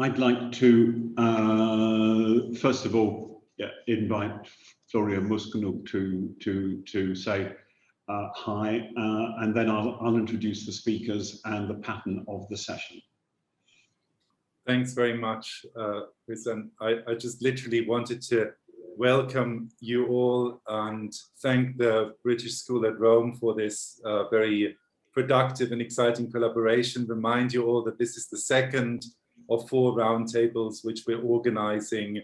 I'd like to, first of all, invite Florian Muskenuk to say hi, and then I'll introduce the speakers and the pattern of the session. Thanks very much, Chris. And I just literally wanted to welcome you all and thank the British School at Rome for this very productive and exciting collaboration. Remind you all that this is the second of 4 roundtables which we're organizing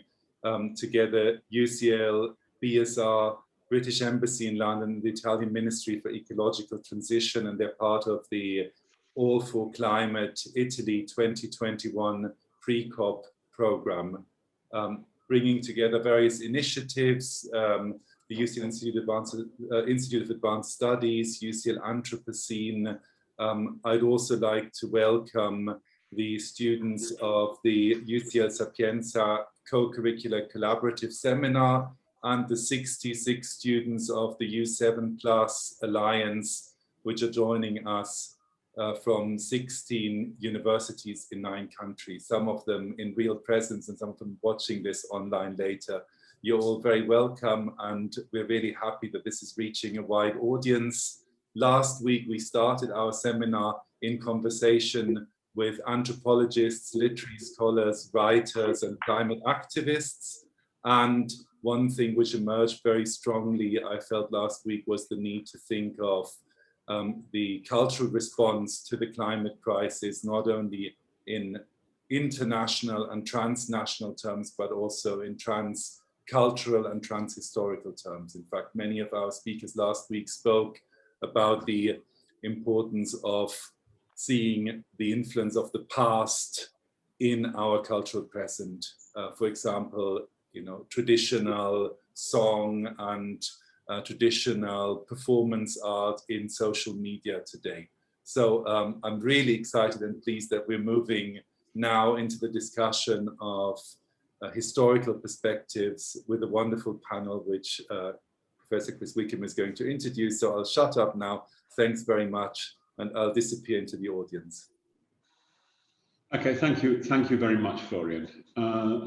together: UCL, BSR, British Embassy in London, the Italian Ministry for Ecological Transition, and they're part of the All for Climate Italy 2021 pre-COP program, bringing together various initiatives, the UCL Institute of Advanced Studies, UCL Anthropocene. I'd also like to welcome the students of the UCL Sapienza co-curricular collaborative seminar and the 66 students of the U7 Plus Alliance, which are joining us from 16 universities in 9 countries, some of them in real presence and some of them watching this online later. You're all very welcome, and we're really happy that this is reaching a wide audience. Last week, we started our seminar in conversation with anthropologists, literary scholars, writers, and climate activists. And one thing which emerged very strongly, I felt last week, was the need to think of the cultural response to the climate crisis, not only in international and transnational terms, but also in transcultural and transhistorical terms. In fact, many of our speakers last week spoke about the importance of seeing the influence of the past in our cultural present. For example, traditional song and traditional performance art in social media today. So I'm really excited and pleased that we're moving now into the discussion of historical perspectives with a wonderful panel, which Professor Chris Wickham is going to introduce. So I'll shut up now. Thanks very much, and I'll disappear into the audience. Okay, thank you very much, Florian.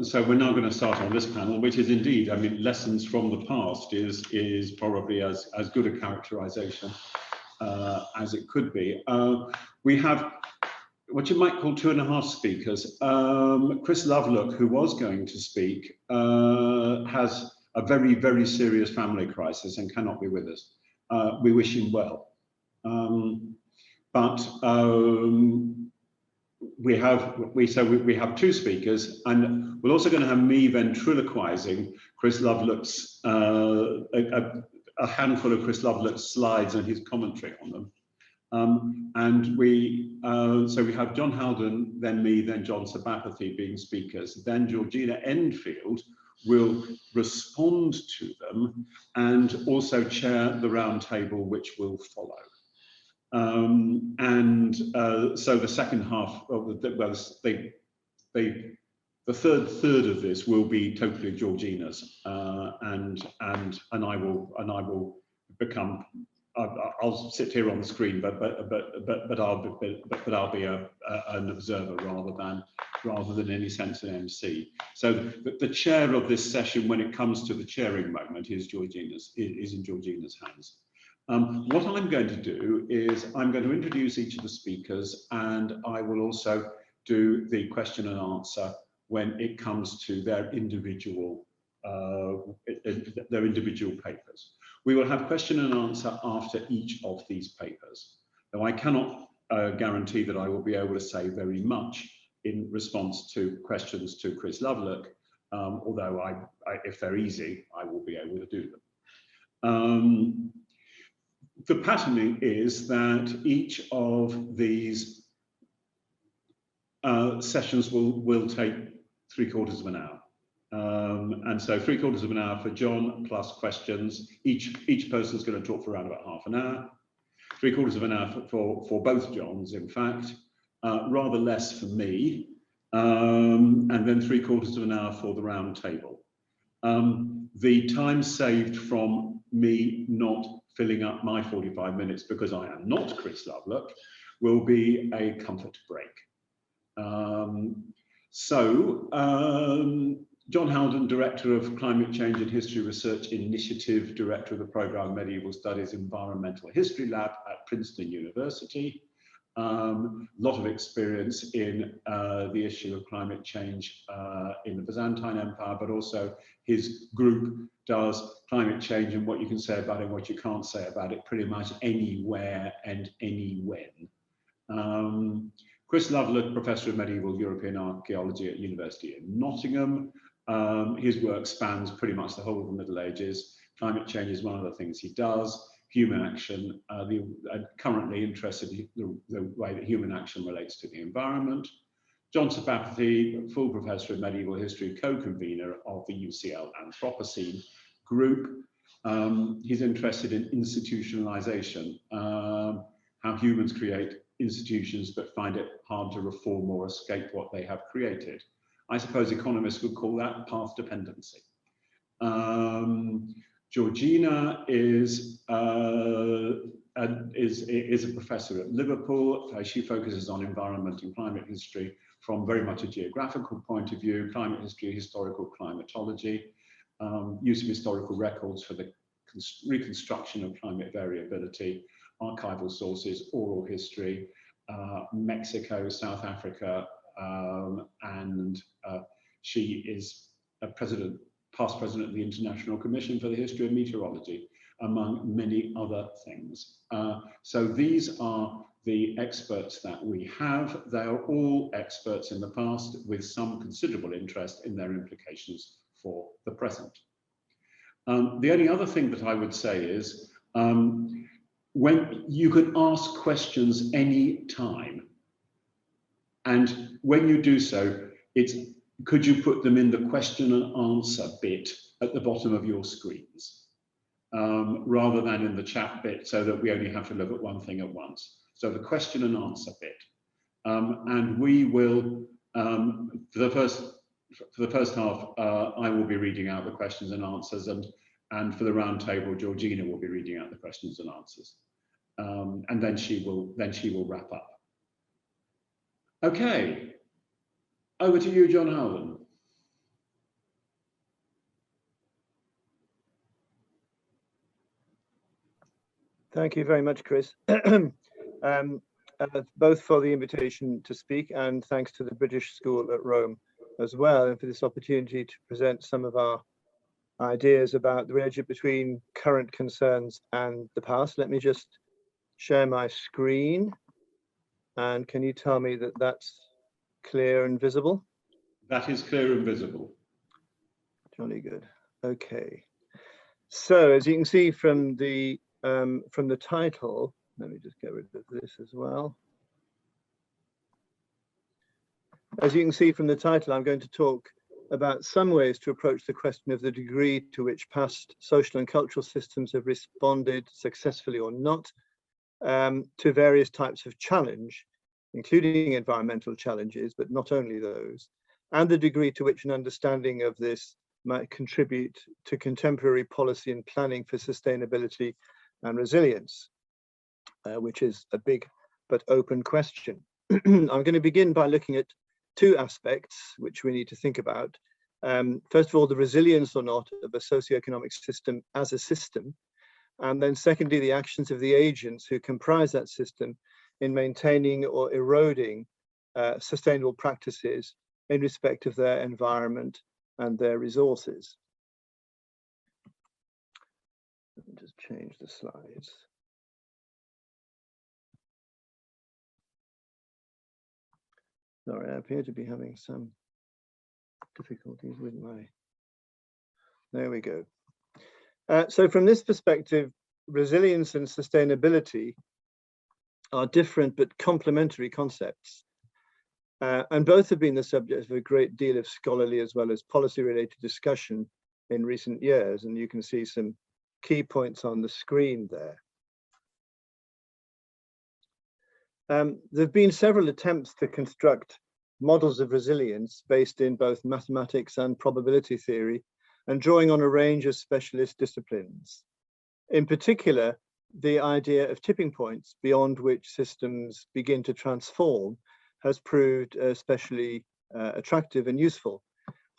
So we're now going to start on this panel, which is indeed, I mean, lessons from the past is probably as good a characterization as it could be. We have what you might call 2.5 speakers. Chris Lovelock, who was going to speak, has a very, very serious family crisis and cannot be with us. We wish him well. We have 2 speakers, and we're also going to have me ventriloquizing Chris Lovelock's a handful of Chris Lovelock's slides and his commentary on them. So we have John Haldon, then me, then John Sabapathy being speakers. Then Georgina Endfield will respond to them and also chair the round table, which will follow. So the second half of the third of this will be totally Georgina's, and I will become. I'll sit here on the screen, but I'll be an observer rather than any sense an MC. So the chair of this session, when it comes to the chairing moment, is in Georgina's hands. What I'm going to do is I'm going to introduce each of the speakers, and I will also do the question and answer when it comes to their individual papers. We will have question and answer after each of these papers. Now, I cannot guarantee that I will be able to say very much in response to questions to Chris Lovelock, although if they're easy, I will be able to do them. The patterning is that each of these sessions will take 3/4 of an hour. And so 3/4 of an hour for John plus questions. Each person is going to talk for around about half an hour. 3/4 of an hour for both Johns, in fact, rather less for me, and then 3/4 of an hour for the round table. The time saved from me not filling up my 45 minutes because I am not Chris Lovelock will be a comfort break. John Haldon, Director of Climate Change and History Research Initiative, Director of the Programme Medieval Studies Environmental History Lab at Princeton University. Lot of experience in the issue of climate change in the Byzantine Empire, but also his group does climate change and what you can say about it and what you can't say about it pretty much anywhere and any when. Chris Lovelock, Professor of Medieval European Archaeology at University of Nottingham. His work spans pretty much the whole of the Middle Ages. Climate change is one of the things he does. Human action, currently interested in the way that human action relates to the environment. John Sabapathy, full Professor of Medieval History, co-convener of the UCL Anthropocene group. He's interested in institutionalization, how humans create institutions but find it hard to reform or escape what they have created. I suppose economists would call that path dependency. Georgina is a professor at Liverpool. She focuses on environment and climate history from very much a geographical point of view, climate history, historical climatology, use of historical records for the reconstruction of climate variability, archival sources, oral history, Mexico, South Africa, and she is a past president of the International Commission for the History of Meteorology, among many other things. So these are the experts that we have. They are all experts in the past with some considerable interest in their implications for the present. The only other thing that I would say is when you can ask questions any time, and when you do so, could you put them in the question and answer bit at the bottom of your screens, rather than in the chat bit, so that we only have to look at one thing at once. So the question and answer bit. And we will, for the first half, I will be reading out the questions and answers, and for the round table, Georgina will be reading out the questions and answers. And then she will wrap up. Okay, over to you, John Haldon. Thank you very much, Chris, both for the invitation to speak and thanks to the British School at Rome as well, and for this opportunity to present some of our ideas about the relationship between current concerns and the past. Let me just share my screen. And can you tell me that that's clear and visible? That is clear and visible. Jolly good. Okay. So as you can see from the title, let me just get rid of this as well. As you can see from the title, I'm going to talk about some ways to approach the question of the degree to which past social and cultural systems have responded successfully or not to various types of challenge, including environmental challenges, but not only those, and the degree to which an understanding of this might contribute to contemporary policy and planning for sustainability and resilience, which is a big but open question. I'm going to begin by looking at two aspects which we need to think about. First of all, the resilience or not of a socio-economic system as a system, and then secondly, the actions of the agents who comprise that system in maintaining or eroding sustainable practices in respect of their environment and their resources. Let me just change the slides. Sorry, I appear to be having some difficulties with my, there we go. So from this perspective, resilience and sustainability are different but complementary concepts. And both have been the subject of a great deal of scholarly as well as policy-related discussion in recent years. And you can see some key points on the screen there. There have been several attempts to construct models of resilience based in both mathematics and probability theory, and drawing on a range of specialist disciplines. In particular, the idea of tipping points beyond which systems begin to transform has proved especially attractive and useful.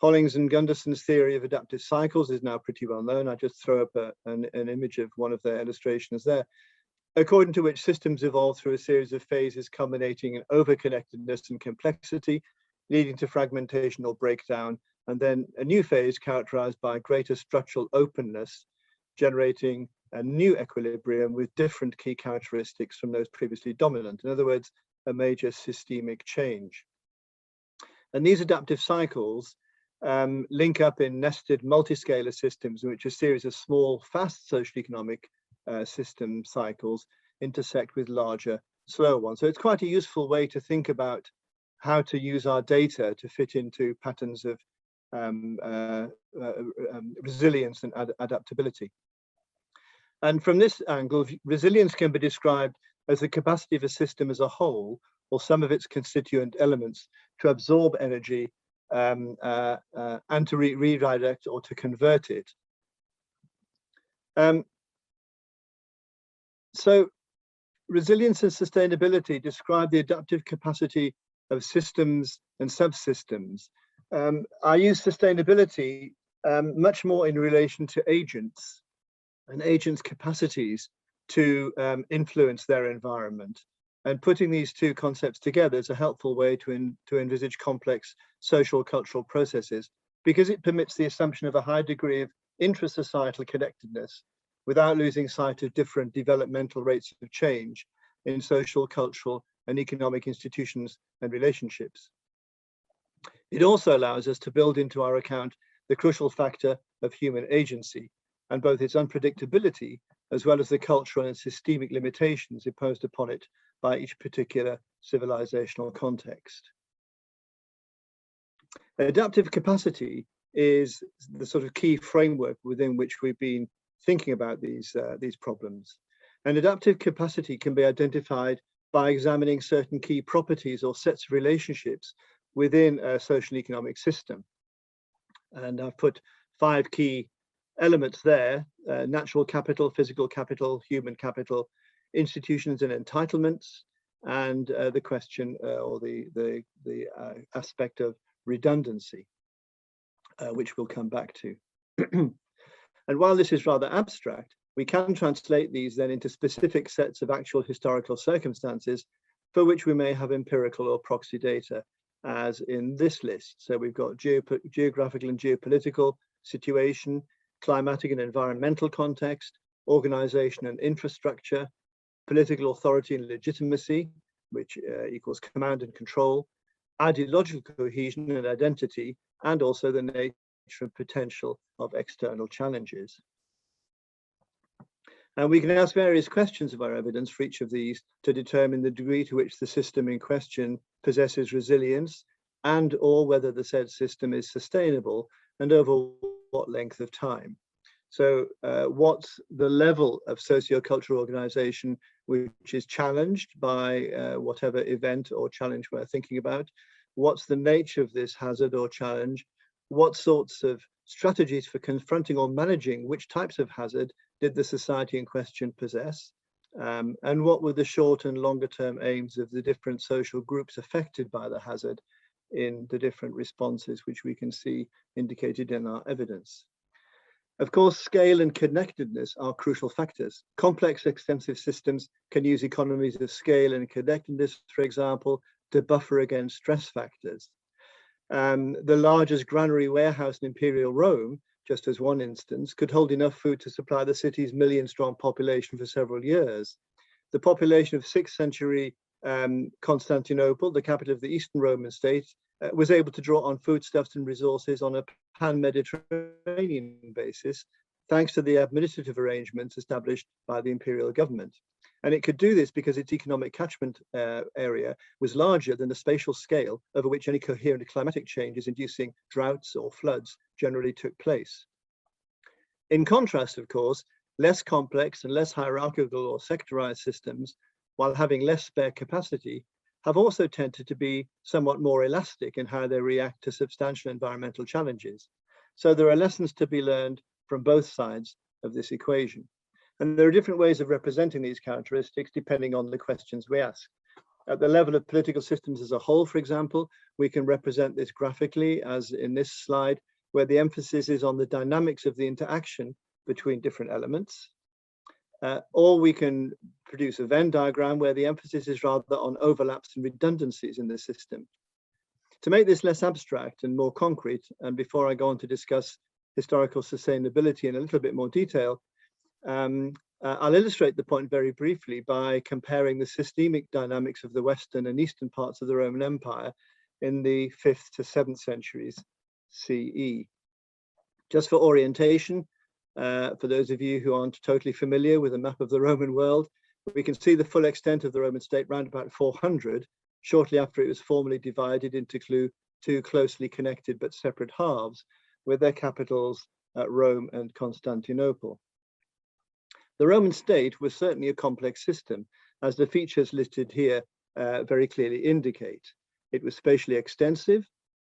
Hollings and Gunderson's theory of adaptive cycles is now pretty well known. I just throw up an image of one of their illustrations there, according to which systems evolve through a series of phases culminating in overconnectedness and complexity, leading to fragmentation or breakdown, and then a new phase characterized by greater structural openness, generating a new equilibrium with different key characteristics from those previously dominant. In other words, a major systemic change. And these adaptive cycles link up in nested multiscalar systems in which a series of small, fast socio-economic system cycles intersect with larger, slower ones. So it's quite a useful way to think about how to use our data to fit into patterns of resilience and adaptability. And from this angle, resilience can be described as the capacity of a system as a whole, or some of its constituent elements, to absorb energy and to redirect or to convert it. So resilience and sustainability describe the adaptive capacity of systems and subsystems. I use sustainability much more in relation to agents and agents' capacities to influence their environment. And putting these two concepts together is a helpful way to envisage complex social cultural processes, because it permits the assumption of a high degree of intra-societal connectedness without losing sight of different developmental rates of change in social, cultural, and economic institutions and relationships. It also allows us to build into our account the crucial factor of human agency, and both its unpredictability as well as the cultural and systemic limitations imposed upon it by each particular civilizational context. Adaptive capacity is the sort of key framework within which we've been thinking about these problems. And adaptive capacity can be identified by examining certain key properties or sets of relationships within a social economic system. And I've put 5 key elements there: natural capital, physical capital, human capital, institutions and entitlements, and the question or the aspect of redundancy, which we'll come back to. And while this is rather abstract, we can translate these then into specific sets of actual historical circumstances for which we may have empirical or proxy data, as in this list. So we've got geographical and geopolitical situation, climatic and environmental context, organization and infrastructure, political authority and legitimacy, which equals command and control, ideological cohesion and identity, and also the nature and potential of external challenges. And we can ask various questions of our evidence for each of these to determine the degree to which the system in question possesses resilience, and or whether the said system is sustainable and over what length of time. So what's the level of socio-cultural organization which is challenged by whatever event or challenge we're thinking about? What's the nature of this hazard or challenge? What sorts of strategies for confronting or managing which types of hazard did the society in question possess? And what were the short and longer term aims of the different social groups affected by the hazard in the different responses which we can see indicated in our evidence? Of course, scale and connectedness are crucial factors. Complex, extensive systems can use economies of scale and connectedness, for example, to buffer against stress factors. The largest granary warehouse in Imperial Rome, just as one instance, could hold enough food to supply the city's million-strong population for several years. The population of 6th century Constantinople, the capital of the Eastern Roman state, was able to draw on foodstuffs and resources on a pan-Mediterranean basis, thanks to the administrative arrangements established by the imperial government. And it could do this because its economic catchment area was larger than the spatial scale over which any coherent climatic changes inducing droughts or floods generally took place. In contrast, of course, less complex and less hierarchical or sectorized systems, while having less spare capacity, have also tended to be somewhat more elastic in how they react to substantial environmental challenges. So there are lessons to be learned from both sides of this equation. And there are different ways of representing these characteristics depending on the questions we ask. At the level of political systems as a whole, for example, we can represent this graphically as in this slide, where the emphasis is on the dynamics of the interaction between different elements. Or we can produce a Venn diagram where the emphasis is rather on overlaps and redundancies in the system. To make this less abstract and more concrete, and before I go on to discuss historical sustainability in a little bit more detail, I'll illustrate the point very briefly by comparing the systemic dynamics of the Western and Eastern parts of the Roman Empire in the 5th to 7th centuries CE. Just for orientation, for those of you who aren't totally familiar with a map of the Roman world, we can see the full extent of the Roman state round about 400, shortly after it was formally divided into two closely connected but separate halves, with their capitals at Rome and Constantinople. The Roman state was certainly a complex system, as the features listed here very clearly indicate. It was spatially extensive.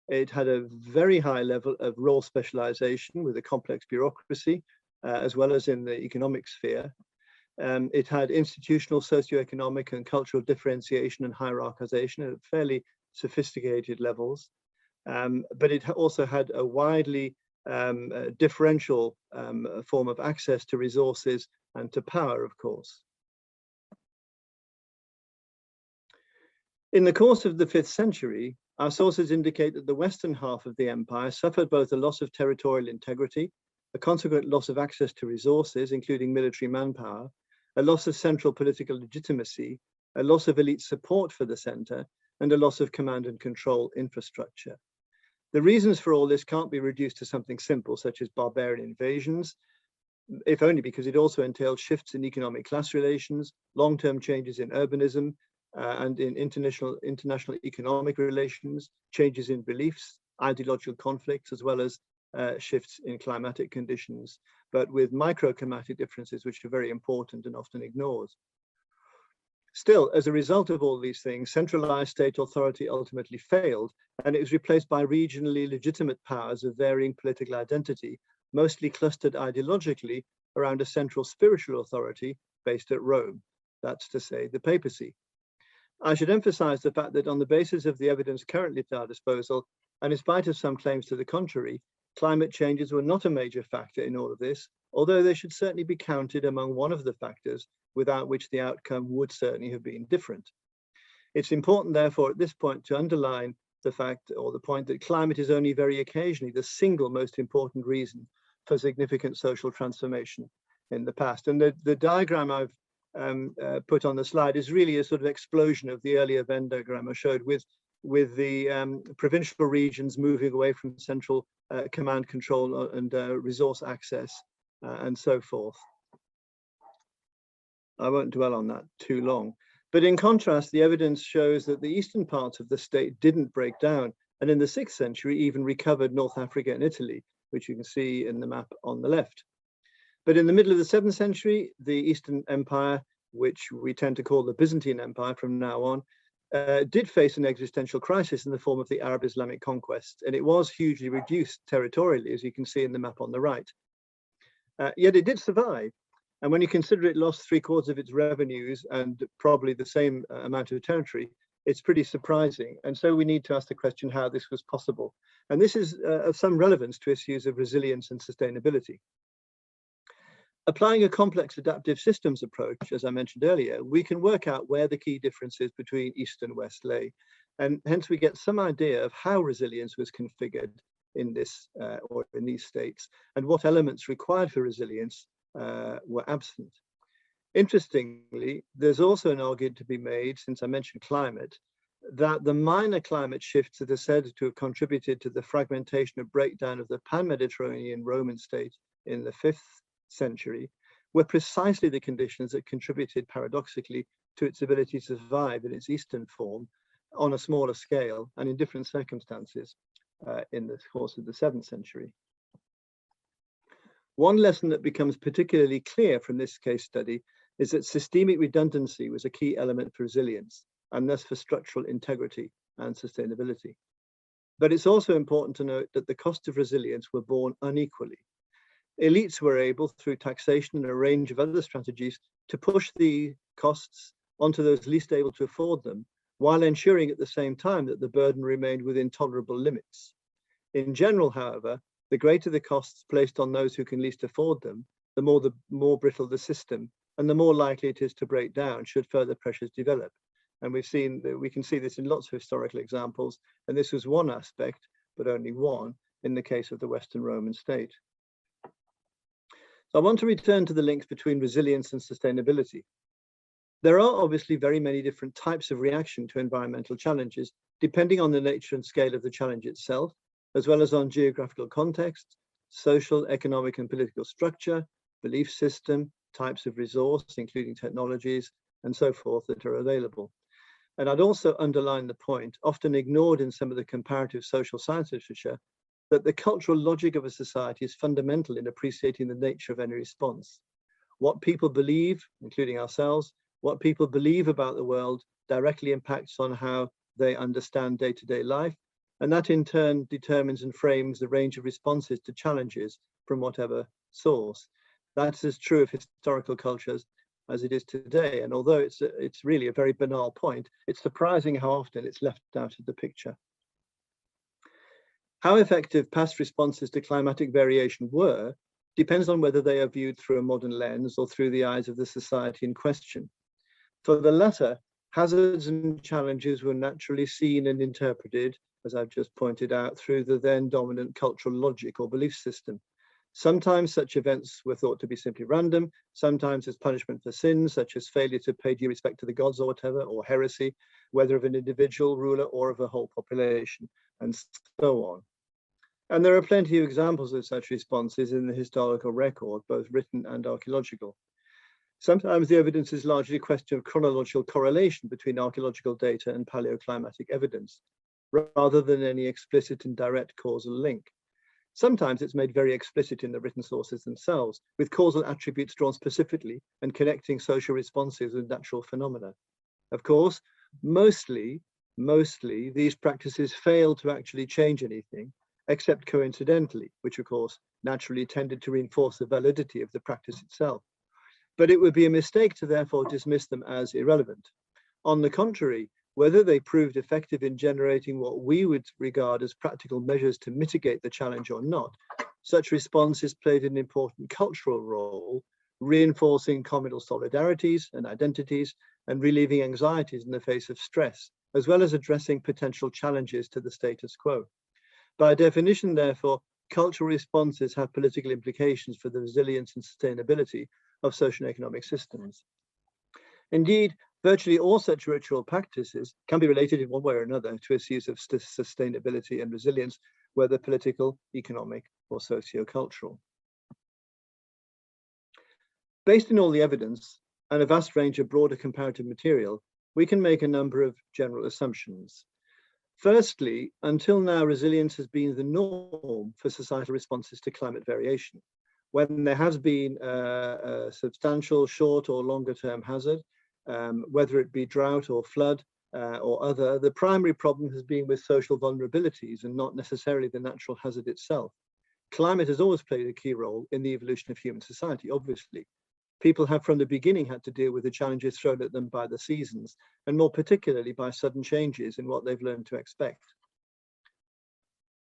It had a very high level of role specialization with a complex bureaucracy, as well as in the economic sphere. It had institutional, socio-economic and cultural differentiation and hierarchization at fairly sophisticated levels. But it also had a widely differential form of access to resources and to power, of course. In the course of the 5th century, our sources indicate that the western half of the empire suffered both a loss of territorial integrity, a consequent loss of access to resources, including military manpower, a loss of central political legitimacy, a loss of elite support for the center, and a loss of command and control infrastructure. The reasons for all this can't be reduced to something simple, such as barbarian invasions, if only because it also entailed shifts in economic class relations, long-term changes in urbanism, and in international economic relations, changes in beliefs, ideological conflicts, as well as shifts in climatic conditions, but with microclimatic differences which are very important and often ignored. Still, as a result of all these things, centralized state authority ultimately failed, and it was replaced by regionally legitimate powers of varying political identity, mostly clustered ideologically around a central spiritual authority based at Rome, that's to say, the papacy. I should emphasize the fact that on the basis of the evidence currently at our disposal, and in spite of some claims to the contrary, climate changes were not a major factor in all of this, although they should certainly be counted among one of the factors without which the outcome would certainly have been different. It's important, therefore, at this point to underline the fact or the point that climate is only very occasionally the single most important reason for significant social transformation in the past. And the diagram I've put on the slide is really a sort of explosion of the earlier Venn diagram I showed with the provincial regions moving away from central command control and resource access and so forth. I won't dwell on that too long. But in contrast, the evidence shows that the eastern parts of the state didn't break down, and in the 6th century even recovered North Africa and Italy, which you can see in the map on the left. But in the middle of the 7th century, the Eastern Empire, which we tend to call the Byzantine Empire from now on, did face an existential crisis in the form of the Arab Islamic conquest, and it was hugely reduced territorially, as you can see in the map on the right. Yet it did survive. And when you consider it lost 3/4 of its revenues and probably the same amount of territory, it's pretty surprising. And so we need to ask the question how this was possible. And this is of some relevance to issues of resilience and sustainability. Applying a complex adaptive systems approach, as I mentioned earlier, we can work out where the key differences between East and West lay. And hence we get some idea of how resilience was configured in this or in these states, and what elements required for resilience were absent. Interestingly, there's also an argument to be made, since I mentioned climate, that the minor climate shifts that are said to have contributed to the fragmentation and breakdown of the pan-Mediterranean Roman state in the 5th century were precisely the conditions that contributed paradoxically to its ability to survive in its eastern form on a smaller scale and in different circumstances in the course of the 7th century. One lesson that becomes particularly clear from this case study is that systemic redundancy was a key element for resilience, and thus for structural integrity and sustainability. But it's also important to note that the cost of resilience were borne unequally. Elites were able, through taxation and a range of other strategies, to push the costs onto those least able to afford them, while ensuring at the same time that the burden remained within tolerable limits. In general, however, the greater the costs placed on those who can least afford them, the more brittle the system, and the more likely it is to break down should further pressures develop. And we can see this in lots of historical examples, and this was one aspect, but only one, in the case of the Western Roman state. So I want to return to the links between resilience and sustainability. There are obviously very many different types of reaction to environmental challenges, depending on the nature and scale of the challenge itself, as well as on geographical context, social, economic, and political structure, belief system, types of resource, including technologies, and so forth that are available. And I'd also underline the point, often ignored in some of the comparative social science literature, that the cultural logic of a society is fundamental in appreciating the nature of any response. What people believe, including ourselves, what people believe about the world directly impacts on how they understand day-to-day life, and that in turn determines and frames the range of responses to challenges from whatever source. That's as true of historical cultures as it is today. And although it's really a very banal point, it's surprising how often it's left out of the picture. How effective past responses to climatic variation were depends on whether they are viewed through a modern lens or through the eyes of the society in question. For the latter, hazards and challenges were naturally seen and interpreted, as I've just pointed out, through the then dominant cultural logic or belief system. Sometimes such events were thought to be simply random, sometimes as punishment for sins, such as failure to pay due respect to the gods or whatever, or heresy, whether of an individual ruler or of a whole population, and so on. And there are plenty of examples of such responses in the historical record, both written and archaeological. Sometimes the evidence is largely a question of chronological correlation between archaeological data and paleoclimatic evidence, rather than any explicit and direct causal link. Sometimes it's made very explicit in the written sources themselves, with causal attributes drawn specifically and connecting social responses with natural phenomena. Of course, mostly these practices fail to actually change anything, except coincidentally, which of course naturally tended to reinforce the validity of the practice itself. But it would be a mistake to therefore dismiss them as irrelevant. On the contrary, whether they proved effective in generating what we would regard as practical measures to mitigate the challenge or not, such responses played an important cultural role, reinforcing communal solidarities and identities and relieving anxieties in the face of stress, as well as addressing potential challenges to the status quo. By definition, therefore, cultural responses have political implications for the resilience and sustainability of socio-economic systems. Indeed, virtually all such ritual practices can be related in one way or another to issues of sustainability and resilience, whether political, economic, or socio-cultural. Based on all the evidence and a vast range of broader comparative material, we can make a number of general assumptions. Firstly, until now, resilience has been the norm for societal responses to climate variation. When there has been a substantial short or longer term hazard, whether it be drought or flood or other, the primary problem has been with social vulnerabilities and not necessarily the natural hazard itself. Climate has always played a key role in the evolution of human society, obviously. People have from the beginning had to deal with the challenges thrown at them by the seasons, and more particularly by sudden changes in what they've learned to expect.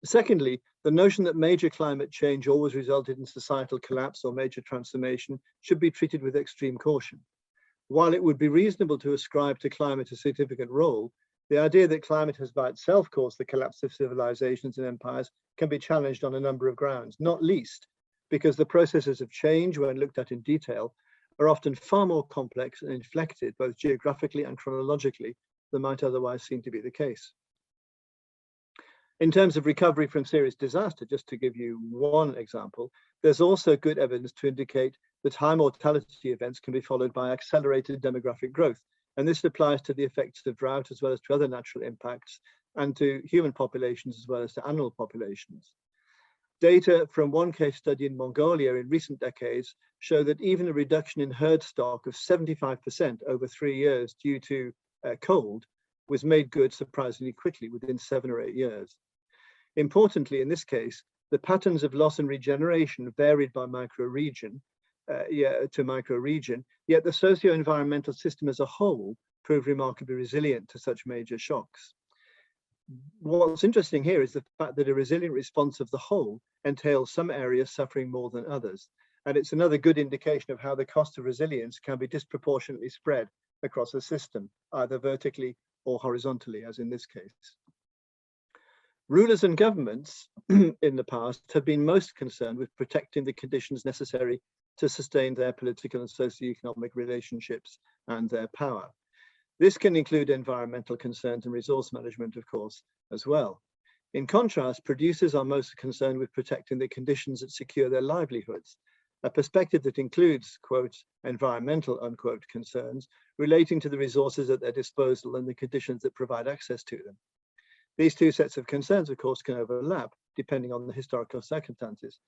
Secondly, the notion that major climate change always resulted in societal collapse or major transformation should be treated with extreme caution. While it would be reasonable to ascribe to climate a significant role, the idea that climate has by itself caused the collapse of civilizations and empires can be challenged on a number of grounds, not least because the processes of change, when looked at in detail, are often far more complex and inflected both geographically and chronologically than might otherwise seem to be the case. In terms of recovery from serious disaster, just to give you one example, there's also good evidence to indicate that high mortality events can be followed by accelerated demographic growth. And this applies to the effects of drought as well as to other natural impacts and to human populations as well as to animal populations. Data from one case study in Mongolia in recent decades show that even a reduction in herd stock of 75% over 3 years due to cold was made good surprisingly quickly within 7 or 8 years. Importantly, in this case, the patterns of loss and regeneration varied by microregion to microregion, yet the socio-environmental system as a whole proved remarkably resilient to such major shocks. What's interesting here is the fact that a resilient response of the whole entails some areas suffering more than others. And it's another good indication of how the cost of resilience can be disproportionately spread across a system, either vertically or horizontally, as in this case. Rulers and governments in the past have been most concerned with protecting the conditions necessary to sustain their political and socio-economic relationships and their power. This can include environmental concerns and resource management, of course, as well. In contrast, producers are most concerned with protecting the conditions that secure their livelihoods, a perspective that includes, quote, environmental, unquote, concerns relating to the resources at their disposal and the conditions that provide access to them. These two sets of concerns, of course, can overlap depending on the historical circumstances,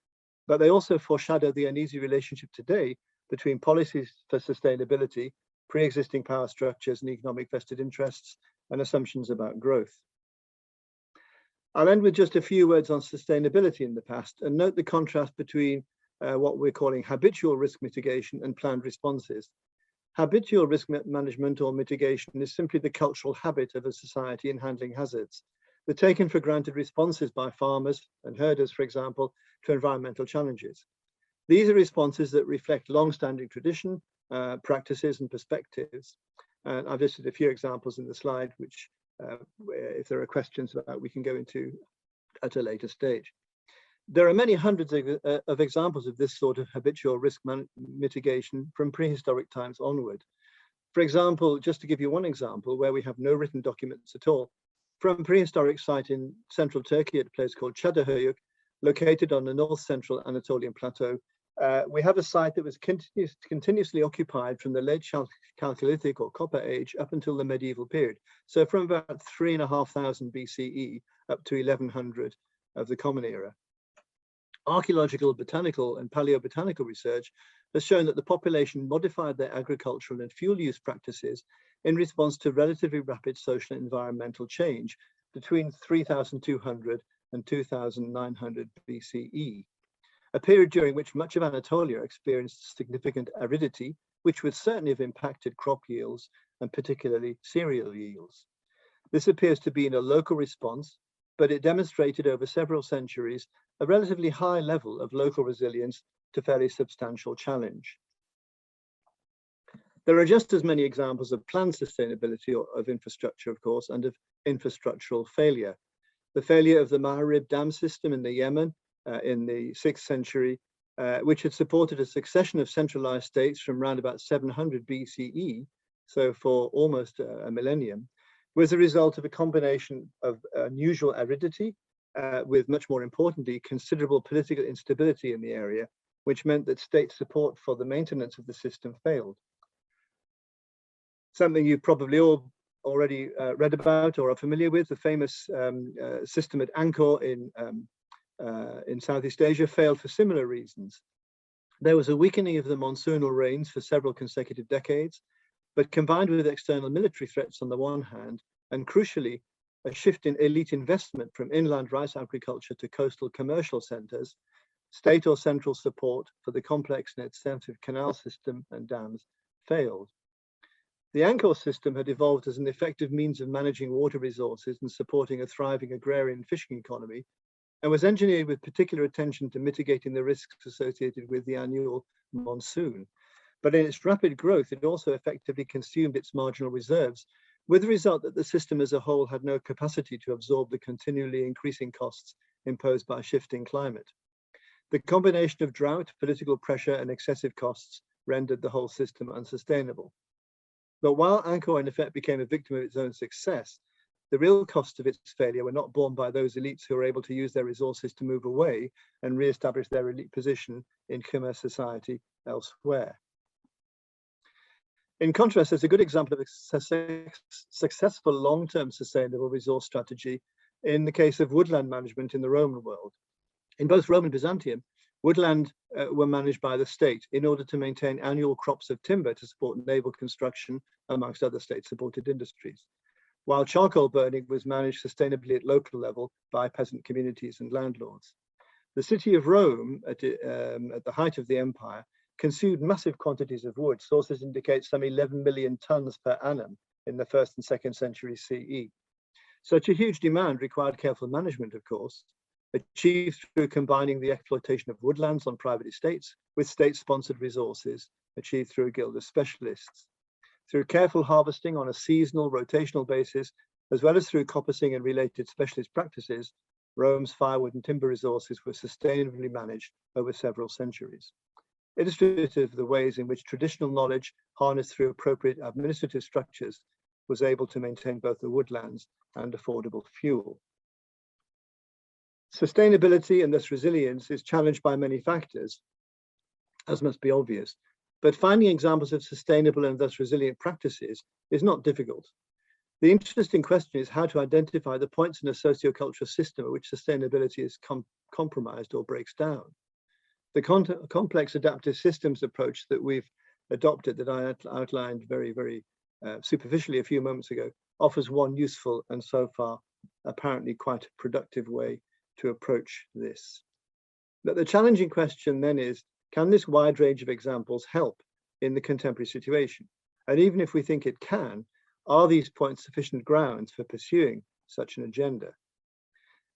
but they also foreshadow the uneasy relationship today between policies for sustainability, pre-existing power structures and economic vested interests, and assumptions about growth. I'll end with just a few words on sustainability in the past and note the contrast between what we're calling habitual risk mitigation and planned responses. Habitual risk management or mitigation is simply the cultural habit of a society in handling hazards. The taken for granted responses by farmers and herders, for example, to environmental challenges. These are responses that reflect long-standing tradition, practices and perspectives. And I've listed a few examples in the slide, which if there are questions about, we can go into at a later stage. There are many hundreds of examples of this sort of habitual risk mitigation from prehistoric times onward. For example, just to give you one example where we have no written documents at all, from a prehistoric site in central Turkey at a place called Çadırhöyük, located on the north central Anatolian plateau, we have a site that was continuously occupied from the late Chalcolithic or Copper Age up until the medieval period. So from about 3,500 BCE up to 1100 of the Common Era. Archaeological, botanical and paleobotanical research has shown that the population modified their agricultural and fuel use practices in response to relatively rapid social and environmental change between 3,200 and 2,900 BCE, a period during which much of Anatolia experienced significant aridity, which would certainly have impacted crop yields and particularly cereal yields. This appears to be in a local response, but it demonstrated over several centuries a relatively high level of local resilience to fairly substantial challenge. There are just as many examples of planned sustainability of infrastructure, of course, and of infrastructural failure. The failure of the Mahrib dam system in the Yemen in the 6th century, which had supported a succession of centralized states from around about 700 BCE, so for almost a millennium, was a result of a combination of unusual aridity with, much more importantly, considerable political instability in the area, which meant that state support for the maintenance of the system failed. Something you probably all already read about or are familiar with, the famous system at Angkor in Southeast Asia failed for similar reasons. There was a weakening of the monsoonal rains for several consecutive decades, but combined with external military threats on the one hand, and crucially, a shift in elite investment from inland rice agriculture to coastal commercial centers, state or central support for the complex and extensive canal system and dams failed. The Angkor system had evolved as an effective means of managing water resources and supporting a thriving agrarian fishing economy, and was engineered with particular attention to mitigating the risks associated with the annual monsoon. But in its rapid growth, it also effectively consumed its marginal reserves, with the result that the system as a whole had no capacity to absorb the continually increasing costs imposed by shifting climate. The combination of drought, political pressure, and excessive costs rendered the whole system unsustainable. But while Angkor in effect became a victim of its own success, the real costs of its failure were not borne by those elites who were able to use their resources to move away and re-establish their elite position in Khmer society elsewhere. In contrast, there's a good example of a successful long-term sustainable resource strategy in the case of woodland management in the Roman world. In both Rome and Byzantium, woodland were managed by the state in order to maintain annual crops of timber to support naval construction, amongst other state-supported industries, while charcoal burning was managed sustainably at local level by peasant communities and landlords. The city of Rome, at the height of the empire, consumed massive quantities of wood. Sources indicate some 11 million tons per annum, in the 1st and 2nd century CE. Such a huge demand required careful management, of course, achieved through combining the exploitation of woodlands on private estates with state-sponsored resources, achieved through a guild of specialists. Through careful harvesting on a seasonal, rotational basis, as well as through coppicing and related specialist practices, Rome's firewood and timber resources were sustainably managed over several centuries. Illustrative of the ways in which traditional knowledge, harnessed through appropriate administrative structures, was able to maintain both the woodlands and affordable fuel. Sustainability and thus resilience is challenged by many factors, as must be obvious, but finding examples of sustainable and thus resilient practices is not difficult. The interesting question is how to identify the points in a socio-cultural system at which sustainability is compromised or breaks down. The complex adaptive systems approach that we've adopted, that I outlined very superficially a few moments ago, offers one useful and so far apparently quite productive way to approach this. But the challenging question then is, can this wide range of examples help in the contemporary situation? And even if we think it can, are these points sufficient grounds for pursuing such an agenda?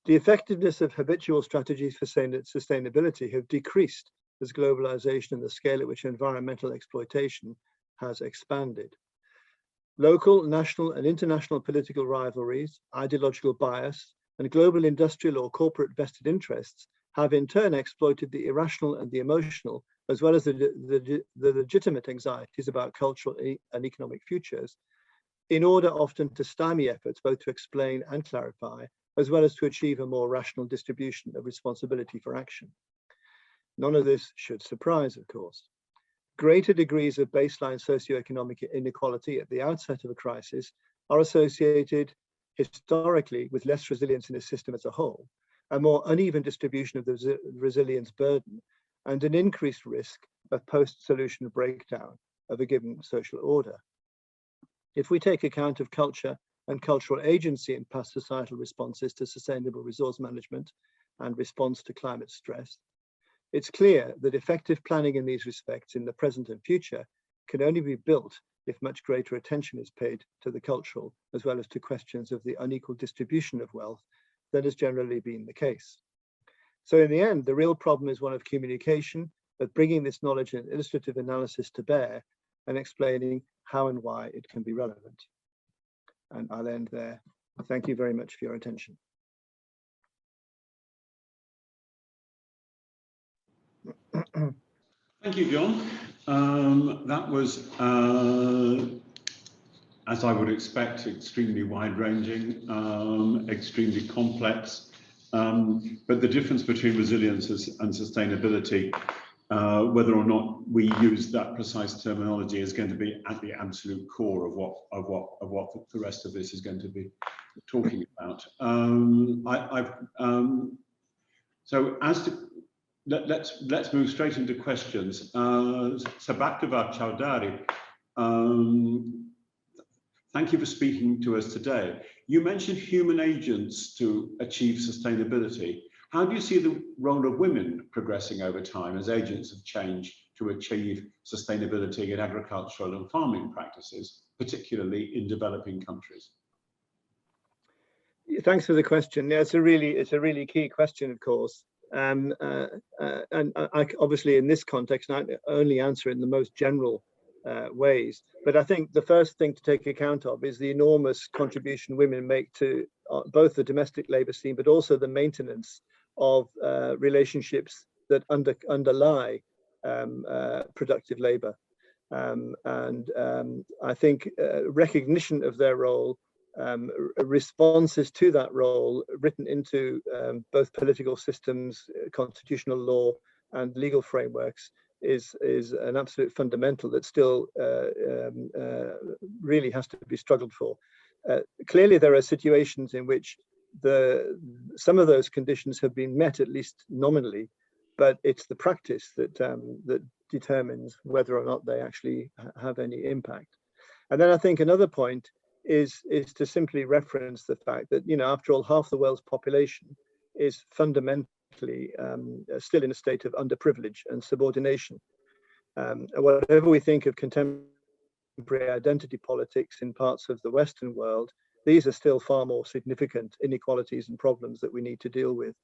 The effectiveness of habitual strategies for sustainability have decreased as globalization and the scale at which environmental exploitation has expanded. Local, national, and international political rivalries, ideological bias, and global industrial or corporate vested interests have in turn exploited the irrational and the emotional, as well as the legitimate anxieties about cultural and economic futures, in order often to stymie efforts both to explain and clarify, as well as to achieve a more rational distribution of responsibility for action. None of this should surprise, of course. Greater degrees of baseline socio-economic inequality at the outset of a crisis are associated historically with less resilience in a system as a whole, a more uneven distribution of the resilience burden, and an increased risk of post-solution breakdown of a given social order. If we take account of culture and cultural agency in past societal responses to sustainable resource management and response to climate stress, it's clear that effective planning in these respects in the present and future can only be built if much greater attention is paid to the cultural as well as to questions of the unequal distribution of wealth than has generally been the case. So in the end, the real problem is one of communication, of bringing this knowledge and illustrative analysis to bear and explaining how and why it can be relevant. And I'll end there. Thank you very much for your attention. Thank you, John. That was, as I would expect, extremely wide-ranging, extremely complex. But the difference between resilience and sustainability, whether or not we use that precise terminology, is going to be at the absolute core of what the rest of this is going to be talking about. So as to let's move straight into questions. Sabapathy Chowdhury, thank you for speaking to us today. You mentioned human agents to achieve sustainability. How do you see the role of women progressing over time as agents of change to achieve sustainability in agricultural and farming practices, particularly in developing countries? Thanks for the question. Yeah, it's a really key question, of course. And I obviously in this context, I only answer in the most general ways. But I think the first thing to take account of is the enormous contribution women make to both the domestic labour scene, but also the maintenance of relationships that underlie productive labour. I think recognition of their role, responses to that role written into both political systems, constitutional law and legal frameworks is an absolute fundamental that still really has to be struggled for. Clearly there are situations in which some of those conditions have been met, at least nominally, but it's the practice that that determines whether or not they actually have any impact. And then I think another point is to simply reference the fact that, you know, after all, half the world's population is fundamentally still in a state of underprivilege and subordination. Whatever we think of contemporary contemporary identity politics in parts of the Western world, these are still far more significant inequalities and problems that we need to deal with.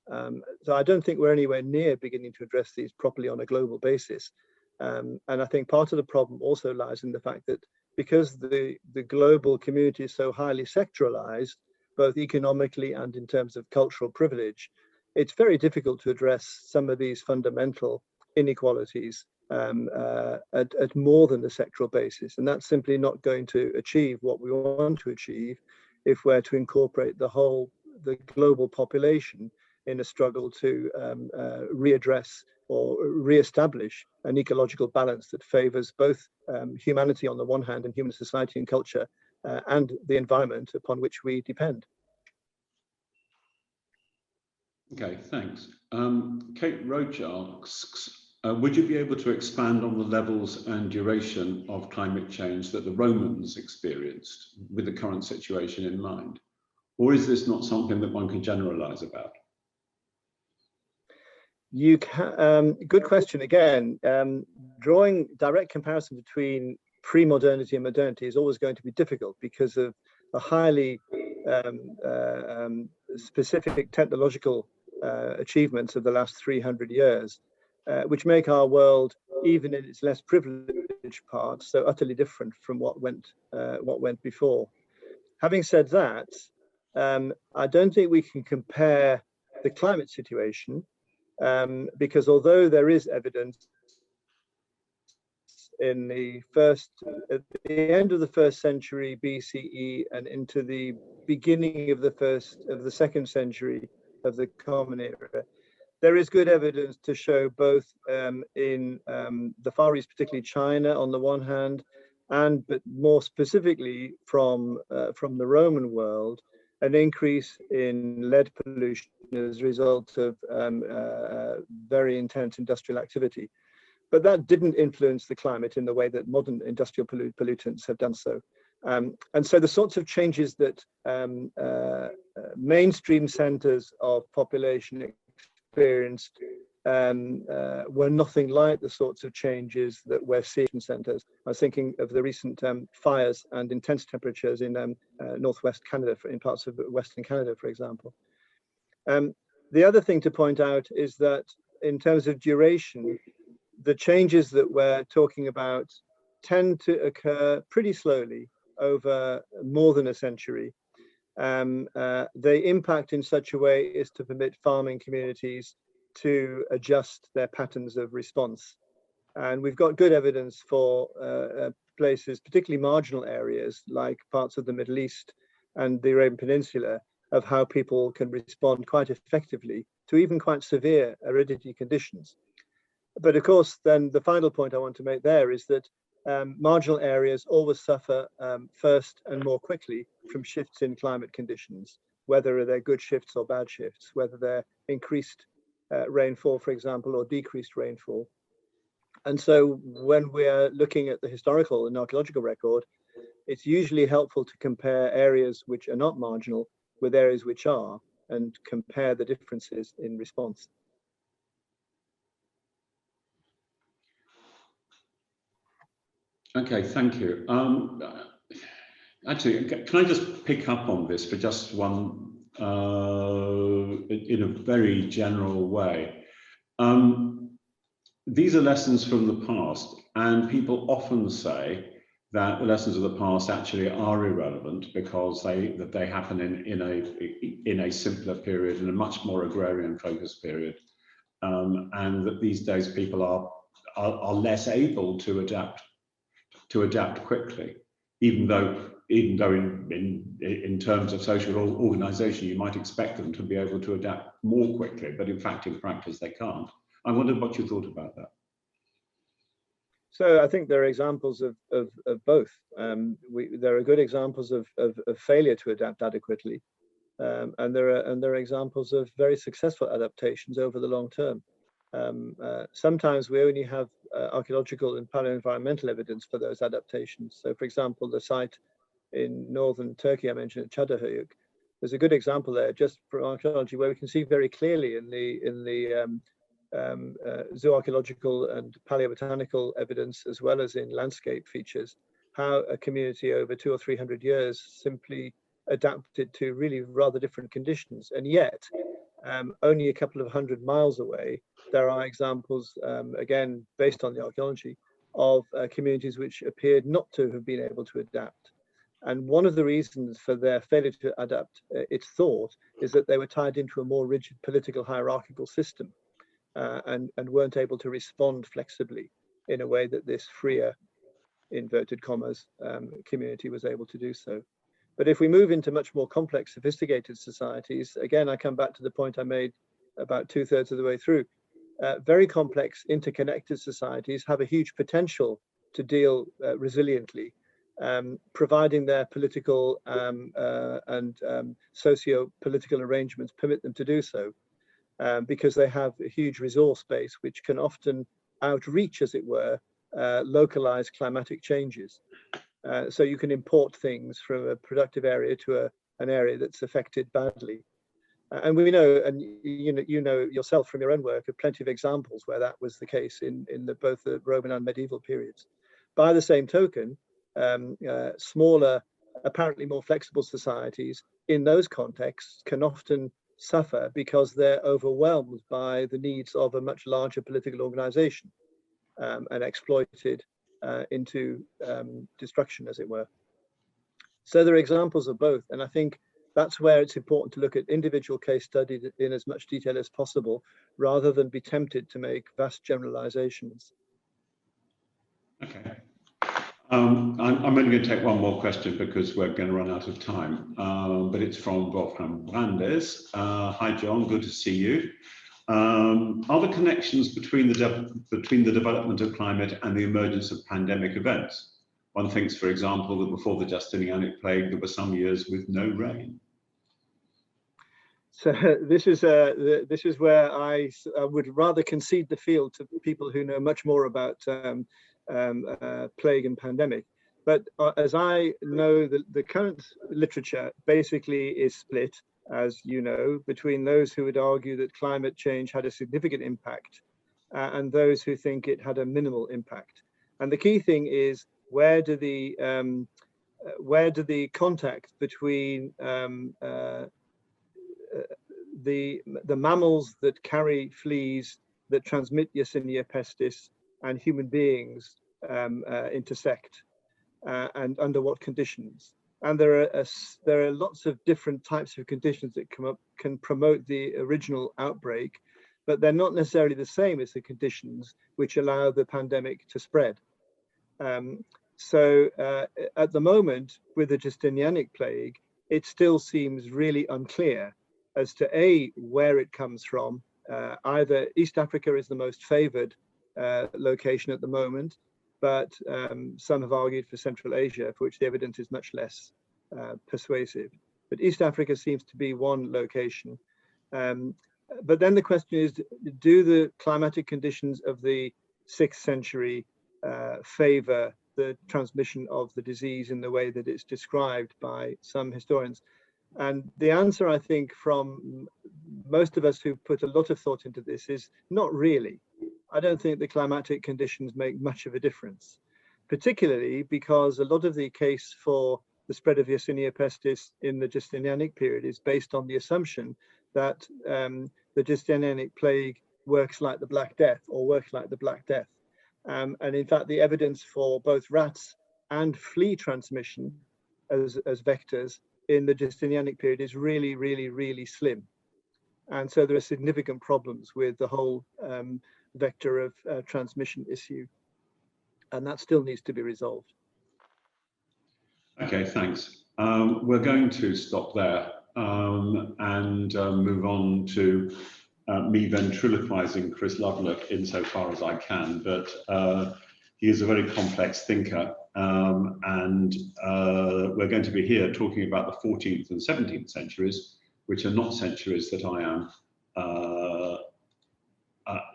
So I don't think we're anywhere near beginning to address these properly on a global basis. And I think part of the problem also lies in the fact that because the global community is so highly sectoralized, both economically and in terms of cultural privilege, it's very difficult to address some of these fundamental inequalities at more than the sectoral basis. And that's simply not going to achieve what we want to achieve if we're to incorporate the global population in a struggle to readdress or re-establish an ecological balance that favors both humanity on the one hand and human society and culture and the environment upon which we depend. Okay, thanks. Kate Roach asks, would you be able to expand on the levels and duration of climate change that the Romans experienced with the current situation in mind? Or is this not something that one can generalize about? You can, good question again. Drawing direct comparison between pre-modernity and modernity is always going to be difficult because of the highly specific technological achievements of the last 300 years, which make our world, even in its less privileged parts, so utterly different from what went before. Having said that, I don't think we can compare the climate situation because although there is evidence at the end of the 1st century BCE and into the beginning of the 2nd century of the Common Era, there is good evidence to show both in the Far East, particularly China on the one hand, but more specifically from the Roman world, an increase in lead pollution as a result of very intense industrial activity. But that didn't influence the climate in the way that modern industrial pollutants have done so. And so the sorts of changes that mainstream centers of population experienced were nothing like the sorts of changes that we're seeing in centers. I was thinking of the recent fires and intense temperatures in northwest Canada, in parts of Western Canada, for example. The other thing to point out is that in terms of duration, the changes that we're talking about tend to occur pretty slowly over more than a century. They impact in such a way as to permit farming communities to adjust their patterns of response. And we've got good evidence for places, particularly marginal areas like parts of the Middle East and the Arabian Peninsula, of how people can respond quite effectively to even quite severe aridity conditions. But of course, then the final point I want to make there is that marginal areas always suffer first and more quickly from shifts in climate conditions, whether they're good shifts or bad shifts, whether they're increased rainfall, for example, or decreased rainfall. And so when we're looking at the historical and archaeological record, it's usually helpful to compare areas which are not marginal with areas which are, and compare the differences in response. Okay, thank you. Actually, can I just pick up on this for just one, in a very general way? These are lessons from the past, and people often say that the lessons of the past actually are irrelevant because they happen in a simpler period, in a much more agrarian focused period, and that these days people are less able to adapt quickly, even though in terms of social organization you might expect them to be able to adapt more quickly, but in fact in practice they can't. I wondered what you thought about that. So I think there are examples of both. There are good examples of failure to adapt adequately, and there are examples of very successful adaptations over the long term. Sometimes we only have archaeological and paleoenvironmental evidence for those adaptations. So, for example, the site in northern Turkey I mentioned, Çadırhöyük, there's a good example there just from archaeology where we can see very clearly in the zooarchaeological and paleobotanical evidence, as well as in landscape features, how a community over 200 or 300 years simply adapted to really rather different conditions. And yet, only a couple of 100 miles away, there are examples, again, based on the archaeology, of communities which appeared not to have been able to adapt. And one of the reasons for their failure to adapt, it's thought, is that they were tied into a more rigid political hierarchical system and weren't able to respond flexibly in a way that this freer, inverted commas, community was able to do so. But if we move into much more complex, sophisticated societies, again, I come back to the point I made about 2/3 of the way through. Very complex, interconnected societies have a huge potential to deal resiliently, providing their political and socio-political arrangements permit them to do so, because they have a huge resource base which can often outreach, as it were, localized climatic changes. So you can import things from a productive area to an area that's affected badly. And we know, and you know yourself from your own work, of plenty of examples where that was the case in both the Roman and medieval periods. By the same token, smaller, apparently more flexible societies in those contexts can often suffer because they're overwhelmed by the needs of a much larger political organization and exploited into destruction, as it were. So there are examples of both, and I think that's where it's important to look at individual case studies in as much detail as possible, rather than be tempted to make vast generalizations. Okay. I'm only going to take one more question because we're going to run out of time, but it's from Wolfgang Brandes. Hi, John, good to see you. Are there connections between the development of climate and the emergence of pandemic events? One thinks, for example, that before the Justinianic plague, there were some years with no rain. So this is where I would rather concede the field to people who know much more about plague and pandemic. But as I know, the current literature basically is split, as you know, between those who would argue that climate change had a significant impact and those who think it had a minimal impact. And the key thing is, where do the contact between the mammals that carry fleas that transmit Yersinia pestis and human beings intersect, and under what conditions? And there are lots of different types of conditions that can promote the original outbreak, but they're not necessarily the same as the conditions which allow the pandemic to spread. So at the moment, with the Justinianic plague, it still seems really unclear as to where it comes from. Either East Africa is the most favored location at the moment, but some have argued for Central Asia, for which the evidence is much less persuasive. But East Africa seems to be one location. But then the question is, do the climatic conditions of the 6th century favor the transmission of the disease in the way that it's described by some historians? And the answer, I think, from most of us who put a lot of thought into this is not really. I don't think the climatic conditions make much of a difference, particularly because a lot of the case for the spread of Yersinia pestis in the Justinianic period is based on the assumption that the Justinianic plague works like the Black Death, or works like the Black Death. And in fact, the evidence for both rats and flea transmission as vectors in the Justinianic period is really, really, really slim. And so there are significant problems with the whole vector of transmission issue. And that still needs to be resolved. Okay, thanks. We're going to stop there and move on to me ventriloquizing Chris Lovelock insofar as I can, but he is a very complex thinker, and we're going to be here talking about the 14th and 17th centuries, which are not centuries that I am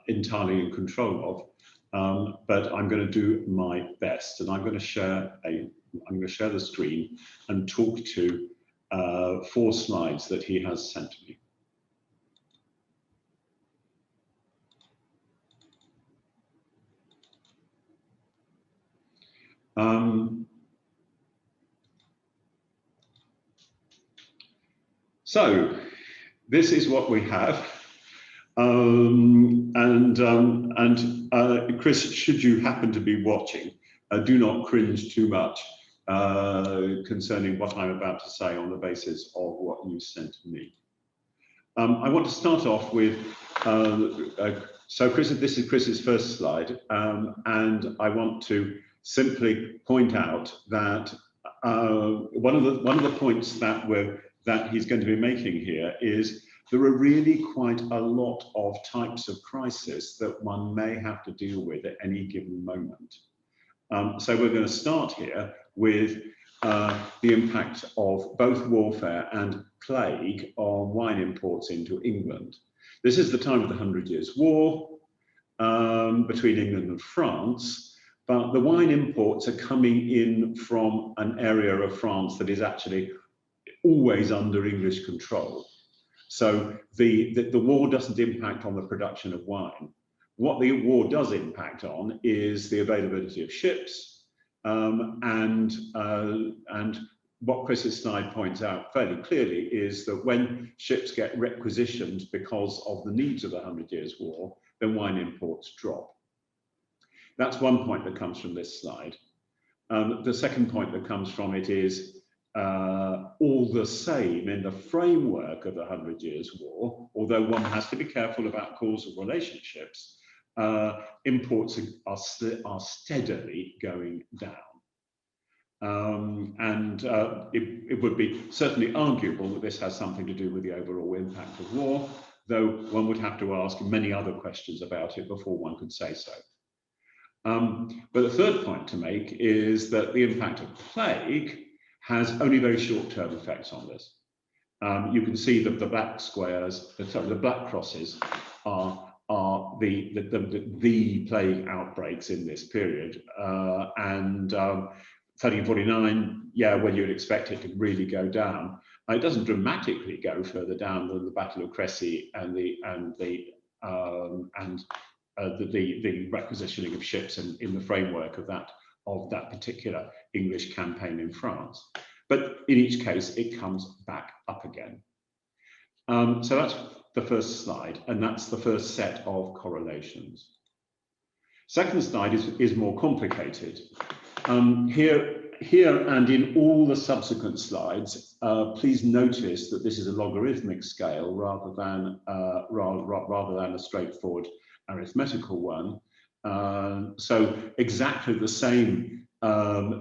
entirely in control of, but I'm going to do my best, and I'm going to share the screen and talk to 4 slides that he has sent me. So this is what we have. Chris, should you happen to be watching, do not cringe too much concerning what I'm about to say on the basis of what you sent me. I want to start off with, so Chris, this is Chris's first slide, and I want to simply point out that one of the points that he's going to be making here is there are really quite a lot of types of crisis that one may have to deal with at any given moment. So we're going to start here with the impact of both warfare and plague on wine imports into England. This is the time of the 100 Years' War between England and France, but the wine imports are coming in from an area of France that is actually always under English control. So the war doesn't impact on the production of wine. What the war does impact on is the availability of ships, and what Chris's slide points out fairly clearly is that when ships get requisitioned because of the needs of the 100 Years' War, then wine imports drop. That's one point that comes from this slide. The second point that comes from it is all the same in the framework of the 100 Years' War, although one has to be careful about causal relationships, imports are steadily going down. It would be certainly arguable that this has something to do with the overall impact of war, though one would have to ask many other questions about it before one could say so. But the third point to make is that the impact of plague has only very short-term effects on this. You can see that the black squares, sorry, the black crosses are the plague outbreaks in this period. 1349, yeah, well, you'd expect it to really go down. It doesn't dramatically go further down than the Battle of Crécy and the requisitioning of ships in the framework of that particular English campaign in France. But in each case, it comes back up again. So that's the first slide, and that's the first set of correlations. Second slide is more complicated. Here and in all the subsequent slides, please notice that this is a logarithmic scale rather than a straightforward arithmetical one. So exactly the same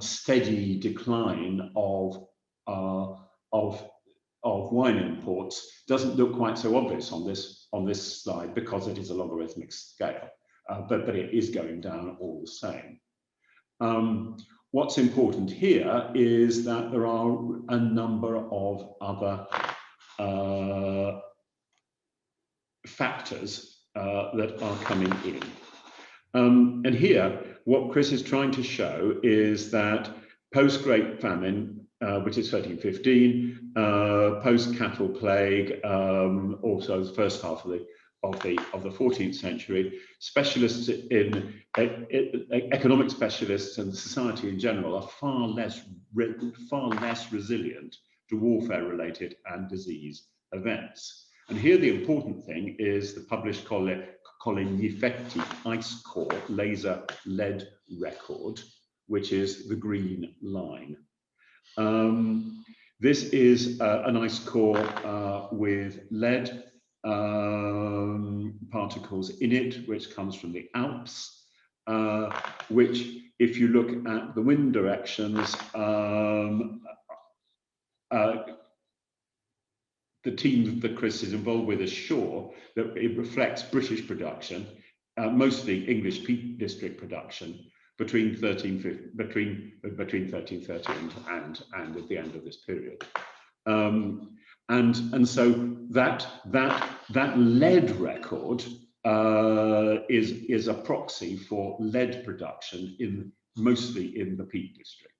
steady decline of wine imports doesn't look quite so obvious on this slide because it is a logarithmic scale, but it is going down all the same. What's important here is that there are a number of other factors that are coming in. And here, what Chris is trying to show is that post-Great Famine, which is 1315, post-cattle plague, also the first half of the 14th century, specialists in economic specialists and society in general are far less resilient to warfare-related and disease events. And here the important thing is the published Collegnetti ice core laser lead record, which is the green line. This is an ice core with lead particles in it, which comes from the Alps, which, if you look at the wind directions, the team that Chris is involved with is sure that it reflects British production, mostly English Peak District production, between 1330 and at the end of this period. And so that lead record is a proxy for lead production mostly in the Peak District.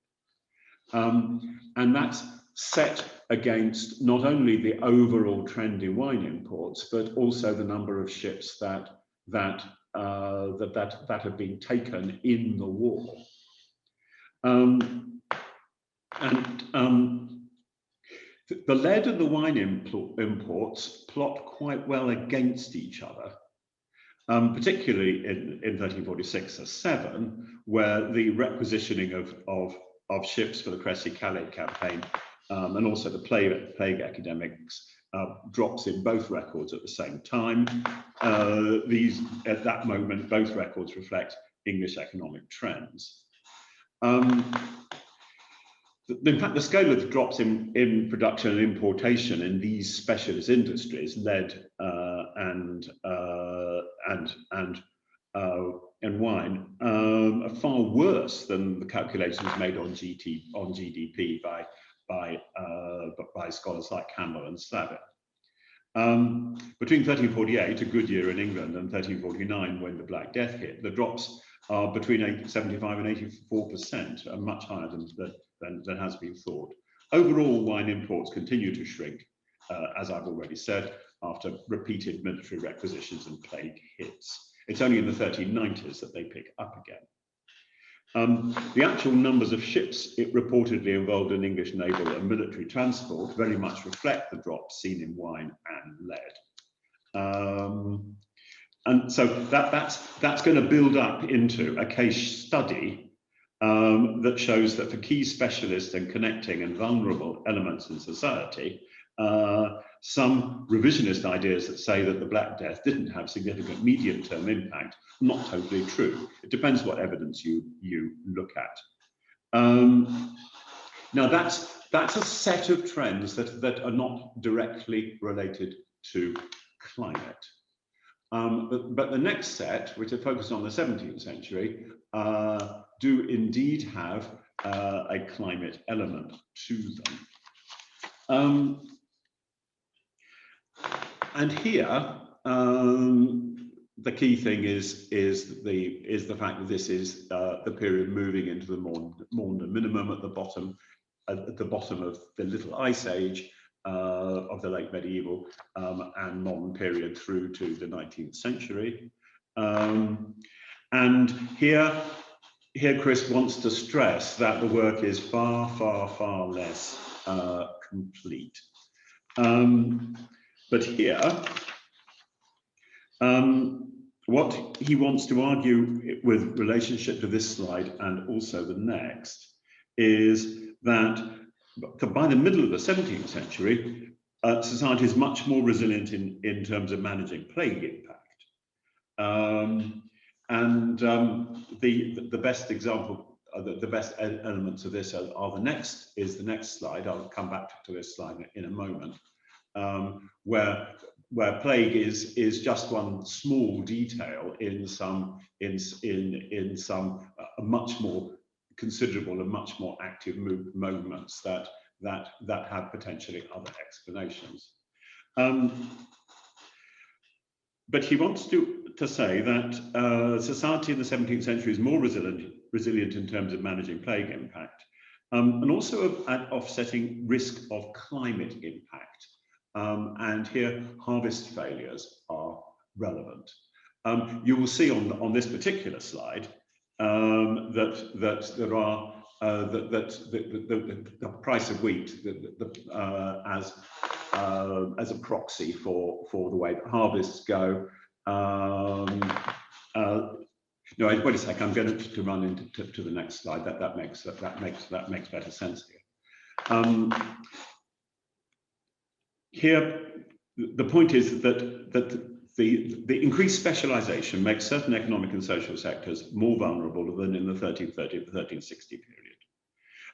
And that's set against not only the overall trend in wine imports, but also the number of ships that have been taken in the war. The lead and the wine imports plot quite well against each other, particularly in 1346-7, where the requisitioning of ships for the Crécy-Calais campaign and also the plague epidemics drops in both records at the same time. At that moment, both records reflect English economic trends. In fact, the scale of the drops in production and importation in these specialist industries, lead and wine, are far worse than the calculations made on GDP by scholars like Campbell and Slavitt. Between 1348, a good year in England, and 1349, when the Black Death hit, the drops are between 75 and 84%, and much higher than has been thought. Overall, wine imports continue to shrink, as I've already said, after repeated military requisitions and plague hits. It's only in the 1390s that they pick up again. The actual numbers of ships it reportedly involved in English naval and military transport very much reflect the drops seen in wine and lead. And so that's going to build up into a case study that shows that for key specialist and connecting and vulnerable elements in society, some revisionist ideas that say that the Black Death didn't have significant medium-term impact are not totally true. It depends what evidence you look at. Now that's a set of trends that are not directly related to climate. But the next set, which are focused on the 17th century, do indeed have a climate element to them. And here, the key thing is the fact that this is the period moving into the Maunder minimum at the bottom of the Little Ice Age of the late medieval and modern period through to the 19th century. And here Chris wants to stress that the work is far, far, far less complete. But here, what he wants to argue with relationship to this slide and also the next is that by the middle of the 17th century, society is much more resilient in terms of managing plague impact. The best example, the best elements of this are the next slide. I'll come back to this slide in a moment, where plague is just one small detail in some much more considerable and much more active movements that have potentially other explanations. But he wants to say that society in the 17th century is more resilient in terms of managing plague impact, and also at offsetting risk of climate impact. And here, harvest failures are relevant. You will see on this particular slide that there are the price of wheat as a proxy for the way that harvests go. No, wait a sec. I'm going to run into the next slide. That makes better sense here. Here, the point is that the increased specialization makes certain economic and social sectors more vulnerable than in the 1330 to 1360 period.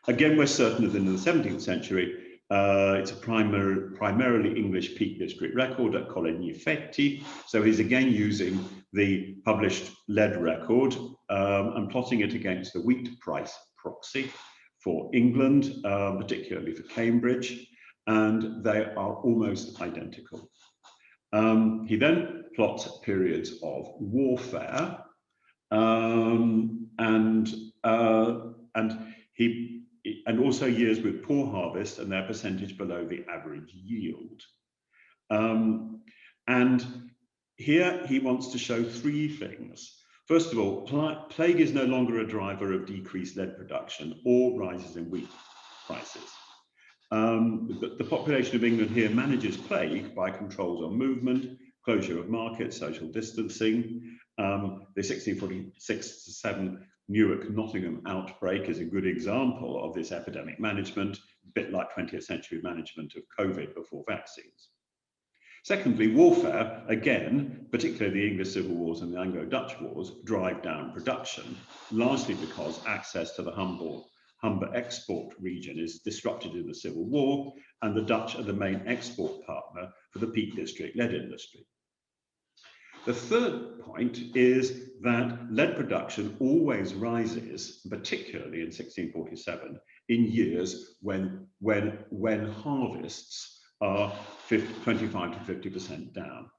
Again, we're certain that in the 17th century, it's a primarily English Peak District record at Coligny Fetti. So he's again using the published lead record and plotting it against the wheat price proxy for England, particularly for Cambridge, and they are almost identical. He then plots periods of warfare, and also years with poor harvest and their percentage below the average yield. And here he wants to show three things. First of all, plague is no longer a driver of decreased lead production or rises in wheat prices. The population of England here manages plague by controls on movement, closure of markets, social distancing. The 1646-7 Newark-Nottingham outbreak is a good example of this epidemic management, a bit like 20th century management of COVID before vaccines. Secondly, warfare, again, particularly the English Civil Wars and the Anglo-Dutch Wars, drive down production, largely because access to the Humber export region is disrupted in the Civil War, and the Dutch are the main export partner for the Peak District lead industry. The third point is that lead production always rises, particularly in 1647, in years when harvests are 25 to 50% down.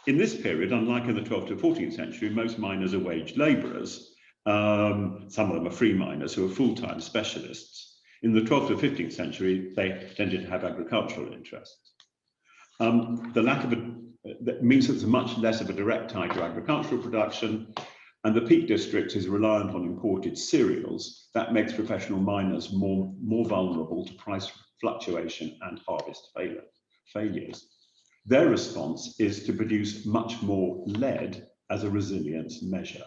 In this period, unlike in the 12th to 14th century, most miners are wage labourers. Some of them are free miners who are full-time specialists. In the 12th to 15th century, they tended to have agricultural interests. The lack of that means that there's much less of a direct tie to agricultural production, and the Peak District is reliant on imported cereals. That makes professional miners more vulnerable to price fluctuation and harvest failures. Their response is to produce much more lead as a resilience measure.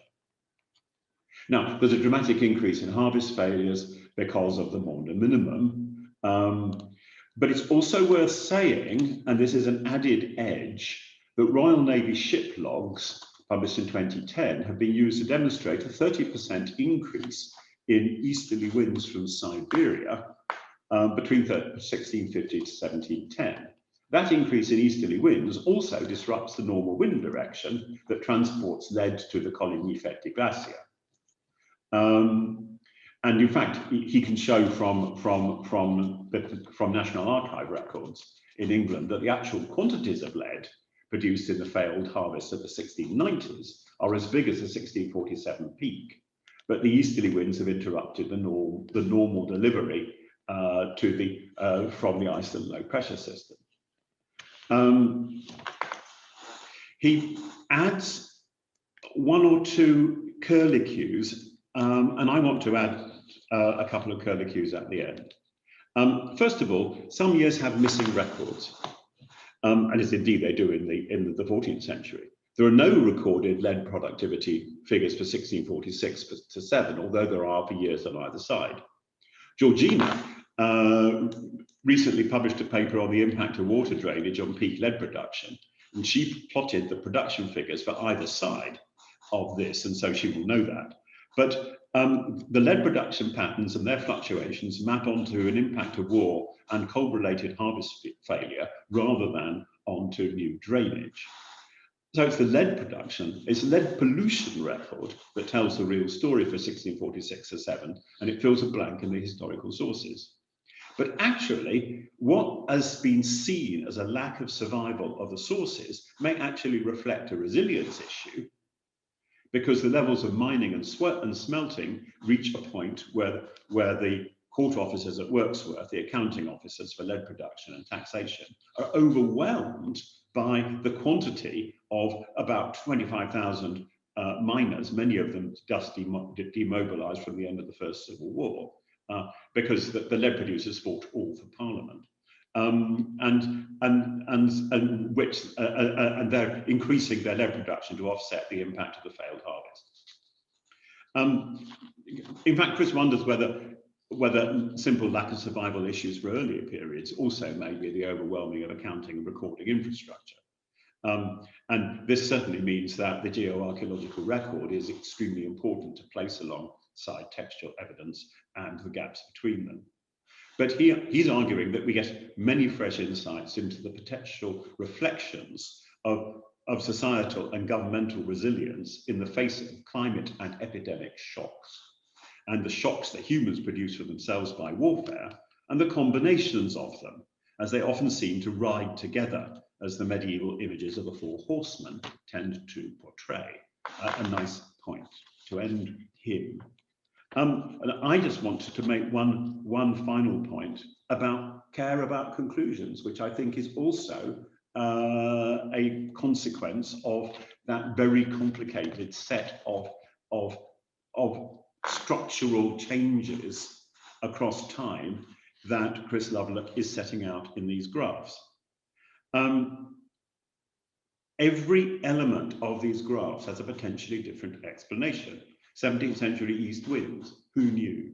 Now, there's a dramatic increase in harvest failures because of the Maunder minimum, but it's also worth saying, and this is an added edge, that Royal Navy ship logs published in 2010 have been used to demonstrate a 30% increase in easterly winds from Siberia between 1650 to 1710. That increase in easterly winds also disrupts the normal wind direction that transports lead to the Coligny-Fetti glacier. And in fact, he can show from National Archive records in England that the actual quantities of lead produced in the failed harvest of the 1690s are as big as the 1647 peak, but the easterly winds have interrupted the normal delivery from the Iceland low pressure system. He adds one or two curlicues, and I want to add a couple of curlicues at the end. First of all, some years have missing records, and as indeed they do in the 14th century. There are no recorded lead productivity figures for 1646 to 7, although there are for years on either side. Georgina recently published a paper on the impact of water drainage on peak lead production, and she plotted the production figures for either side of this, and so she will know that. But the lead production patterns and their fluctuations map onto an impact of war and coal-related harvest failure rather than onto new drainage. So it's the lead production, it's lead pollution record that tells the real story for 1646 or 7, and it fills a blank in the historical sources. But actually, what has been seen as a lack of survival of the sources may actually reflect a resilience issue, because the levels of mining and smelting reach a point where the court officers at Worksworth, the accounting officers for lead production and taxation, are overwhelmed by the quantity of about 25,000 miners, many of them just demobilized from the end of the First Civil War, because the lead producers fought all for Parliament. And they're increasing their lead production to offset the impact of the failed harvest. In fact, Chris wonders whether simple lack of survival issues for earlier periods also may be the overwhelming of accounting and recording infrastructure. And this certainly means that the geoarchaeological record is extremely important to place alongside textual evidence and the gaps between them. But he's arguing that we get many fresh insights into the potential reflections of societal and governmental resilience in the face of climate and epidemic shocks, and the shocks that humans produce for themselves by warfare, and the combinations of them, as they often seem to ride together, as the medieval images of the four horsemen tend to portray. A nice point to end here. And I just wanted to make one final point about care about conclusions, which I think is also a consequence of that very complicated set of structural changes across time that Chris Lovelock is setting out in these graphs. Every element of these graphs has a potentially different explanation. 17th century east winds, who knew?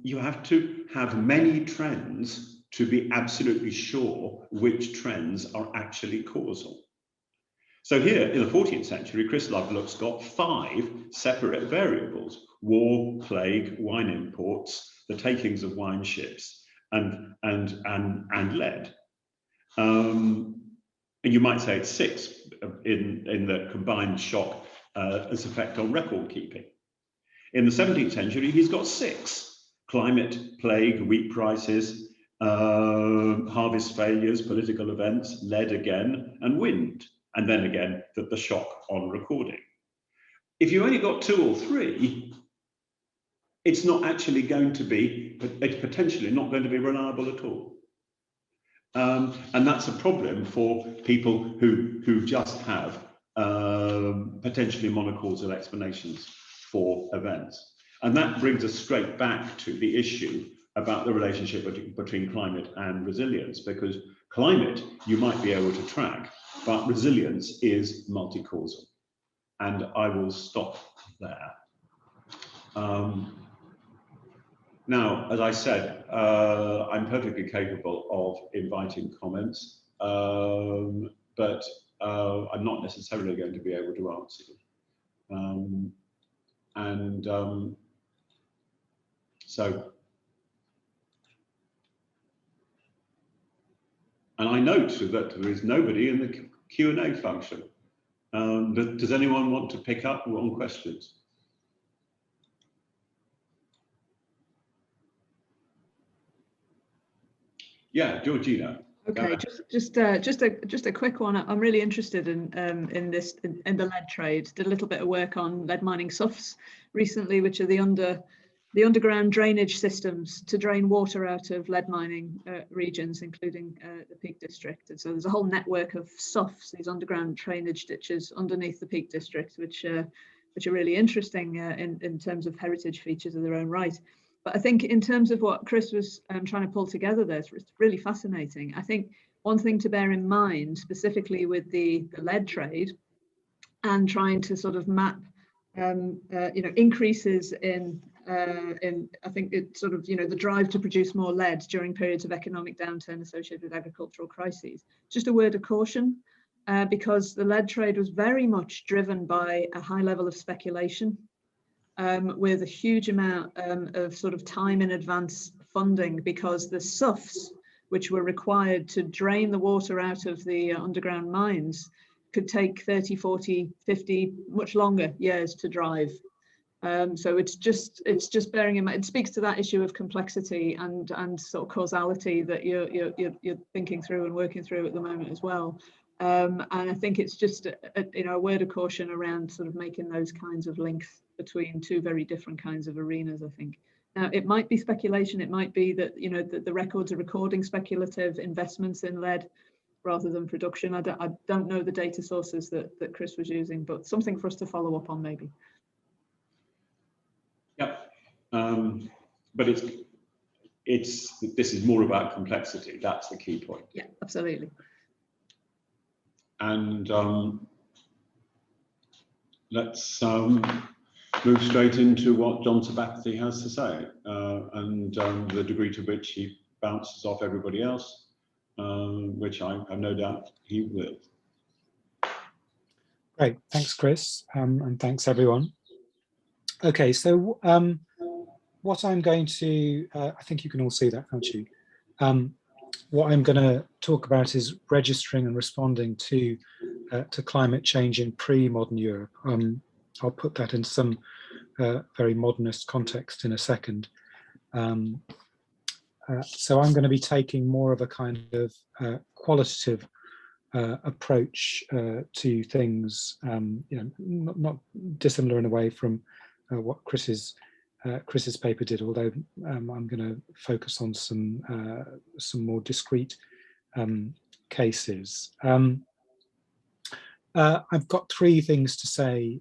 You have to have many trends to be absolutely sure which trends are actually causal. So here in the 14th century, Chris Lovelock's got 5 separate variables: war, plague, wine imports, the takings of wine ships, and lead. And you might say it's 6 in the combined shock as effect on record keeping. In the 17th century, he's got 6: climate, plague, wheat prices, harvest failures, political events, lead again, and wind. And then again, the shock on recording. If you only got 2 or 3, it's not actually going to be, it's potentially not going to be reliable at all. And that's a problem for people who just have potentially monocausal explanations for events. And that brings us straight back to the issue about the relationship between climate and resilience, because climate you might be able to track, but resilience is multi-causal. And I will stop there. Now, as I said, I'm perfectly capable of inviting comments, but I'm not necessarily going to be able to answer them. And I note that there is nobody in the Q&A function. Does anyone want to pick up on questions? Yeah, Georgina. Okay, just a quick one. I'm really interested in the lead trade. Did a little bit of work on lead mining SOFs recently, which are the underground drainage systems to drain water out of lead mining regions, including the Peak District. And so there's a whole network of SOFs, these underground drainage ditches underneath the Peak District, which are really interesting in terms of heritage features of their own right. But I think in terms of what Chris was trying to pull together there, it's really fascinating. I think one thing to bear in mind, specifically with the lead trade and trying to sort of map, increases in I think it's sort of, the drive to produce more lead during periods of economic downturn associated with agricultural crises. Just a word of caution, because the lead trade was very much driven by a high level of speculation. With a huge amount of sort of time in advance funding, because the SUFs, which were required to drain the water out of the underground mines, could take 30, 40, 50, much longer years to drive. So it's just bearing in mind, it speaks to that issue of complexity and sort of causality that you're thinking through and working through at the moment as well. And I think it's just a word of caution around sort of making those kinds of links between 2 very different kinds of arenas, I think. Now, it might be speculation. It might be that, the records are recording speculative investments in lead rather than production. I don't know the data sources that Chris was using, but something for us to follow up on maybe. Yep. But this is more about complexity. That's the key point. Yeah, absolutely. And let's move straight into what John Sabapathy has to say, and the degree to which he bounces off everybody else, which I have no doubt he will. Great, thanks, Chris, and thanks everyone. Okay, so what I'm going to, I think you can all see that, can't you? What I'm going to talk about is registering and responding to climate change in pre-modern Europe. I'll put that in some very modernist context in a second. So I'm going to be taking more of a kind of qualitative approach to things, not dissimilar in a way from what Chris's paper did, although I'm going to focus on some more discrete cases. I've got 3 things to say,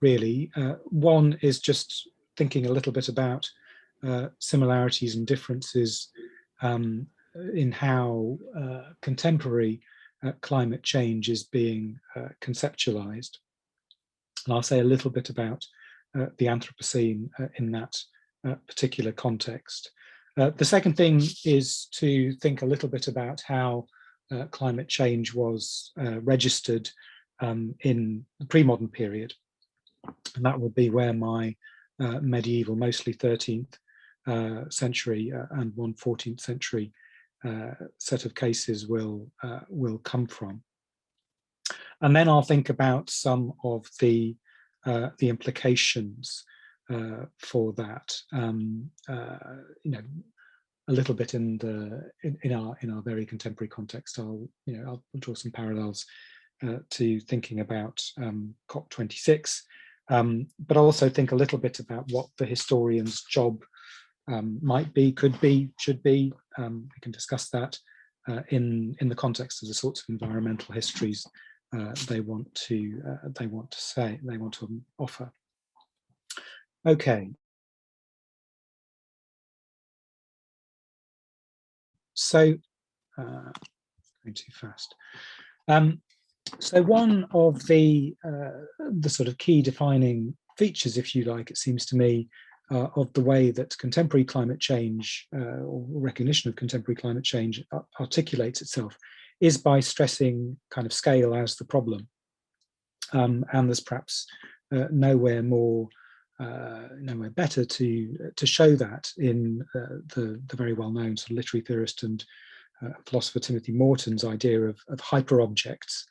really. One is just thinking a little bit about similarities and differences in how contemporary climate change is being conceptualized. And I'll say a little bit about the Anthropocene in that particular context. The second thing is to think a little bit about how climate change was registered in the pre-modern period. And that would be where my medieval, mostly 13th century and one 14th century set of cases will come from. And then I'll think about some of the implications for that. You know, a little bit in our very contemporary context. I'll draw some parallels to thinking about COP26, but also think a little bit about what the historian's job might be, could be, should be. We can discuss that in the context of the sorts of environmental histories they want to offer. Okay. So, going too fast. So one of the sort of key defining features, if you like, it seems to me, of the way that contemporary climate change or recognition of contemporary climate change articulates itself is by stressing kind of scale as the problem. And there's perhaps nowhere better to show that in the very well-known sort of literary theorist and philosopher Timothy Morton's idea of hyperobjects,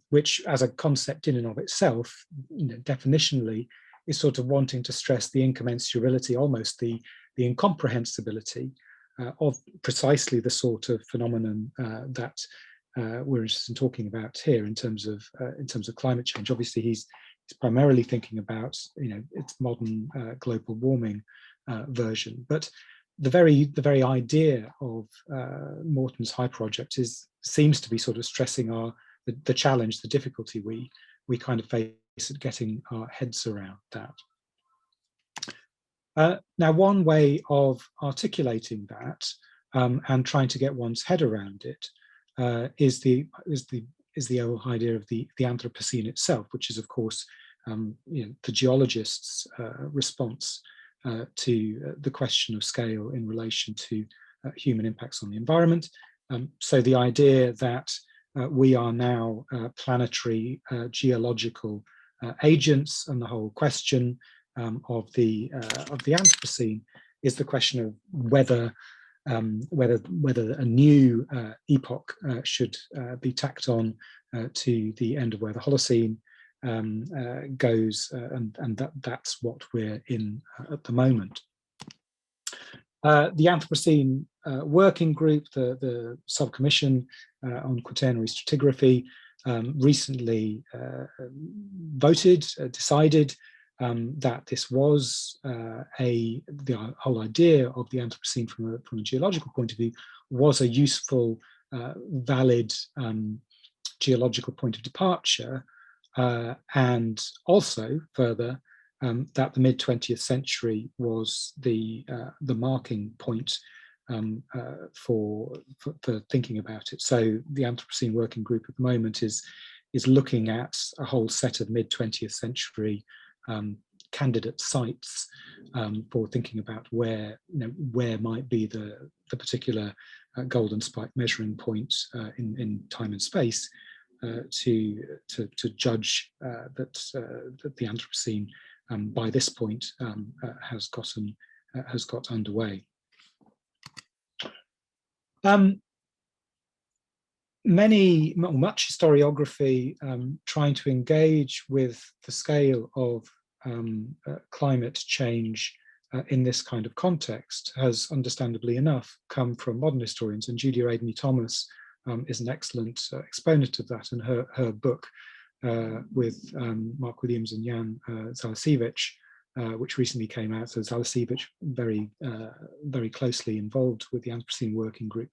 which as a concept in and of itself, definitionally, is sort of wanting to stress the incommensurability, almost the incomprehensibility of precisely the sort of phenomenon that we're interested in talking about here in terms of climate change. Obviously, he's primarily thinking about its modern global warming version, but the very idea of Morton's hyperobject seems to be sort of stressing the challenge, the difficulty we kind of face at getting our heads around that. Now, one way of articulating that and trying to get one's head around it is the old idea of the Anthropocene itself, which is, of course, the geologist's response to the question of scale in relation to human impacts on the environment. So the idea that we are now planetary geological agents, and the whole question of the Anthropocene is the question of whether a new epoch should be tacked on to the end of where the Holocene goes, and that's what we're in at the moment. The Anthropocene working group, the subcommission on quaternary stratigraphy, recently decided that this was the whole idea of the Anthropocene from a geological point of view was a useful, valid geological point of departure, and also further that the mid-20th century was the marking point for thinking about it. So the Anthropocene working group at the moment is looking at a whole set of mid-20th century candidate sites for thinking about where might be the particular golden spike measuring point in time and space to judge that the Anthropocene by this point has got underway. Much historiography trying to engage with the scale of climate change in this kind of context has, understandably enough, come from modern historians, and Julia Adeney-Thomas is an excellent exponent of that, and her book with Mark Williams and Jan Zalasiewicz, which recently came out. So Zalasiewicz very closely involved with the Anthropocene working group,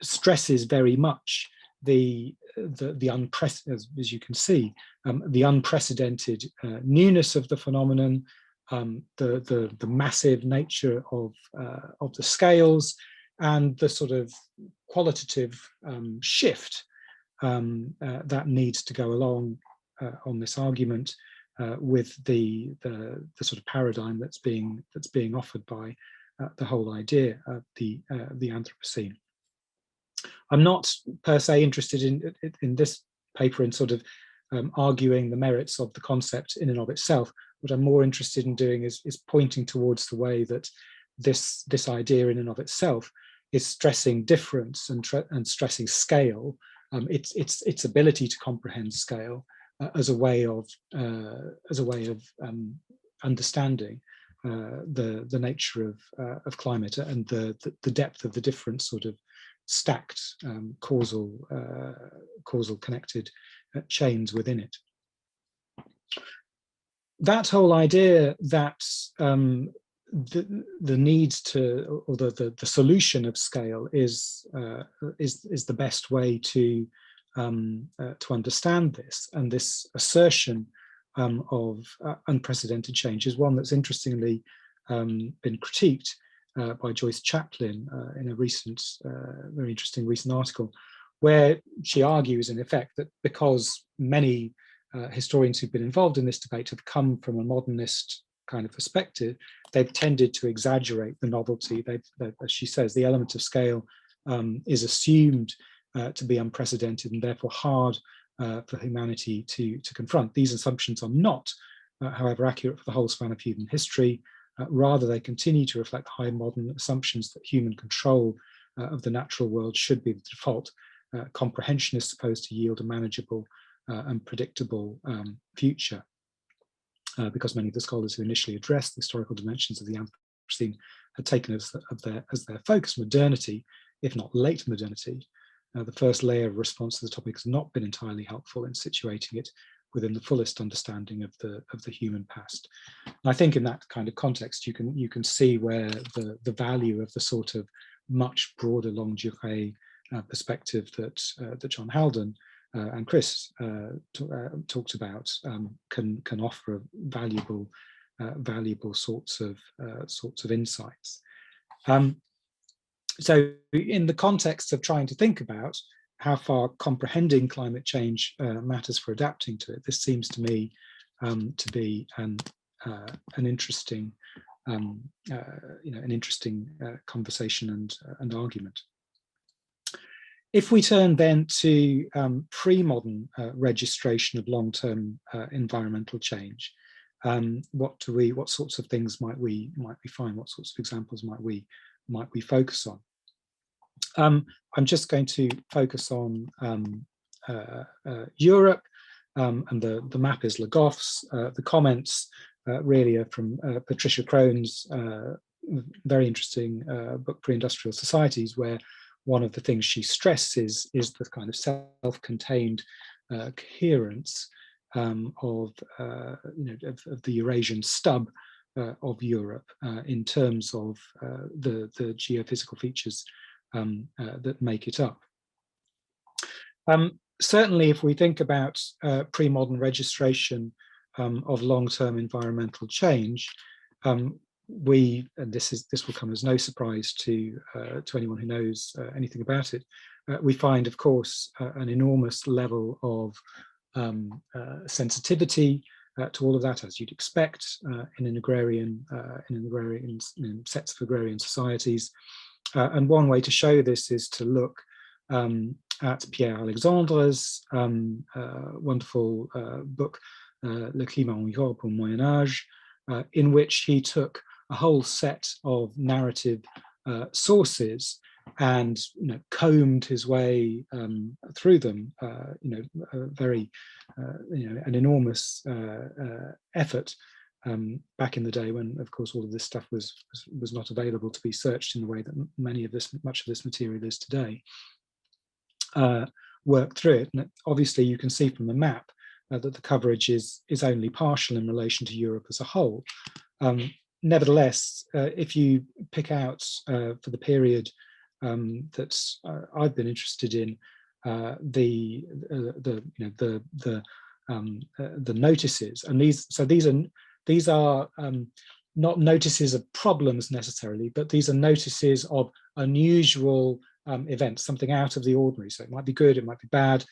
stresses very much the unprecedented, as you can see, the unprecedented newness of the phenomenon, the massive nature of the scales and the sort of qualitative shift that needs to go along on this argument with the sort of paradigm that's being offered by the whole idea of the Anthropocene. I'm not per se interested in this paper in sort of arguing the merits of the concept in and of itself. What I'm more interested in doing is pointing towards the way that this idea in and of itself is stressing difference and stressing scale, its ability to comprehend scale as a way of understanding the nature of climate and the depth of the different sort of stacked causal connected chains within it. That whole idea that the needs to, or the solution of scale is the best way to understand this, and this assertion of unprecedented change is one that's interestingly been critiqued by Joyce Chaplin in a recent, very interesting recent article, where she argues in effect that because many historians who've been involved in this debate have come from a modernist kind of perspective, they've tended to exaggerate the novelty. As she says, the element of scale is assumed to be unprecedented and therefore hard for humanity to confront. These assumptions are not, however, accurate for the whole span of human history. Rather, they continue to reflect high modern assumptions that human control of the natural world should be the default. Comprehension is supposed to yield a manageable and predictable future, because many of the scholars who initially addressed the historical dimensions of the Anthropocene had taken as their focus modernity, if not late modernity. The first layer of response to the topic has not been entirely helpful in situating it within the fullest understanding of the human past. And I think in that kind of context, you can see where the value of the sort of much broader longue durée perspective that John Haldon and Chris talked about can offer valuable sorts of insights. So in the context of trying to think about how far comprehending climate change matters for adapting to it, this seems to me to be an interesting, an interesting conversation and argument. If we turn then to pre-modern registration of long-term environmental change, what sorts of things might we find? What sorts of examples might we focus on? I'm just going to focus on Europe, and the map is Le Goff's. The comments really are from Patricia Crone's very interesting book, Pre-Industrial Societies, where one of the things she stresses is the kind of self-contained coherence of the Eurasian stub of Europe in terms of the geophysical features that make it up. Certainly, if we think about pre-modern registration of long-term environmental change, and this will come as no surprise to anyone who knows anything about it, we find, of course, an enormous level of sensitivity to all of that, as you'd expect in sets of agrarian societies. And one way to show this is to look at Pierre Alexandre's wonderful book, Le Climat en Europe au Moyen Âge, in which he took a whole set of narrative sources and combed his way through them. An enormous effort back in the day when, of course, all of this stuff was not available to be searched in the way that much of this material is today. Work through it, and obviously you can see from the map that the coverage is only partial in relation to Europe as a whole. Nevertheless, if you pick out for the period that I've been interested in, the notices, and these are these are not notices of problems necessarily, but these are notices of unusual events, something out of the ordinary. So it might be good, it might be bad,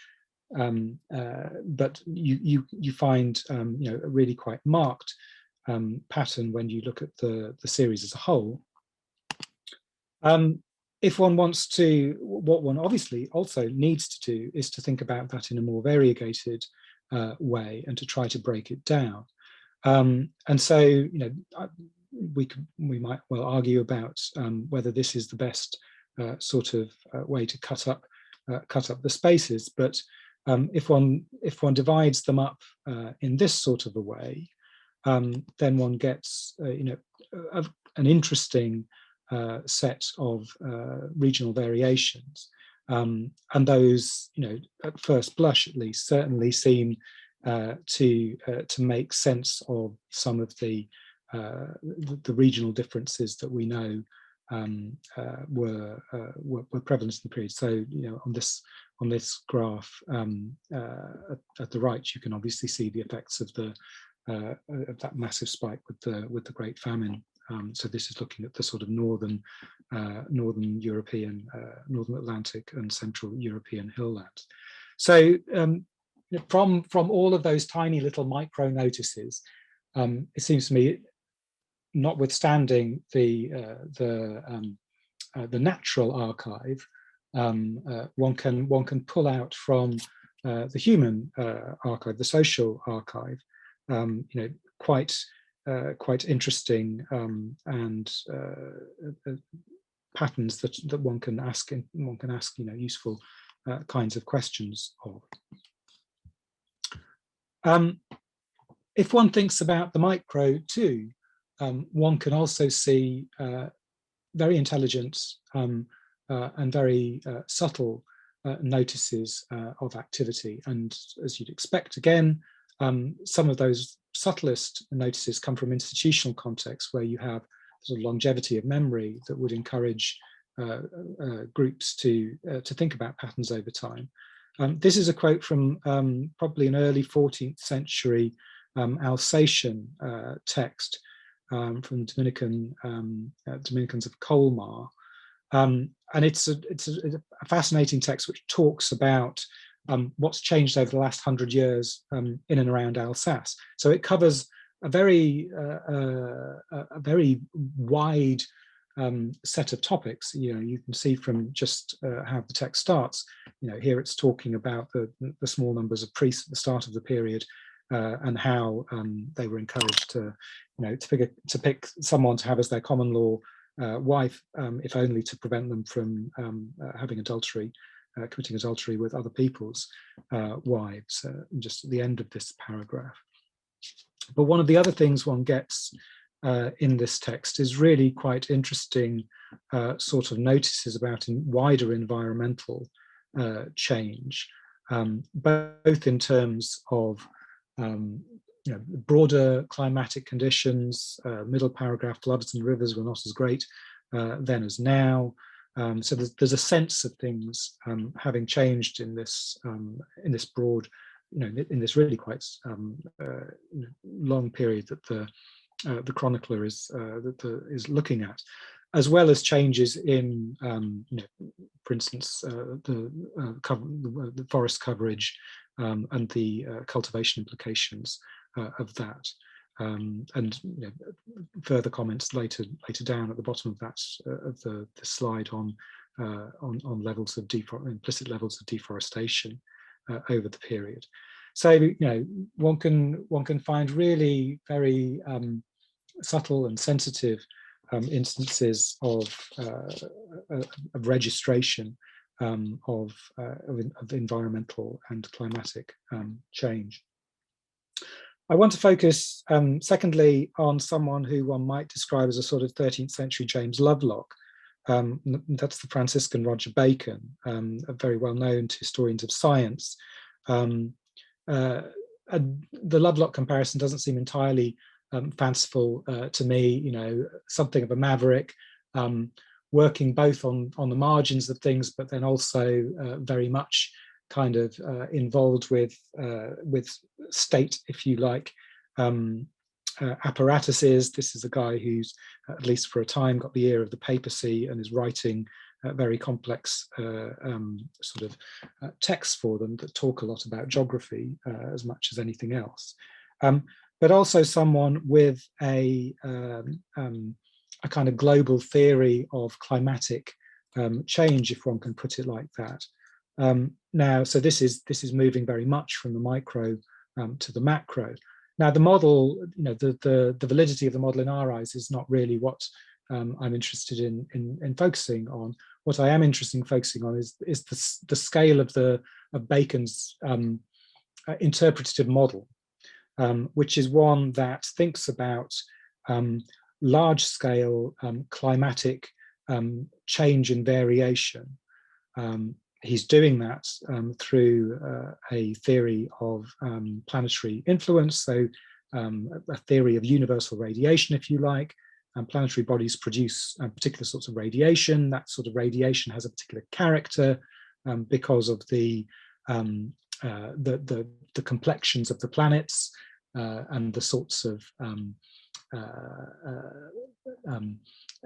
but you find a really quite marked pattern when you look at the series as a whole. If one wants to, what one obviously also needs to do is to think about that in a more variegated way and to try to break it down. And so, we might well argue about whether this is the best sort of way to cut up the spaces. But if one divides them up in this sort of a way, then one gets an interesting set of regional variations, and those, at first blush at least, certainly seem to make sense of some of the regional differences that we know were prevalent in the period. So, on this graph at the right, you can obviously see the effects of that massive spike with the Great Famine. So this is looking at the sort of northern European, Northern Atlantic and Central European hill lands. So from all of those tiny little micro notices, it seems to me, notwithstanding the natural archive, one can pull out from the human archive, the social archive, quite interesting and patterns that one can ask useful kinds of questions of. If one thinks about the micro too, one can also see very intelligent and very subtle notices of activity. And as you'd expect, again, some of those subtlest notices come from institutional contexts where you have sort of longevity of memory that would encourage groups to think about patterns over time. This is a quote from probably an early 14th century Alsatian text from the Dominicans of Colmar, and it's a fascinating text which talks about what's changed over the last 100 years in and around Alsace. So it covers a very wide set of topics. You can see from just how the text starts. Here it's talking about the small numbers of priests at the start of the period, and how they were encouraged to pick someone to have as their common law wife, if only to prevent them from having adultery. Committing adultery with other people's wives, just at the end of this paragraph. But one of the other things one gets in this text is really quite interesting sort of notices about wider environmental change, both in terms of broader climatic conditions. Middle paragraph, floods and rivers were not as great then as now. So there's a sense of things having changed in this broad, in this really quite long period that the chronicler is looking at, as well as changes in, for instance, the forest coverage and the cultivation implications of that. And further comments later down at the bottom of that of the slide on levels of implicit levels of deforestation over the period. So one can find really very subtle and sensitive instances of registration of environmental and climatic change. I want to focus, secondly, on someone who one might describe as a sort of 13th century James Lovelock. That's the Franciscan Roger Bacon, very well known to historians of science. The Lovelock comparison doesn't seem entirely fanciful to me. Something of a maverick, working both on the margins of things, but then also very much kind of involved with state, if you like, apparatuses. This is a guy who's, at least for a time, got the ear of the papacy and is writing very complex sort of texts for them that talk a lot about geography as much as anything else. But also someone with a kind of global theory of climatic change, if one can put it like that. Now, so this is moving very much from the micro to the macro. Now, the model, the validity of the model in our eyes is not really what I'm interested in focusing on. What I am interested in focusing on is the scale of Bacon's interpretative model, which is one that thinks about large-scale climatic change and variation. He's doing that through a theory of planetary influence, so a theory of universal radiation, if you like. Planetary bodies produce particular sorts of radiation. That sort of radiation has a particular character because of the complexions of the planets and the sorts of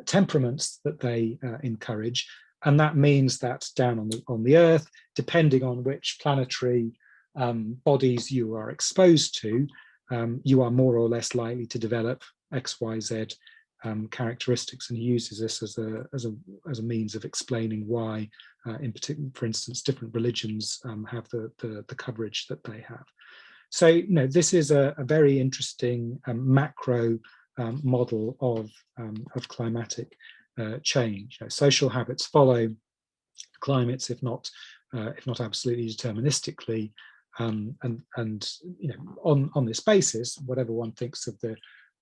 temperaments that they encourage. And that means that down on the Earth, depending on which planetary bodies you are exposed to, you are more or less likely to develop X, Y, Z characteristics. And he uses this as a means of explaining why, in particular, for instance, different religions have the coverage that they have. So, this is a very interesting macro model of climatic change. Social habits follow climates, if not absolutely deterministically, and on this basis, whatever one thinks of the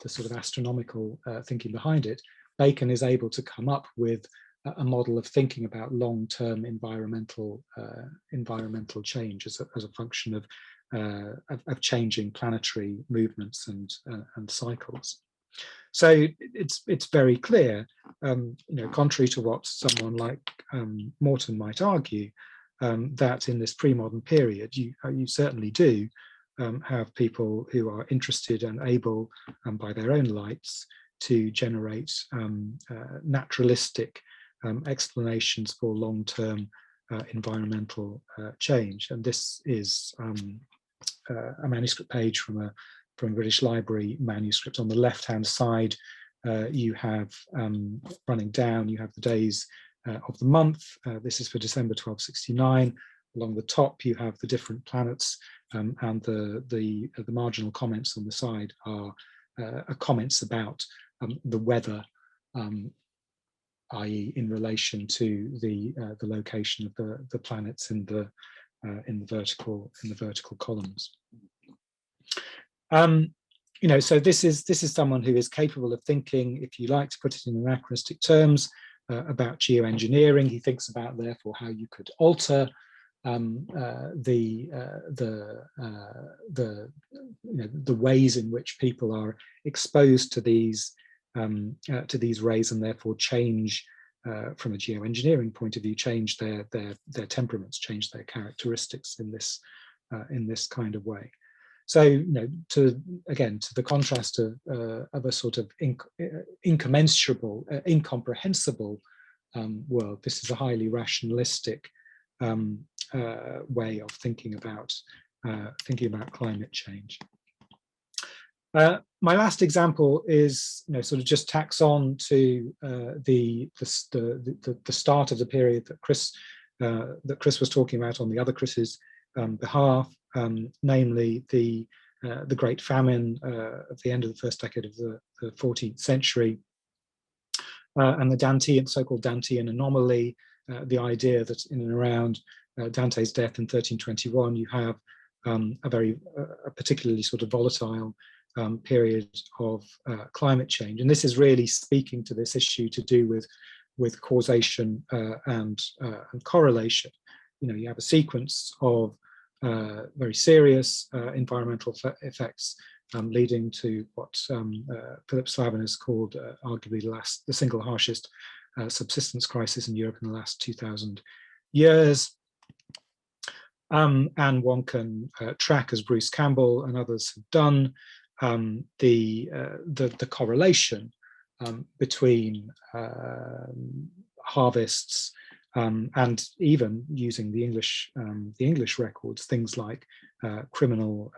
sort of astronomical thinking behind it, Bacon is able to come up with a model of thinking about long-term environmental change as a function of changing planetary movements and cycles. So it's very clear, contrary to what someone like Morton might argue, that in this pre-modern period, you certainly do have people who are interested and able, by their own lights, to generate naturalistic explanations for long-term environmental change. And this is a manuscript page from a British Library manuscript. On the left-hand side, you have, running down, you have the days of the month. This is for December 1269. Along the top, you have the different planets, and the marginal comments on the side are comments about the weather, i.e., in relation to the location of the planets in the vertical columns. So this is someone who is capable of thinking, if you like to put it in anachronistic terms, about geoengineering. He thinks about, therefore, how you could alter the ways in which people are exposed to these rays, and therefore change, from a geoengineering point of view, change their temperaments, change their characteristics in this kind of way. So, to the contrast of a sort of incommensurable, incomprehensible world, this is a highly rationalistic way of thinking about climate change. My last example is, sort of just tacks on to the start of the period that Chris was talking about on the other Chris's behalf, namely the Great Famine at the end of the first decade of the 14th century, and the so-called Dantean anomaly, the idea that in and around Dante's death in 1321, you have a particularly sort of volatile period of climate change. And this is really speaking to this issue to do with causation and correlation. You have a sequence of very serious environmental effects leading to what Philip Slavin has called arguably the single harshest subsistence crisis in Europe in the last 2,000 years. And one can track, as Bruce Campbell and others have done, the correlation between harvests and even using the English records, things like criminal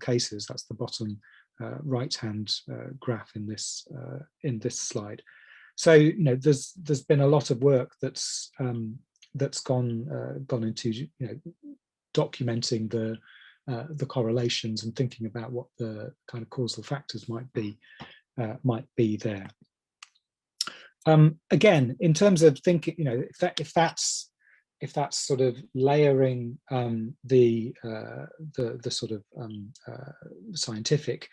cases. That's the bottom right-hand graph in this slide. So there's been a lot of work that's gone into documenting the correlations and thinking about what the kind of causal factors might be there. Again, in terms of thinking, if that's sort of layering the sort of scientific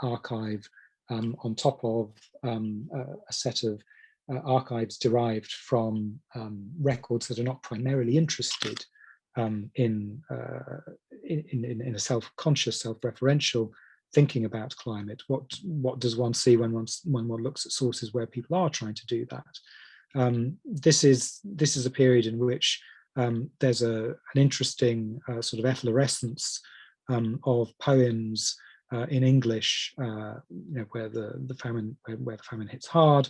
archive on top of a set of archives derived from records that are not primarily interested in a self-conscious, self-referential thinking about climate. What does one see when one looks at sources where people are trying to do that? This is a period in which there's an interesting sort of efflorescence of poems in English, where the famine hits hard,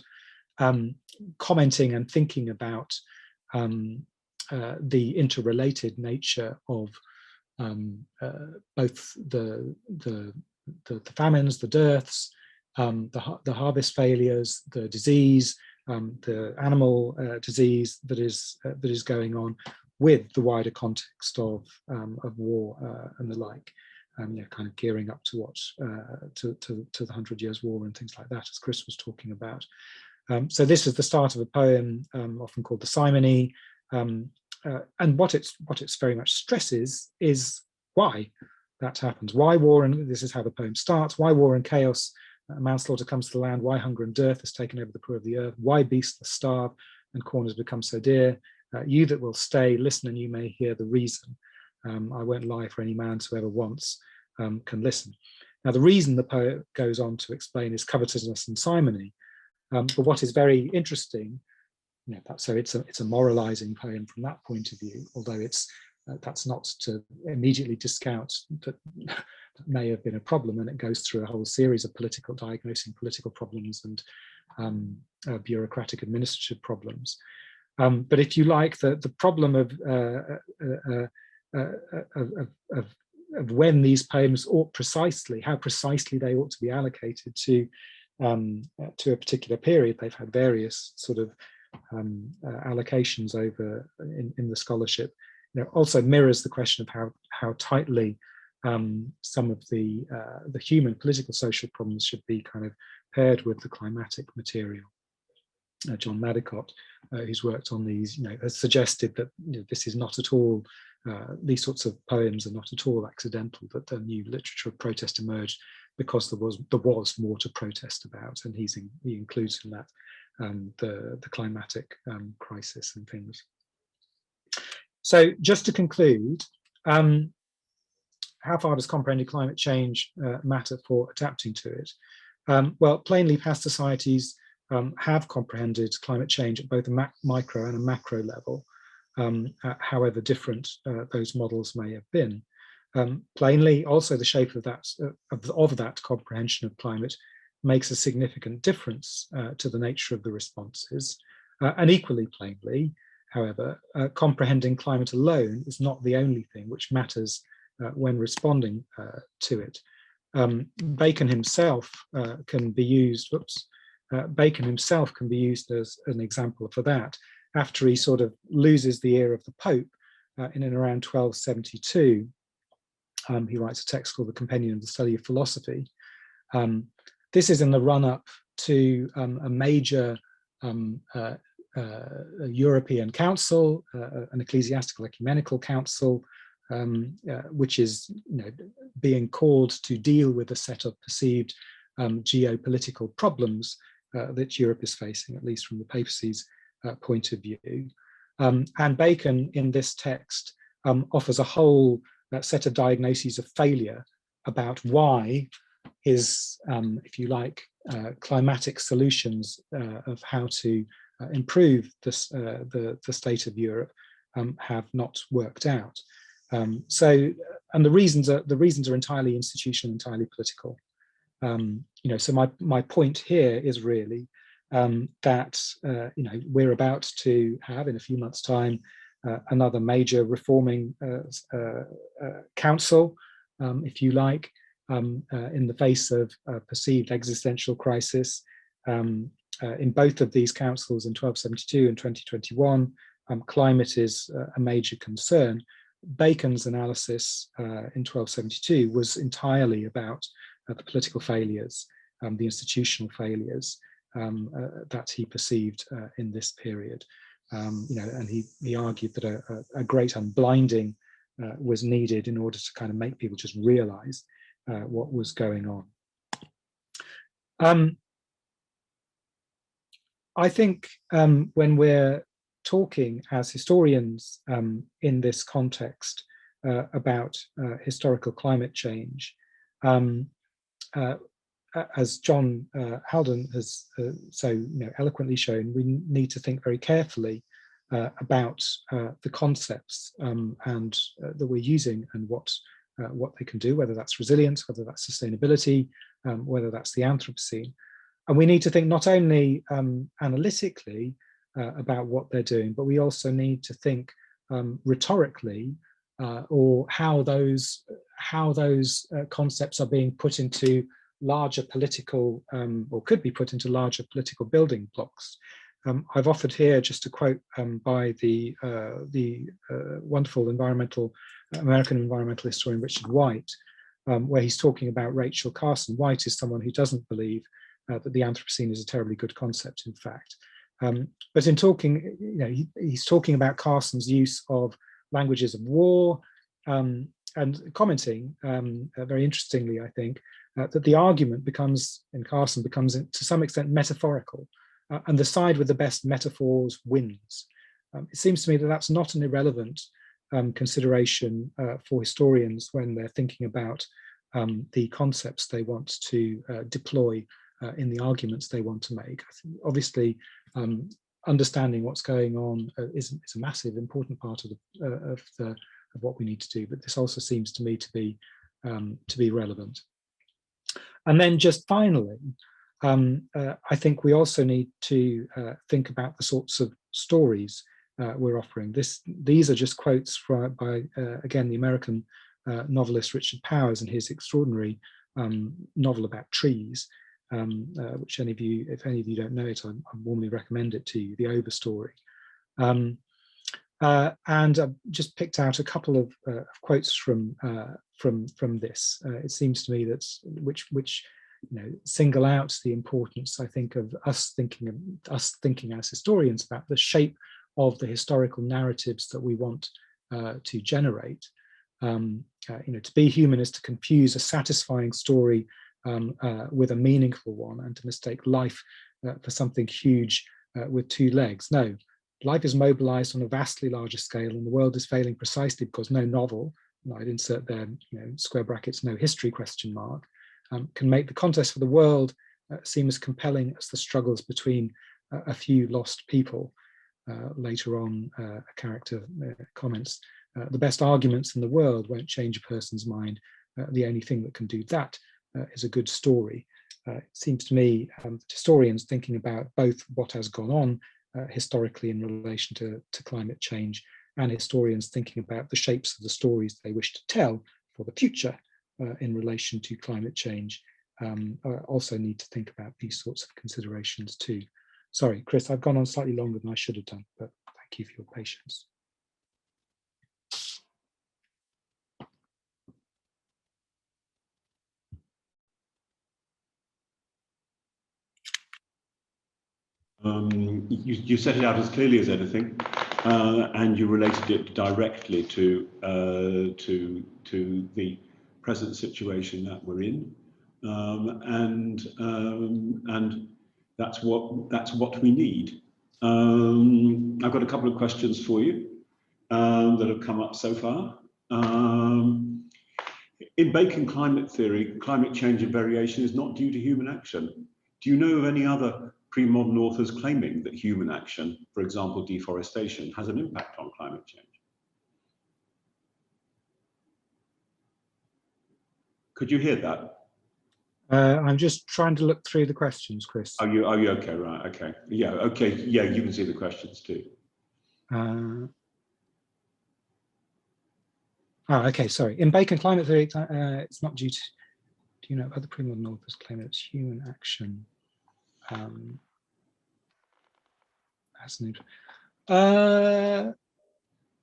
commenting and thinking about the interrelated nature of both the famines, the dearths, the harvest failures, the disease, the animal disease that is going on, with the wider context of war and the like, kind of gearing up to what to the 100 Years' War and things like that, as Chris was talking about. So this is the start of a poem, often called the Simony, and what it's very much stresses is why that happens. Why war, and this is how the poem starts, why war and chaos, manslaughter comes to the land, why hunger and dearth has taken over the poor of the earth, why beasts starve and corn has become so dear. You that will stay, listen and you may hear the reason. I won't lie for any man, so ever wants can listen. Now the reason the poet goes on to explain is covetousness and simony. But what is very interesting, so it's a moralizing poem from that point of view, although that's not to immediately discount that may have been a problem, and it goes through a whole series of diagnosing political problems and bureaucratic administrative problems. But if you like, the problem of when these poems how precisely they ought to be allocated to a particular period, they've had various sort of allocations over in the scholarship. Also mirrors the question of how tightly some of the human political social problems should be kind of paired with the climatic material. John Madicott, who's worked on these, has suggested that this is not at all, these sorts of poems are not at all accidental, that the new literature of protest emerged because there was more to protest about, and he includes in that the climatic crisis and things. So just to conclude, how far does comprehending climate change matter for adapting to it? Well, plainly past societies have comprehended climate change at both a micro and a macro level, however different those models may have been. Plainly, also the shape of that comprehension of climate makes a significant difference to the nature of the responses. And equally plainly, however, comprehending climate alone is not the only thing which matters when responding to it. Bacon himself can be used, Bacon himself can be used as an example for that. After he sort of loses the ear of the Pope in and around 1272, he writes a text called The Compendium of the Study of Philosophy. This is in the run-up to a major European council, an ecclesiastical ecumenical council, which is being called to deal with a set of perceived geopolitical problems that Europe is facing, at least from the papacy's point of view. And Bacon, in this text, offers a whole set of diagnoses of failure about why his, if you like, climatic solutions of how to improve the state of Europe have not worked out. So and the reasons are entirely institutional, entirely political. So my point here is really that we're about to have, in a few months' time, another major reforming council, if you like, in the face of perceived existential crisis. In both of these councils, in 1272 and 2021, climate is a major concern. Bacon's analysis in 1272 was entirely about the political failures, the institutional failures that he perceived in this period. And he argued that a great unblinding was needed in order to kind of make people just realize what was going on. I think when we're talking as historians in this context about historical climate change, as John Haldon has so eloquently shown, we need to think very carefully about the concepts and that we're using and what they can do, whether that's resilience, whether that's sustainability, whether that's the Anthropocene. And we need to think not only analytically about what they're doing, but we also need to think rhetorically, or how those concepts are being put into larger political, or could be put into larger political building blocks. I've offered here just a quote by the wonderful American environmental historian Richard White, where he's talking about Rachel Carson. White is someone who doesn't believe that the Anthropocene is a terribly good concept, in fact. But in talking, he's talking about Carson's use of languages of war, and commenting, very interestingly, I think, that the argument in Carson becomes to some extent metaphorical, and the side with the best metaphors wins. It seems to me that that's not an irrelevant consideration for historians when they're thinking about the concepts they want to deploy in the arguments they want to make. I think obviously, understanding what's going on is a massive, important part of what we need to do. But this also seems to me to be relevant. And then just finally, I think we also need to think about the sorts of stories we're offering. These are just quotes by again, the American novelist Richard Powers and his extraordinary novel about trees, which if any of you don't know it, I warmly recommend it to you, The Overstory. And I've just picked out a couple of quotes from this. It seems to me that which single out the importance, I think, of us thinking as historians about the shape of the historical narratives that we want to generate. To be human is to confuse a satisfying story with a meaningful one, and to mistake life for something huge with two legs. No, life is mobilized on a vastly larger scale, and the world is failing precisely because no novel, and I'd insert there, square brackets, no history question mark, can make the contest for the world seem as compelling as the struggles between a few lost people. Later on, a character comments, the best arguments in the world won't change a person's mind. The only thing that can do that is a good story. It seems to me that historians thinking about both what has gone on historically in relation to climate change, and historians thinking about the shapes of the stories they wish to tell for the future in relation to climate change, also need to think about these sorts of considerations too. Sorry, Chris, I've gone on slightly longer than I should have done, but thank you for your patience. You set it out as clearly as anything, and you related it directly to the present situation that we're in, and that's what we need. I've got a couple of questions for you that have come up so far. In Bacon climate theory, climate change and variation is not due to human action. Do you know of any other pre-modern authors claiming that human action, for example, deforestation, has an impact on climate change? Could you hear that? I'm just trying to look through the questions, Chris. Are you okay? Right. Okay. Yeah. Okay. Yeah. You can see the questions too. Okay. Sorry. In Bacon climate theory, it's not due to. Do you know other pre-modern authors claim it's human action? That's an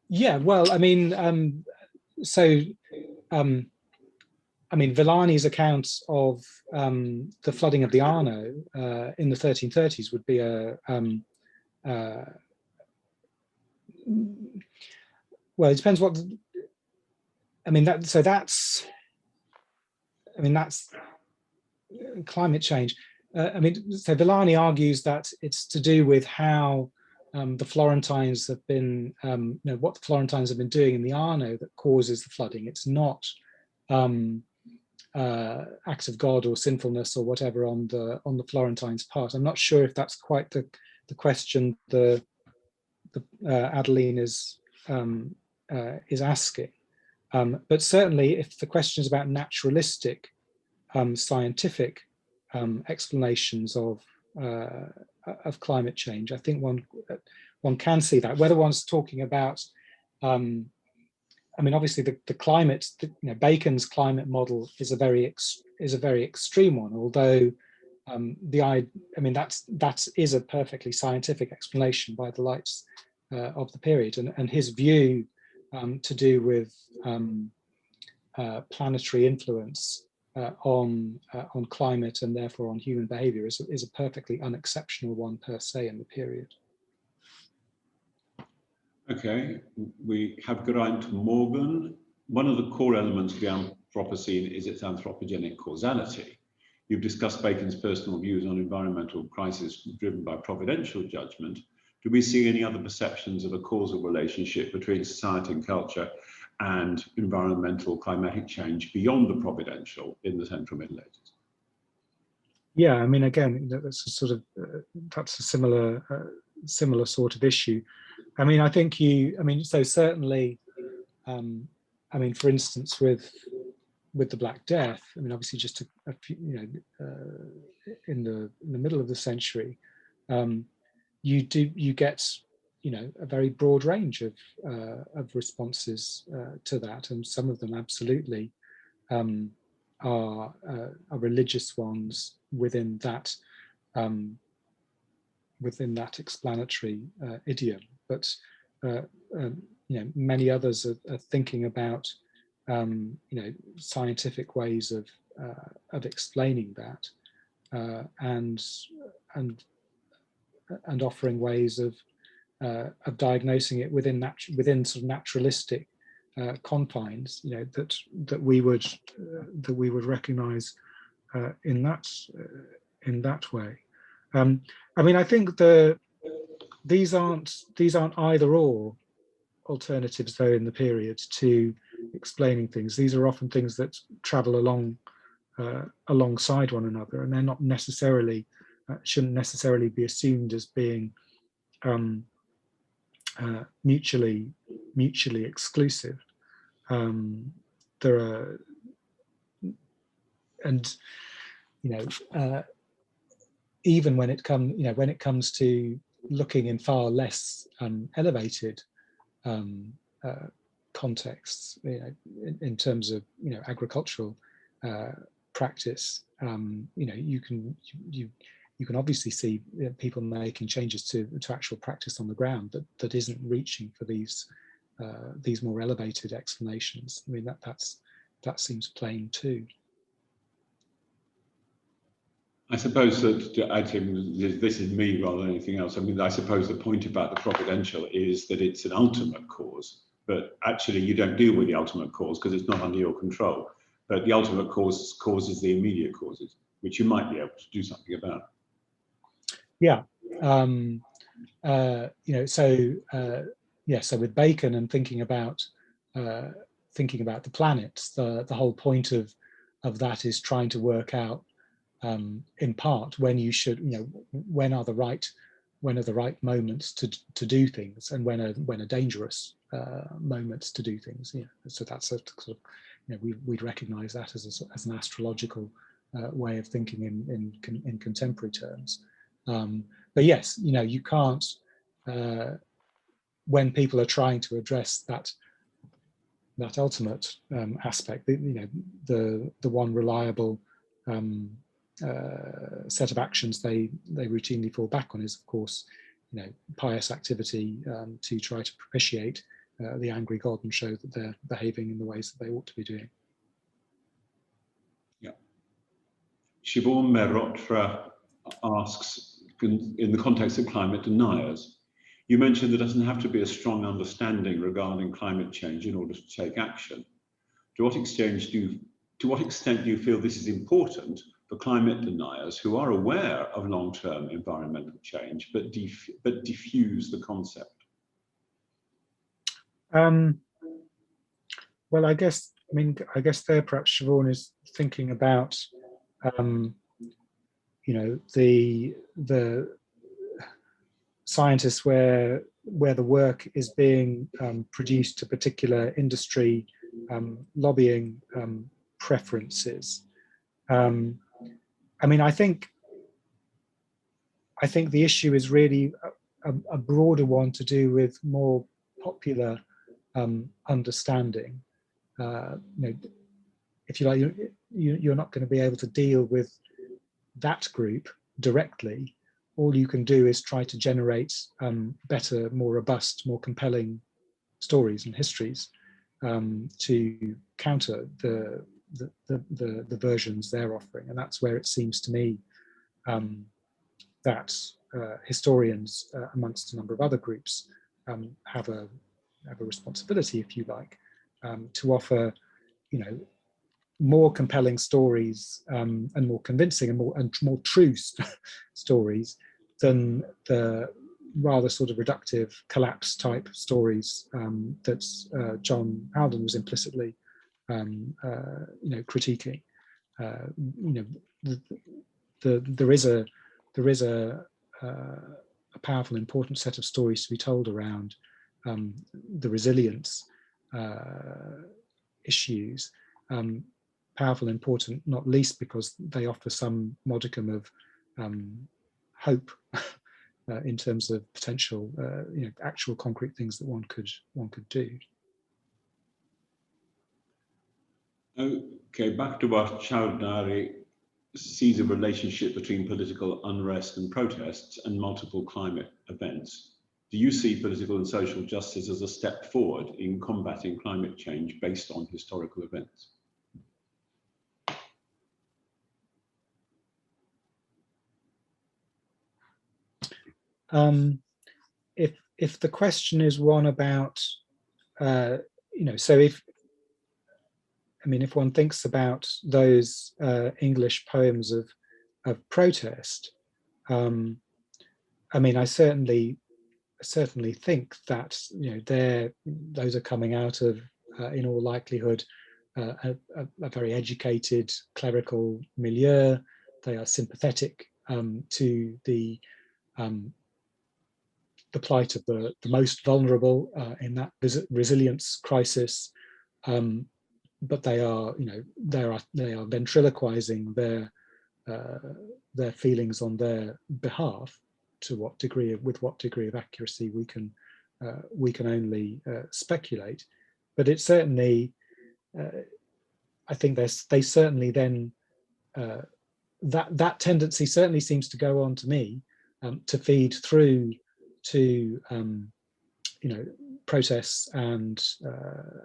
yeah. Well, I mean, I mean, Villani's account of the flooding of the Arno in the 1330s would be a well, it depends what. I mean, that's climate change. I mean, so Villani argues that it's to do with how the Florentines have been, you know, what the Florentines have been doing in the Arno that causes the flooding. It's not acts of God or sinfulness or whatever on the Florentines' part. I'm not sure if that's quite the question the Adeline is asking. But certainly, if the question is about naturalistic, scientific explanations of climate change, I think one can see that. Whether one's talking about, I mean, obviously the climate, you know, Bacon's climate model is a very extreme one. Although I mean, that is a perfectly scientific explanation by the lights of the period, and his view to do with planetary influence on climate and therefore on human behavior is a perfectly unexceptional one per se in the period. Okay, we have got on to Morgan. One of the core elements of the Anthropocene is its anthropogenic causality. You've discussed Bacon's personal views on environmental crisis driven by providential judgment. Do we see any other perceptions of a causal relationship between society and culture and environmental climatic change beyond the providential in the Central Middle Ages? Yeah, I mean, again, that's a sort of that's a similar sort of issue. I mean, I think so certainly, I mean, for instance, with the Black Death, I mean, obviously just a few, you know, in the middle of the century, you get, you know, a very broad range of responses to that, and some of them absolutely are religious ones within that explanatory idiom. But you know, many others are thinking about you know, scientific ways of explaining that, and offering ways of diagnosing it within sort of naturalistic confines, you know, that we would recognise in that way. I mean, I think these aren't either or alternatives though in the period to explaining things. These are often things that travel alongside one another, and they're not necessarily shouldn't necessarily be assumed as being mutually exclusive. There are, and you know, even when it comes to looking in far less elevated contexts, you know, in terms of, you know, agricultural practice, you know, you can obviously see people making changes to actual practice on the ground that isn't reaching for these more elevated explanations. I mean, that seems plain too. I suppose that, I think this is me rather than anything else. I mean, I suppose the point about the providential is that it's an ultimate cause, but actually you don't deal with the ultimate cause because it's not under your control. But the ultimate cause causes the immediate causes, which you might be able to do something about. Yeah. You know, so yeah, so with Bacon and thinking about the planets, the whole point of that is trying to work out in part when you should, you know, when are the right moments to do things, and when are dangerous moments to do things. Yeah, so that's a sort of, we'd recognise that as an astrological way of thinking in contemporary terms. But yes, you can't, when people are trying to address that ultimate aspect, the one reliable set of actions they routinely fall back on is, of course, pious activity to try to propitiate the angry god and show that they're behaving in the ways that they ought to be doing. Yeah. Siobhan Merotra asks, in the context of climate deniers, you mentioned there doesn't have to be a strong understanding regarding climate change in order to take action. To what extent do you feel this is important for climate deniers who are aware of long-term environmental change but diffuse the concept? Well, I guess there perhaps Siobhan is thinking about the scientists where the work is being produced to particular industry lobbying preferences. I think the issue is really a broader one to do with more popular understanding. If you like, you're not going to be able to deal with that group directly. All you can do is try to generate better, more robust, more compelling stories and histories to counter the versions they're offering. And that's where it seems to me that historians, amongst a number of other groups, have a responsibility, if you like, to offer, more compelling stories and more convincing and more true stories than the rather sort of reductive collapse type stories that John Haldon was implicitly critiquing. There is a powerful, important set of stories to be told around the resilience issues. Powerful and important, not least because they offer some modicum of hope in terms of potential, actual concrete things that one could do. Okay, back to what Chaudhary sees a relationship between political unrest and protests and multiple climate events. Do you see political and social justice as a step forward in combating climate change based on historical events? If the question is one about, so if one thinks about those English poems of protest, I certainly think that those are coming out of, in all likelihood, a very educated clerical milieu. They are sympathetic to the plight of the most vulnerable in that resilience crisis, but they are ventriloquizing their feelings on their behalf. With what degree of accuracy we can only speculate, but it certainly, I think they certainly then that tendency certainly seems to go on to me to feed through to protests and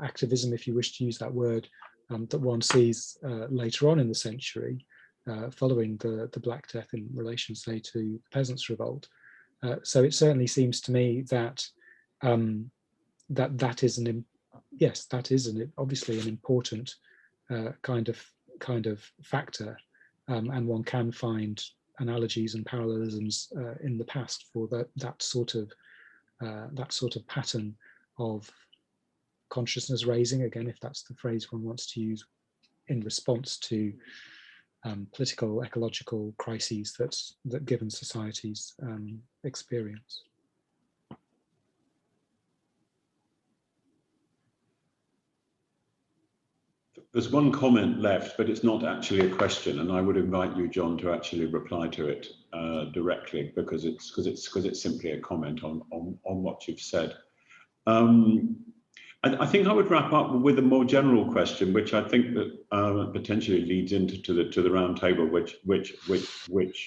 activism, if you wish to use that word, that one sees later on in the century, following the Black Death in relation, say, to the Peasants' Revolt. So it certainly seems to me that that is obviously an important kind of factor, and one can find analogies and parallelisms in the past for that sort of pattern of consciousness raising, again, if that's the phrase one wants to use, in response to political, ecological crises that given societies experience. There's one comment left, but it's not actually a question, and I would invite you, John, to actually reply to it directly, because it's simply a comment on what you've said. I think I would wrap up with a more general question, which I think that potentially leads into the round table, which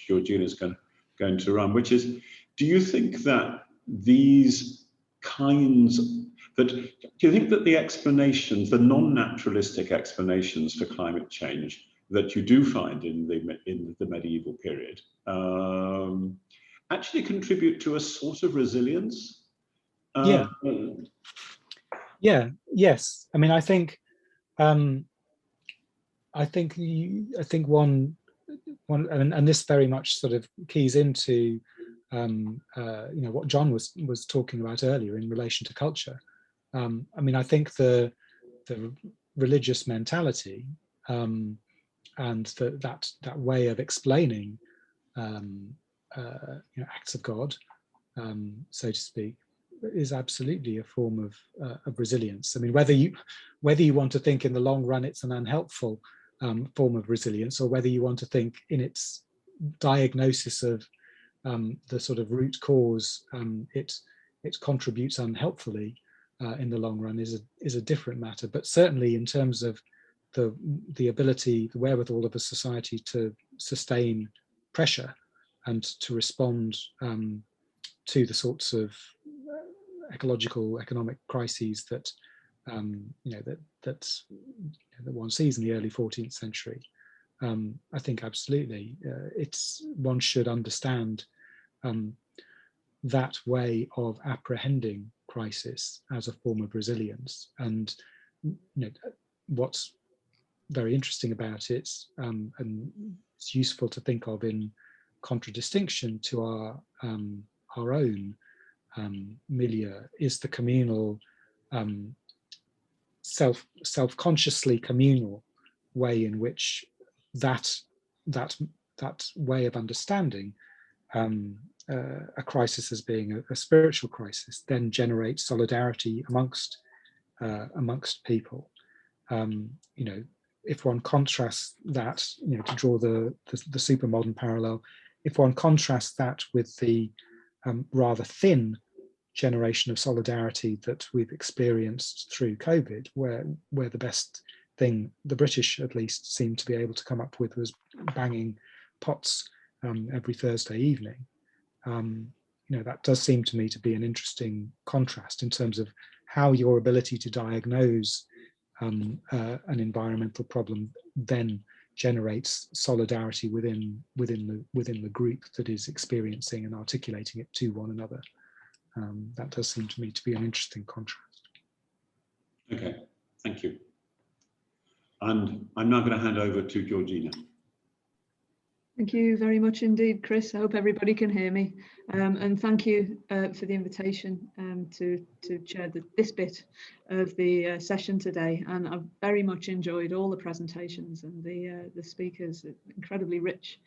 Georgina is going to run, which is, do you think that these kinds do you think that the explanations, the non-naturalistic explanations for climate change that you do find in the medieval period actually contribute to a sort of resilience? Yes. I mean, I think one, and this very much sort of keys into what John was talking about earlier in relation to culture. I mean, I think the religious mentality and that way of explaining acts of God, so to speak, is absolutely a form of resilience. I mean, whether you want to think in the long run it's an unhelpful form of resilience, or whether you want to think in its diagnosis of the sort of root cause, it contributes unhelpfully in the long run is a different matter. But certainly in terms of the ability, the wherewithal of a society to sustain pressure and to respond to the sorts of ecological, economic crises that that one sees in the early 14th century, I think absolutely one should understand that way of apprehending crisis as a form of resilience. And what's very interesting about it, and it's useful to think of in contradistinction to our own milieu, is the communal, self-consciously communal way in which that way of understanding a crisis as being a spiritual crisis then generates solidarity amongst people. If one contrasts that, to draw the supermodern parallel, if one contrasts that with the rather thin generation of solidarity that we've experienced through COVID, where the best thing the British at least seemed to be able to come up with was banging pots every Thursday evening. That does seem to me to be an interesting contrast in terms of how your ability to diagnose an environmental problem then generates solidarity within the group that is experiencing and articulating it to one another. That does seem to me to be an interesting contrast. Okay, thank you. And I'm now going to hand over to Georgina. Thank you very much indeed, Chris. I hope everybody can hear me. And thank you for the invitation to chair this bit of the session today. And I've very much enjoyed all the presentations and the speakers. Incredibly rich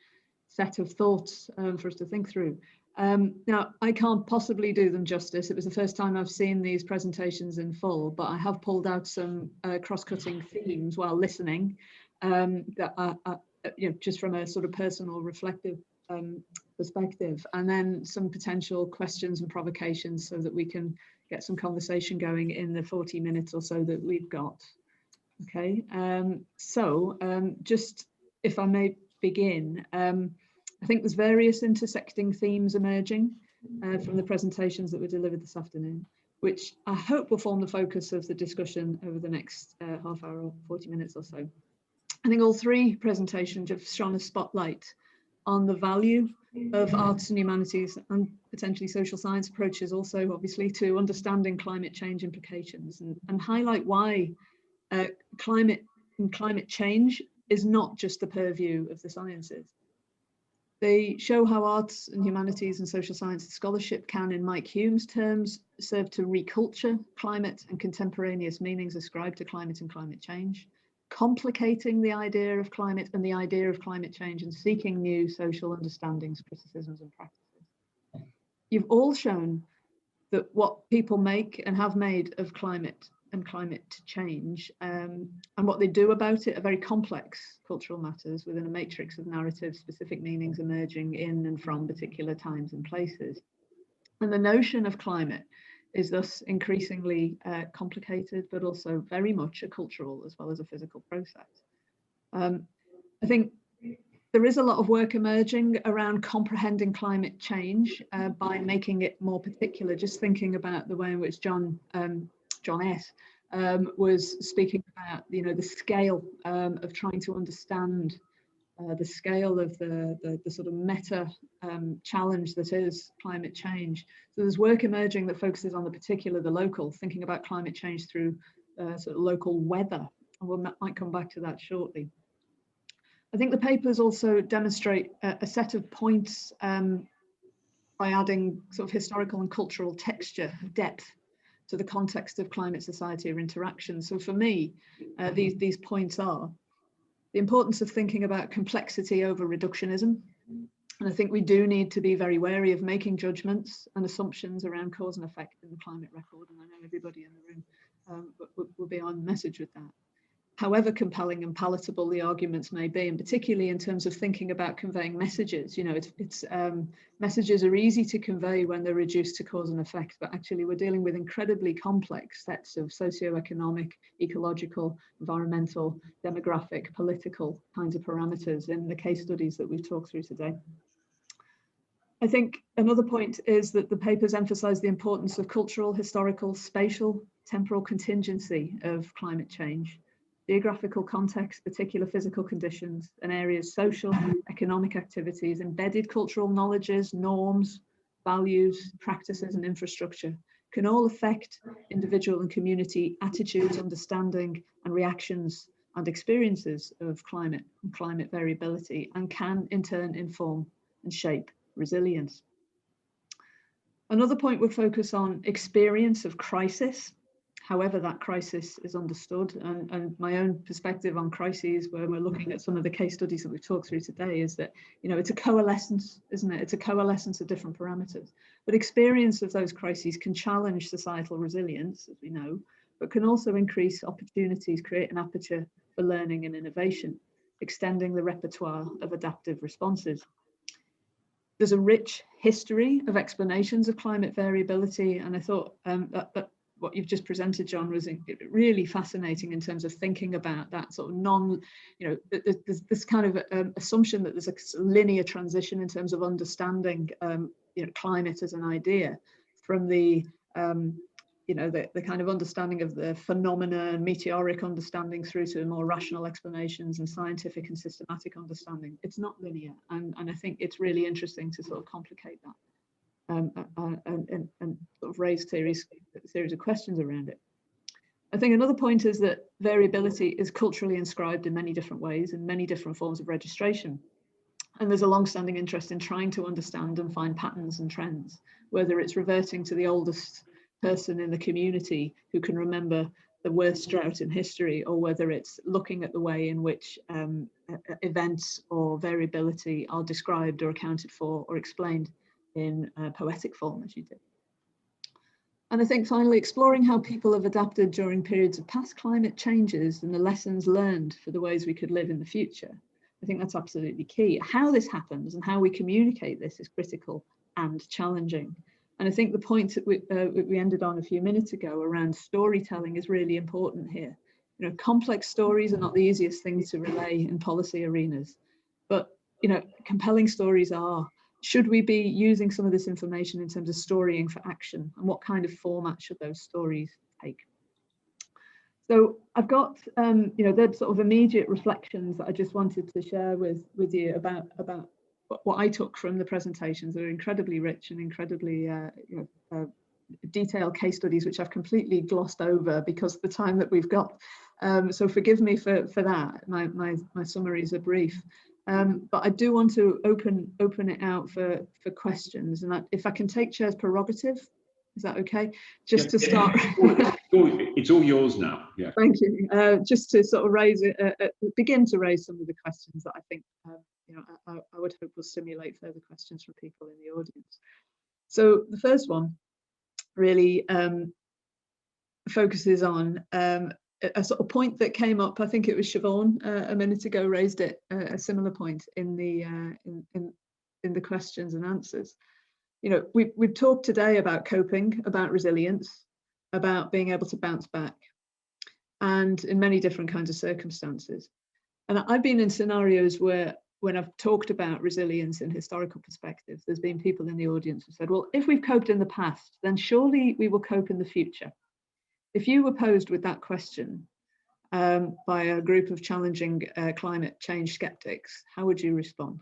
set of thoughts for us to think through. Now, I can't possibly do them justice. It was the first time I've seen these presentations in full, but I have pulled out some cross-cutting themes while listening that are just from a sort of personal reflective perspective, and then some potential questions and provocations so that we can get some conversation going in the 40 minutes or so that we've got. Okay, just if I may begin, I think there's various intersecting themes emerging from the presentations that were delivered this afternoon, which I hope will form the focus of the discussion over the next half hour or 40 minutes or so. I think all three presentations have shone a spotlight on the value of arts and humanities and potentially social science approaches also, obviously, to understanding climate change implications and highlight why climate change is not just the purview of the sciences. They show how arts and humanities and social science scholarship can, in Mike Hume's terms, serve to reculture climate and contemporaneous meanings ascribed to climate and climate change, complicating the idea of climate and the idea of climate change and seeking new social understandings, criticisms and practices. You've all shown that what people make and have made of climate and climate change, and what they do about it are very complex cultural matters within a matrix of narrative, specific meanings emerging in and from particular times and places. And the notion of climate is thus increasingly complicated, but also very much a cultural as well as a physical process. I think there is a lot of work emerging around comprehending climate change by making it more particular, just thinking about the way in which John S. Was speaking about, the scale of trying to understand the scale of the sort of meta challenge that is climate change. So there's work emerging that focuses on the particular, the local, thinking about climate change through sort of local weather. And we might come back to that shortly. I think the papers also demonstrate a set of points by adding sort of historical and cultural texture, depth to the context of climate society or interaction. So for me, these points are the importance of thinking about complexity over reductionism. And I think we do need to be very wary of making judgments and assumptions around cause and effect in the climate record. And I know everybody in the room will be on message with that. However compelling and palatable the arguments may be, and particularly in terms of thinking about conveying messages, messages are easy to convey when they're reduced to cause and effect, but actually we're dealing with incredibly complex sets of socio-economic, ecological, environmental, demographic, political kinds of parameters in the case studies that we've talked through today. I think another point is that the papers emphasize the importance of cultural, historical, spatial, temporal contingency of climate change. Geographical context, particular physical conditions, and areas, social, economic activities, embedded cultural knowledges, norms, values, practices, and infrastructure can all affect individual and community attitudes, understanding, and reactions and experiences of climate and climate variability, and can in turn inform and shape resilience. Another point would focus on experience of crisis, however that crisis is understood, and my own perspective on crises, where we're looking at some of the case studies that we've talked through today, is that it's a coalescence, isn't it? It's a coalescence of different parameters, but experience of those crises can challenge societal resilience, as we know, but can also increase opportunities, create an aperture for learning and innovation, extending the repertoire of adaptive responses. There's a rich history of explanations of climate variability, and I thought that what you've just presented, John, was really fascinating in terms of thinking about that sort of there's this kind of assumption that there's a linear transition in terms of understanding, climate as an idea, from the kind of understanding of the phenomena and meteoric understanding through to more rational explanations and scientific and systematic understanding. It's not linear, and I think it's really interesting to sort of complicate that. And sort of raise a series of questions around it. I think another point is that variability is culturally inscribed in many different ways, in many different forms of registration. And there's a long-standing interest in trying to understand and find patterns and trends, whether it's reverting to the oldest person in the community who can remember the worst drought in history, or whether it's looking at the way in which events or variability are described or accounted for or explained in poetic form, as you did. And I think finally, exploring how people have adapted during periods of past climate changes and the lessons learned for the ways we could live in the future. I think that's absolutely key. How this happens and how we communicate this is critical and challenging. And I think the point that we ended on a few minutes ago around storytelling is really important here. Complex stories are not the easiest things to relay in policy arenas, but compelling stories are. Should we be using some of this information in terms of storying for action, and what kind of format should those stories take? So I've got, there's sort of immediate reflections that I just wanted to share with you about what I took from the presentations. They're incredibly rich and incredibly detailed case studies, which I've completely glossed over because of the time that we've got. So forgive me for that. My summaries are brief. But I do want to open it out for questions, and if I can take chair's prerogative, is that okay? Just to start. It's all yours now. Yeah. Thank you. Just to sort of begin to raise some of the questions that I think I would hope will stimulate further questions from people in the audience. So the first one, really, focuses on a sort of point that came up. I think it was Siobhan a minute ago raised it, a similar point in the questions and answers. You know, we've talked today about coping, about resilience, about being able to bounce back, and in many different kinds of circumstances. And I've been in scenarios where, when I've talked about resilience in historical perspective, there's been people in the audience who said, well, if we've coped in the past, then surely we will cope in the future. If you were posed with that question by a group of challenging climate change skeptics, how would you respond?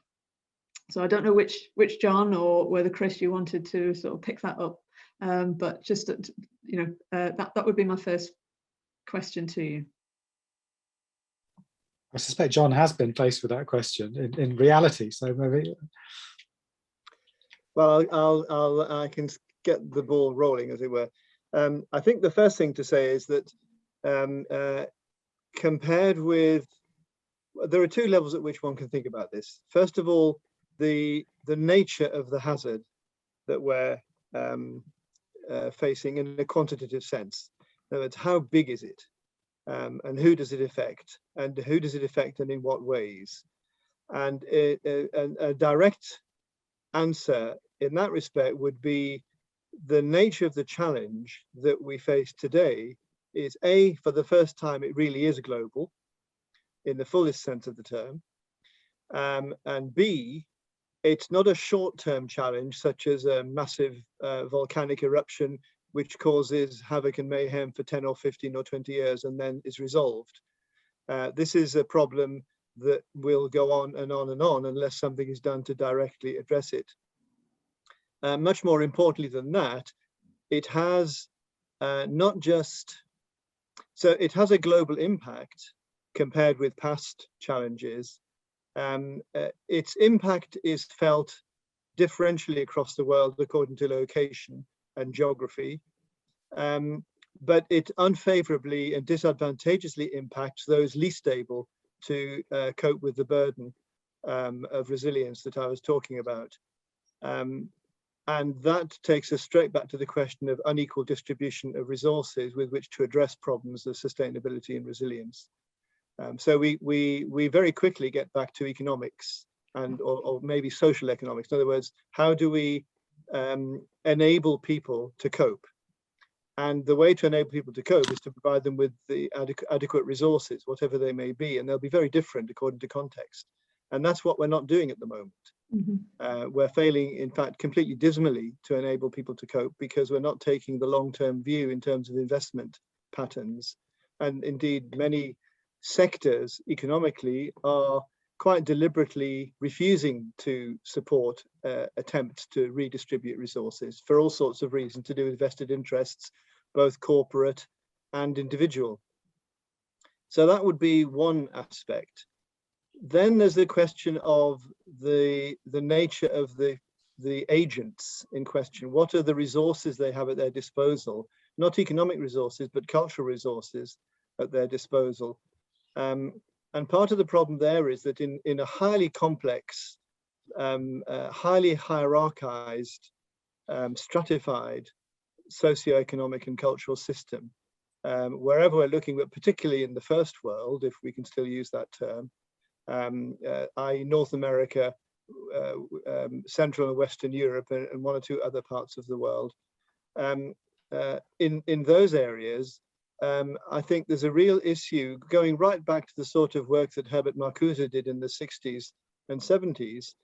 So I don't know which John or whether Chris you wanted to sort of pick that up, but just that would be my first question to you. I suspect John has been faced with that question in reality, so maybe. Well, I can get the ball rolling, as it were. I think the first thing to say is that compared with, there are two levels at which one can think about this. First of all, the nature of the hazard that we're facing in a quantitative sense. In other words, how big is it? And who does it affect? And who does it affect and in what ways? And a direct answer in that respect would be the nature of the challenge that we face today is A, for the first time, it really is global in the fullest sense of the term. And B, it's not a short-term challenge such as a massive volcanic eruption which causes havoc and mayhem for 10 or 15 or 20 years and then is resolved. This is a problem that will go on and on and on unless something is done to directly address it. Much more importantly than that, it has not just, so it has a global impact compared with past challenges. Its impact is felt differentially across the world according to location and geography, but it unfavorably and disadvantageously impacts those least able to cope with the burden of resilience that I was talking about. And that takes us straight back to the question of unequal distribution of resources with which to address problems of sustainability and resilience. So we very quickly get back to economics and or maybe social economics. In other words, how do we enable people to cope? And the way to enable people to cope is to provide them with the adequate resources, whatever they may be, and they'll be very different according to context. And that's what we're not doing at the moment. Mm-hmm. We're failing, in fact, completely dismally to enable people to cope because we're not taking the long-term view in terms of investment patterns. And indeed, many sectors economically are quite deliberately refusing to support attempts to redistribute resources for all sorts of reasons to do with vested interests, both corporate and individual. So that would be one aspect. Then there's the question of the nature of the agents in question. What are the resources they have at their disposal? Not economic resources, but cultural resources at their disposal. And part of the problem there is that in a highly complex, highly hierarchized, stratified socio-economic and cultural system, wherever we're looking, but particularly in the first world, if we can still use that term, i.e. North America, Central and Western Europe, and one or two other parts of the world. In those areas, I think there's a real issue going right back to the sort of work that Herbert Marcuse did in the 60s and 70s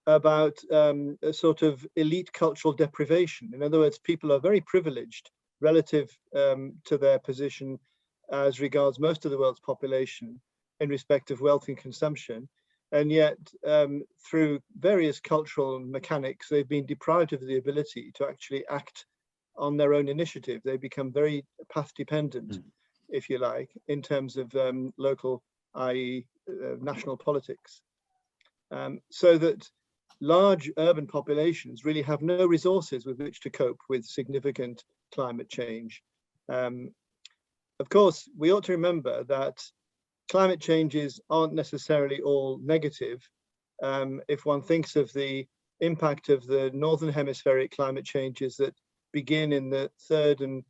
about a sort of elite cultural deprivation. In other words, people are very privileged relative to their position as regards most of the world's population in respect of wealth and consumption. And yet, through various cultural mechanics, they've been deprived of the ability to actually act on their own initiative. They become very path dependent, if you like, in terms of local, i.e. National politics. So that large urban populations really have no resources with which to cope with significant climate change. Of course, we ought to remember that climate changes aren't necessarily all negative. If one thinks of the impact of the Northern Hemispheric climate changes that begin in the third and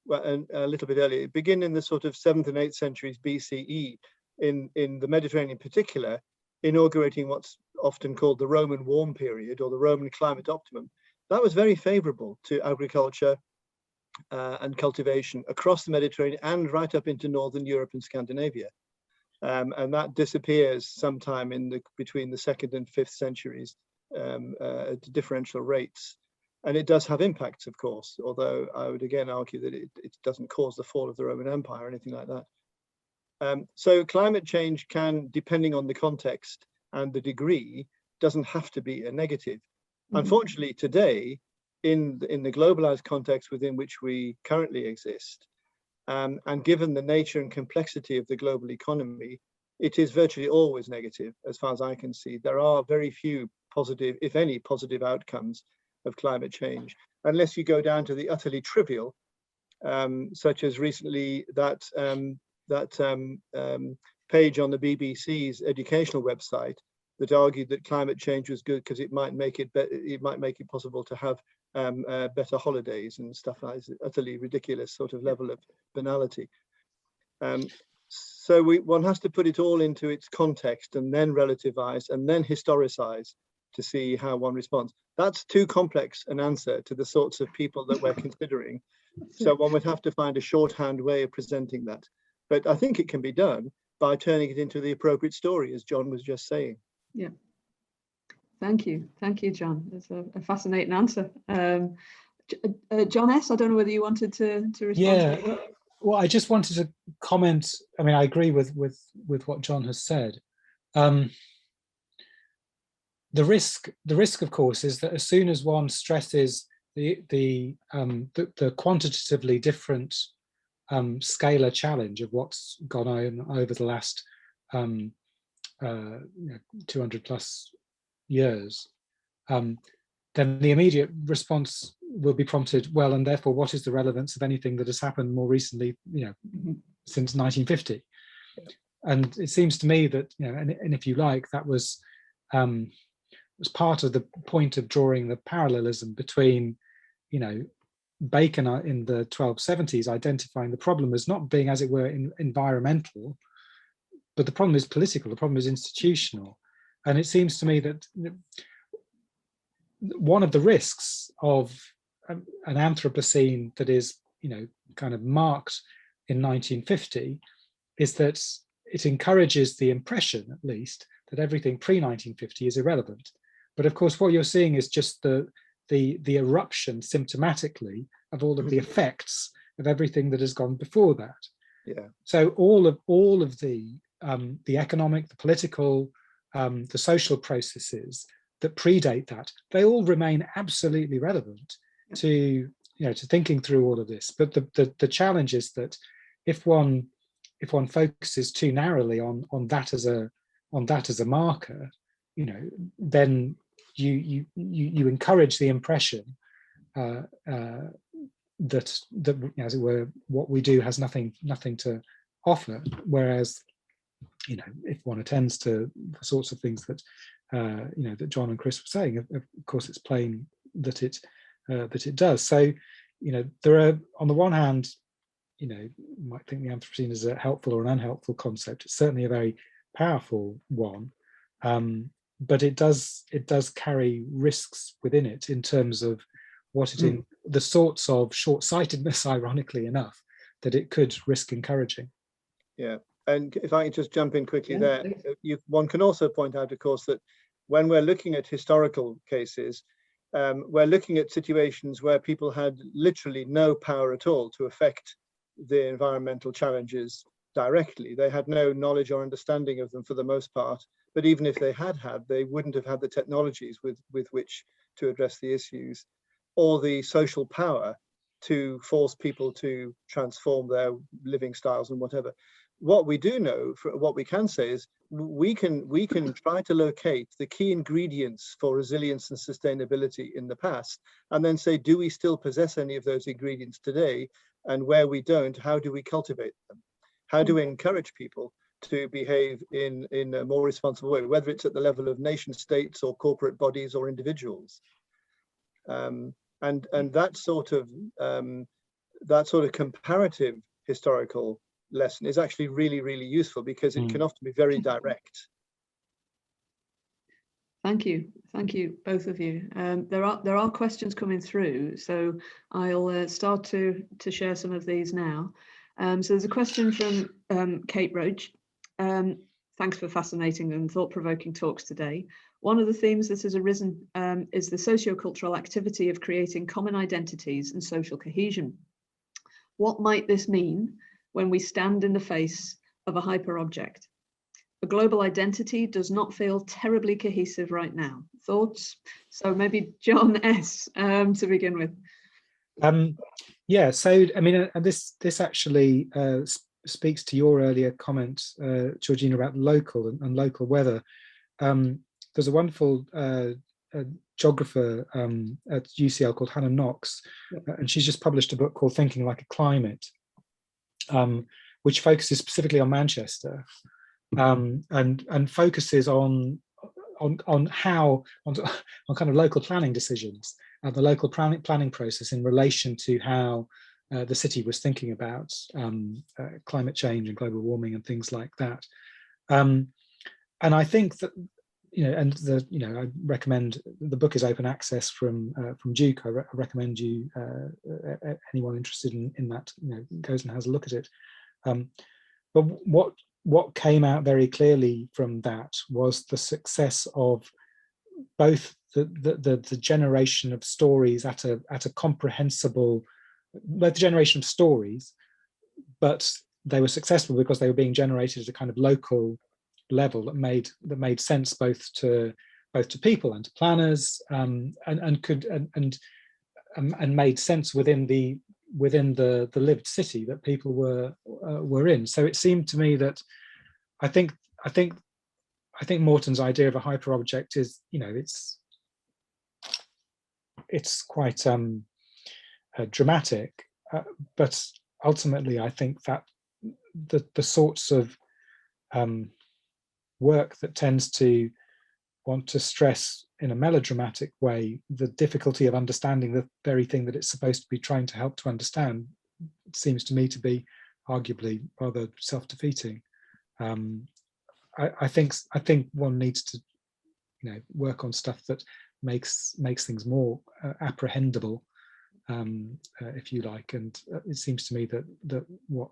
well, and a little bit earlier, begin in the sort of 7th and 8th centuries BCE in the Mediterranean in particular, inaugurating what's often called the Roman warm period or the Roman climate optimum. That was very favorable to agriculture and cultivation across the Mediterranean and right up into Northern Europe and Scandinavia. And that disappears sometime between the 2nd and 5th centuries at differential rates. And it does have impacts, of course, although I would again argue that it doesn't cause the fall of the Roman Empire or anything like that. So climate change can, depending on the context and the degree, doesn't have to be a negative. Mm-hmm. Unfortunately, today, in the globalized context within which we currently exist, and given the nature and complexity of the global economy, it is virtually always negative, as far as I can see. There are very few positive, if any, positive outcomes of climate change, unless you go down to the utterly trivial, such as recently that page on the BBC's educational website that argued that climate change was good because it might make it possible to have better holidays and stuff like that. Utterly ridiculous sort of level of banality. So one has to put it all into its context and then relativize and then historicize to see how one responds. That's too complex an answer to the sorts of people that we're considering. So one would have to find a shorthand way of presenting that. But I think it can be done by turning it into the appropriate story, as John was just saying. Yeah. Thank you, John. It's a fascinating answer. John S., I don't know whether you wanted to respond. Yeah, well, I just wanted to comment. I mean, I agree with what John has said. The risk, of course, is that as soon as one stresses the quantitatively different scalar challenge of what's gone on over the last 200 plus years, then the immediate response will be prompted, well, and therefore what is the relevance of anything that has happened more recently, since 1950? And it seems to me that, and if you like, that was part of the point of drawing the parallelism between, Bacon in the 1270s identifying the problem as not being, as it were, environmental, but the problem is political, the problem is institutional. And it seems to me that one of the risks of an Anthropocene that is, kind of marked in 1950 is that it encourages the impression, at least, that everything pre-1950 is irrelevant. But of course, what you're seeing is just the eruption symptomatically of all of the effects of everything that has gone before that. Yeah. So all of the economic, the political, the social processes that predate that, they all remain absolutely relevant to thinking through all of this. But the challenge is that if one focuses too narrowly on that as a marker, then you encourage the impression that as it were, what we do has nothing to offer. Whereas, if one attends to the sorts of things that that John and Chris were saying, of course, it's plain that it does. So, there are, on the one hand, you might think the Anthropocene is a helpful or an unhelpful concept. It's certainly a very powerful one, but it does carry risks within it in terms of what it in the sorts of short-sightedness, ironically enough, that it could risk encouraging. Yeah, and if I can just jump in quickly there, one can also point out, of course, that when we're looking at historical cases, we're looking at situations where people had literally no power at all to affect the environmental challenges directly. They had no knowledge or understanding of them for the most part, but even if they had, they wouldn't have had the technologies with which to address the issues, or the social power to force people to transform their living styles and whatever. What we do know, what we can say is we can try to locate the key ingredients for resilience and sustainability in the past, and then say, do we still possess any of those ingredients today? And where we don't, how do we cultivate them? How do we encourage people to behave in a more responsible way, whether it's at the level of nation states or corporate bodies or individuals? And that sort of that sort of comparative historical lesson is actually really, really useful, because it can often be very direct. Thank you, both of you. There are questions coming through, so I'll start to share some of these now. So there's a question from Kate Roach. Thanks for fascinating and thought-provoking talks today. One of the themes that has arisen is the socio-cultural activity of creating common identities and social cohesion. What might this mean when we stand in the face of a hyperobject? A global identity does not feel terribly cohesive right now. Thoughts? So maybe John S. To begin with. Yeah, so I mean, this actually speaks to your earlier comment, Georgina, about local and local weather. There's a wonderful geographer at UCL called Hannah Knox, and she's just published a book called Thinking Like a Climate, which focuses specifically on Manchester, and focuses on how on kind of local planning decisions and the local planning process in relation to how the city was thinking about climate change and global warming and things like that. And I think that, I recommend, the book is open access from Duke. I recommend you, anyone interested in that, goes and has a look at it. But what came out very clearly from that was the success of both the generation of stories at a comprehensible, both the generation of stories, but they were successful because they were being generated at a kind of local level that made sense both to people and to planners, and made sense within the lived city that people were in. So it seemed to me that I think Morton's idea of a hyperobject is, it's quite dramatic, but ultimately I think that the sorts of work that tends to want to stress in a melodramatic way the difficulty of understanding the very thing that it's supposed to be trying to help to understand seems to me to be arguably rather self-defeating. I think one needs to work on stuff that makes things more apprehendable, if you like, and it seems to me that what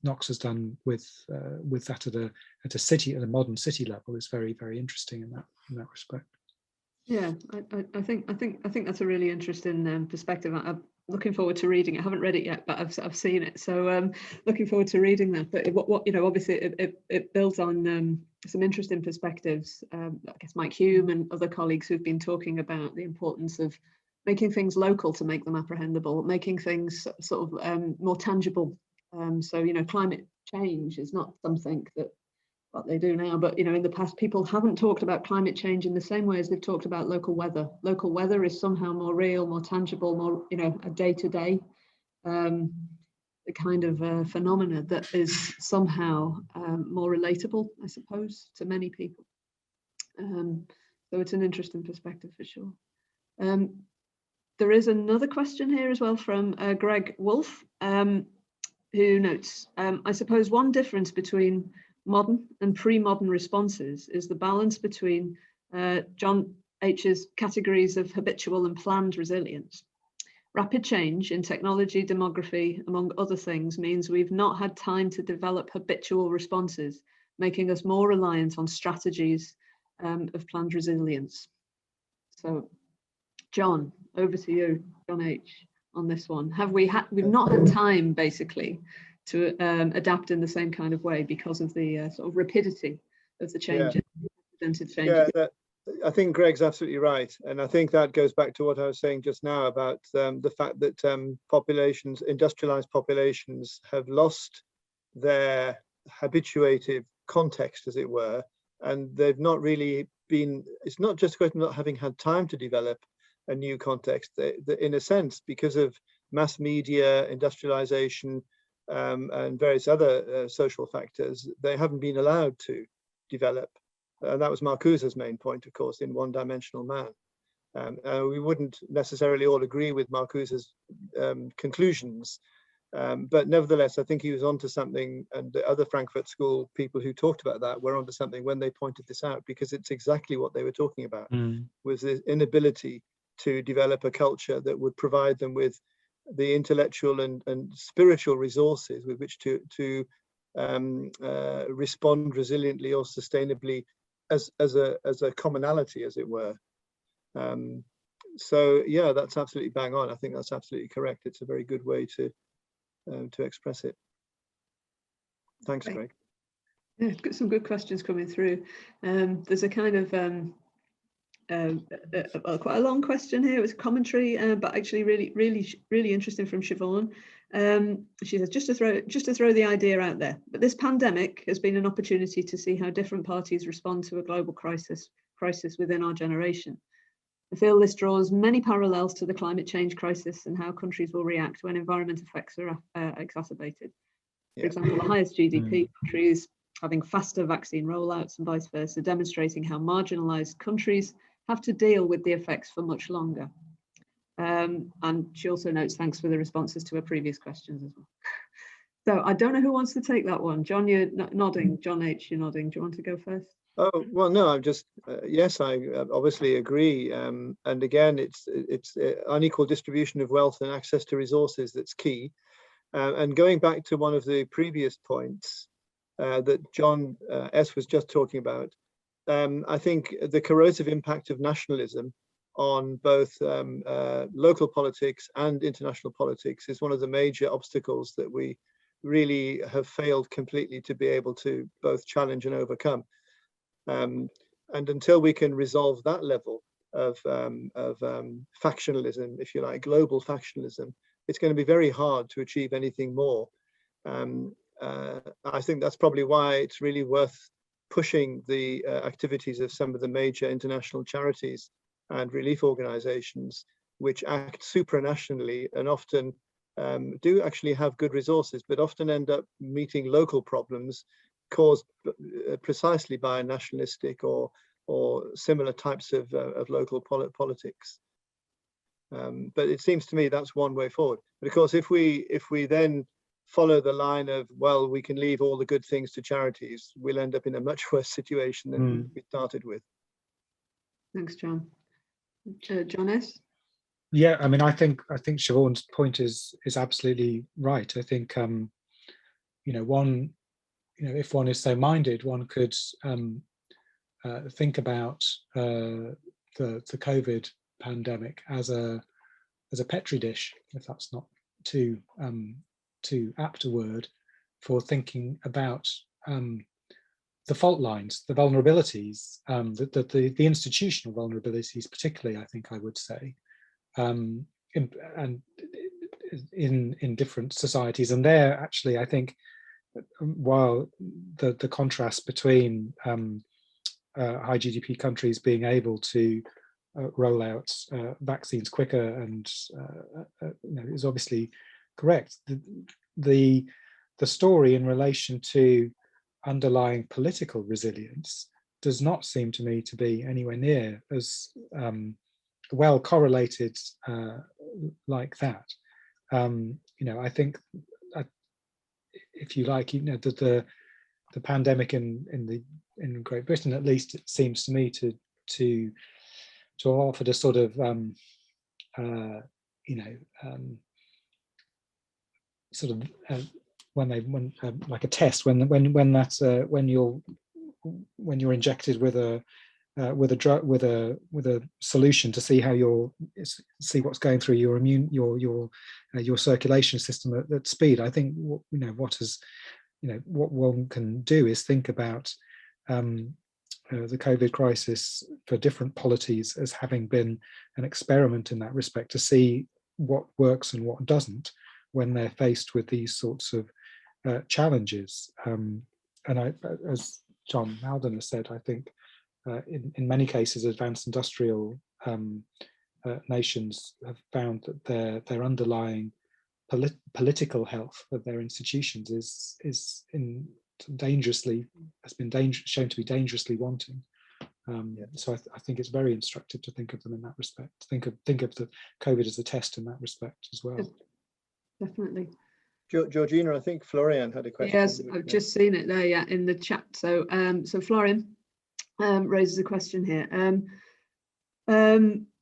Knox has done with that at a modern city level is very, very interesting in that respect. Yeah, I think that's a really interesting perspective. I'm looking forward to reading it. I haven't read it yet, but I've seen it, so looking forward to reading that. But obviously it builds on some interesting perspectives. I guess Mike Hume and other colleagues who've been talking about the importance of making things local to make them apprehendable, making things sort of more tangible. So climate change is not something that what they do now, but in the past people haven't talked about climate change in the same way as they've talked about local weather. Local weather is somehow more real, more tangible, more a day-to-day kind of phenomena that is somehow more relatable, I suppose, to many people. So it's an interesting perspective for sure. There is another question here as well from Greg Wolf, who notes, I suppose one difference between modern and pre-modern responses is the balance between John H's categories of habitual and planned resilience. Rapid change in technology, demography, among other things, means we've not had time to develop habitual responses, making us more reliant on strategies of planned resilience. So, John, over to you, John H, on this one. We've not had time, basically, to adapt in the same kind of way because of the sort of rapidity of the changes. Yeah, I think Greg's absolutely right, and I think that goes back to what I was saying just now about the fact that industrialized populations have lost their habituated context, as it were, and they've not really been. It's not just a question of not having had time to develop a new context. In a sense, because of mass media, industrialization, and various other social factors, they haven't been allowed to develop. And that was Marcuse's main point, of course, in One-Dimensional Man. We wouldn't necessarily all agree with Marcuse's conclusions, but nevertheless, I think he was onto something, and the other Frankfurt School people who talked about that were onto something when they pointed this out, because it's exactly what they were talking about, was the inability to develop a culture that would provide them with the intellectual and spiritual resources with which to respond resiliently or sustainably as a commonality, as it were. So yeah, that's absolutely bang on. I think that's absolutely correct. It's a very good way to express it. Thanks, Great. Greg. Yeah, got some good questions coming through. There's a kind of quite a long question here. It was a commentary, but actually really interesting from Siobhan. She says, just to throw the idea out there, but this pandemic has been an opportunity to see how different parties respond to a global crisis within our generation. I feel this draws many parallels to the climate change crisis and how countries will react when environment effects are exacerbated. For example, the highest GDP countries having faster vaccine rollouts and vice versa, demonstrating how marginalized countries have to deal with the effects for much longer. And she also notes, thanks for the responses to her previous questions as well. So I don't know who wants to take that one. John, you're nodding. John H, you're nodding. Do you want to go first? Oh, well, no, I'm just, yes, I obviously agree. And again, it's unequal distribution of wealth and access to resources that's key. And going back to one of the previous points that John S. was just talking about, I think the corrosive impact of nationalism on both local politics and international politics is one of the major obstacles that we really have failed completely to be able to both challenge and overcome. And until we can resolve that level of factionalism, if you like, global factionalism, it's going to be very hard to achieve anything more. I think that's probably why it's really worth pushing the activities of some of the major international charities and relief organizations, which act supranationally and often do actually have good resources, but often end up meeting local problems caused precisely by nationalistic or similar types of local politics. But it seems to me that's one way forward. But of course, if we then follow the line of, well, we can leave all the good things to charities, we'll end up in a much worse situation than we started with. Thanks, John. John S. Yeah, I mean, I think Siobhan's point is absolutely right. I think if one is so minded, one could think about the COVID pandemic as a petri dish, if that's not too apt a word, for thinking about the fault lines, the vulnerabilities, the institutional vulnerabilities, particularly, I think I would say, in different societies. And there, actually, I think, while the contrast between high GDP countries being able to roll out vaccines quicker and is obviously correct, the story in relation to underlying political resilience does not seem to me to be anywhere near as well correlated like that. I think, if you like, the pandemic in Great Britain, at least, it seems to me to offer a sort of like a test when you're injected with a drug, with a solution to see what's going through your circulation system at speed. I think what one can do is think about the COVID crisis for different polities as having been an experiment in that respect, to see what works and what doesn't when they're faced with these sorts of challenges. And as John Haldon has said, I think in many cases, advanced industrial nations have found that their underlying political health of their institutions has been shown to be dangerously wanting. So I think it's very instructive to think of them in that respect. Think of the COVID as a test in that respect as well. Definitely. Georgina, I think Florian had a question. Yes, I've just seen it there, yeah, in the chat. So, so Florian raises a question here.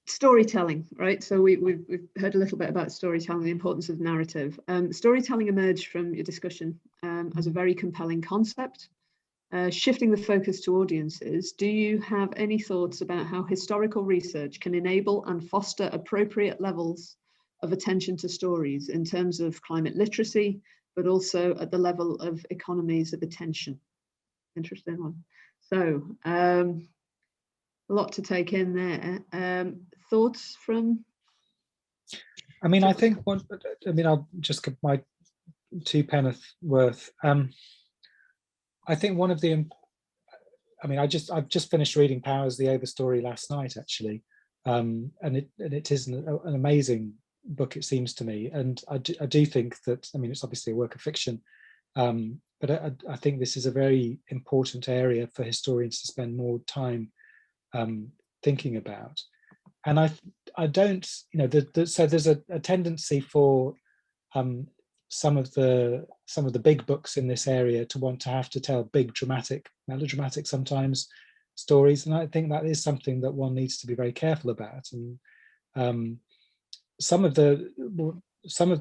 Storytelling, right? So we've heard a little bit about storytelling, the importance of narrative. Storytelling emerged from your discussion as a very compelling concept. Shifting the focus to audiences, do you have any thoughts about how historical research can enable and foster appropriate levels of attention to stories in terms of climate literacy, but also at the level of economies of attention? Interesting one. So a lot to take in there. Thoughts from? I mean, I think I'll just give my 2 penneth worth. I think one of the, I've just finished reading Powers the Overstory last night, actually, and it is an amazing book, it seems to me, and I do think that, it's obviously a work of fiction, but I think this is a very important area for historians to spend more time thinking about. And I don't, so there's a tendency for some of the big books in this area to want to have to tell big, dramatic, melodramatic sometimes stories, and I think that is something that one needs to be very careful about. And some of the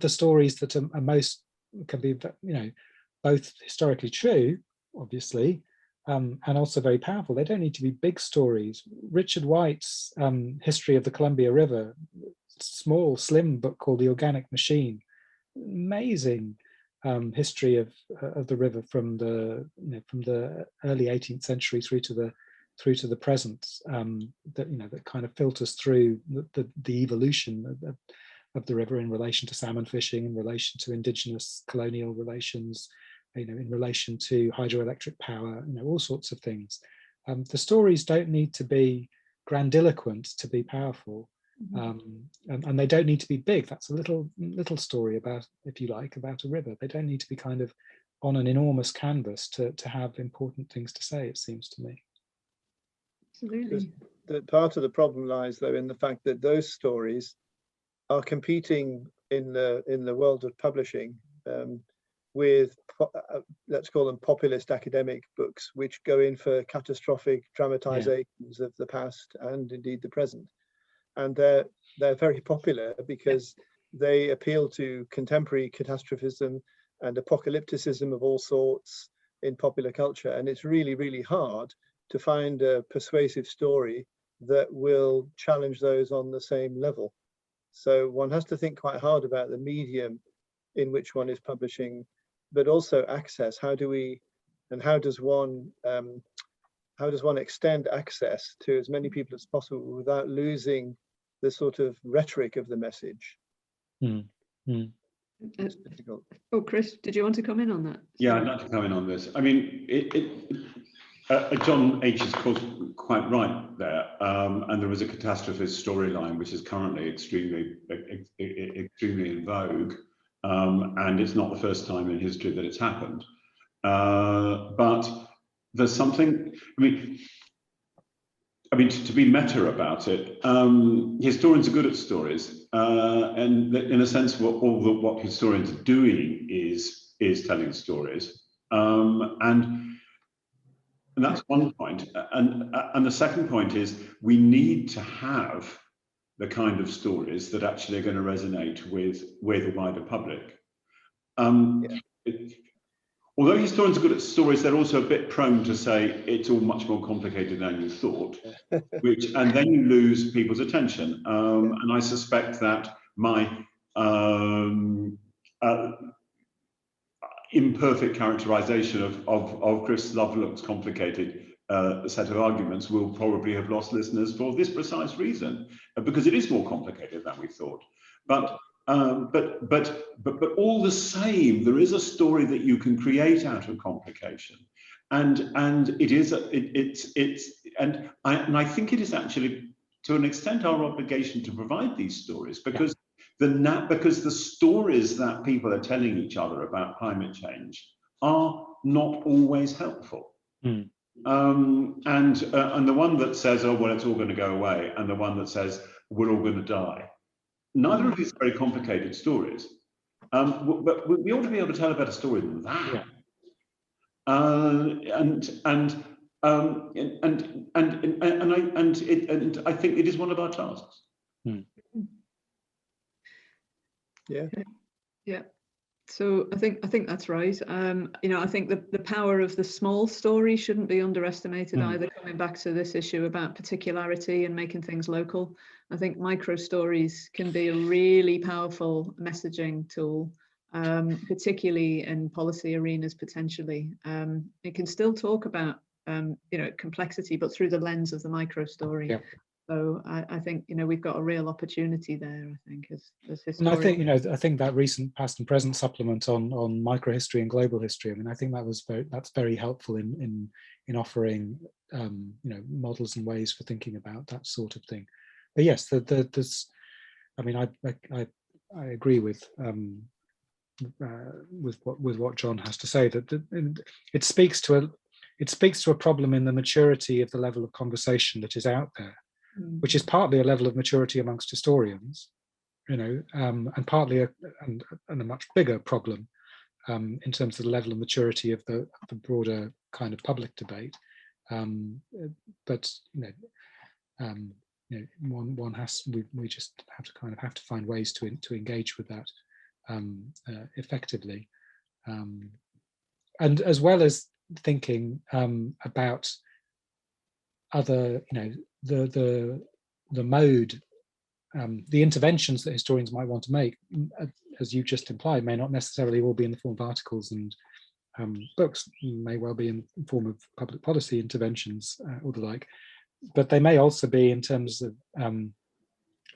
stories that are most can be, both historically true, obviously, and also very powerful. They don't need to be big stories. Richard White's History of the Columbia River, small, slim book called The Organic Machine, amazing history of the river from the early 18th century through to the present, that kind of filters through the evolution of the river in relation to salmon fishing, in relation to indigenous colonial relations, in relation to hydroelectric power, all sorts of things. The stories don't need to be grandiloquent to be powerful. And they don't need to be big. That's a little story about, if you like, about a river. They don't need to be kind of on an enormous canvas to have important things to say, it seems to me. Absolutely. The part of the problem lies, though, in the fact that those stories are competing in the world of publishing with, let's call them populist academic books, which go in for catastrophic dramatizations of the past and indeed the present. And they're very popular because they appeal to contemporary catastrophism and apocalypticism of all sorts in popular culture. And it's really, really hard to find a persuasive story that will challenge those on the same level. So one has to think quite hard about the medium in which one is publishing, but also access. How does one extend access to as many people as possible without losing the sort of rhetoric of the message? It's difficult. Oh, Chris, did you want to come in on that? Yeah, I'd like to come in on this. John H is quite right there, and there is a catastrophist storyline which is currently extremely in vogue, and it's not the first time in history that it's happened. But there's something, to be meta about it, historians are good at stories, and in a sense, what historians are doing is telling stories, and that's one point. And the second point is we need to have the kind of stories that actually are going to resonate with the wider public. Although historians are good at stories, they're also a bit prone to say it's all much more complicated than you thought, and then you lose people's attention. And I suspect that my imperfect characterization of Chris Lovelock's complicated set of arguments will probably have lost listeners for this precise reason, because it is more complicated than we thought. But all the same, there is a story that you can create out of complication, and I think it is actually, to an extent, our obligation to provide these stories, because the stories that people are telling each other about climate change are not always helpful. and the one that says, oh, well, it's all going to go away, and the one that says, we're all going to die. Neither of these are very complicated stories, but we ought to be able to tell a better story than that. Yeah. And I think it is one of our tasks. Yeah. Yeah. So I think that's right. You know, I think the power of the small story shouldn't be underestimated either. Coming back to this issue about particularity and making things local, I think micro stories can be a really powerful messaging tool, particularly in policy arenas. Potentially, it can still talk about you know, complexity, but through the lens of the micro story. Yeah. So I think, you know, we've got a real opportunity there, I think, as historians. And I think, you know, I think that recent past and present supplement on microhistory and global history, I mean, I think that's very helpful in offering you know, models and ways for thinking about that sort of thing. But yes, there's, I mean, I agree with what John has to say, that it speaks to a problem in the maturity of the level of conversation that is out there, which is partly a level of maturity amongst historians, you know, and partly a much bigger problem in terms of the level of maturity of the broader kind of public debate. But you know, one has, we just have to find ways to engage with that effectively, and as well as thinking about other, you know, the mode, the interventions that historians might want to make, as you just implied, may not necessarily all be in the form of articles and books, may well be in the form of public policy interventions or the like, but they may also be in terms of you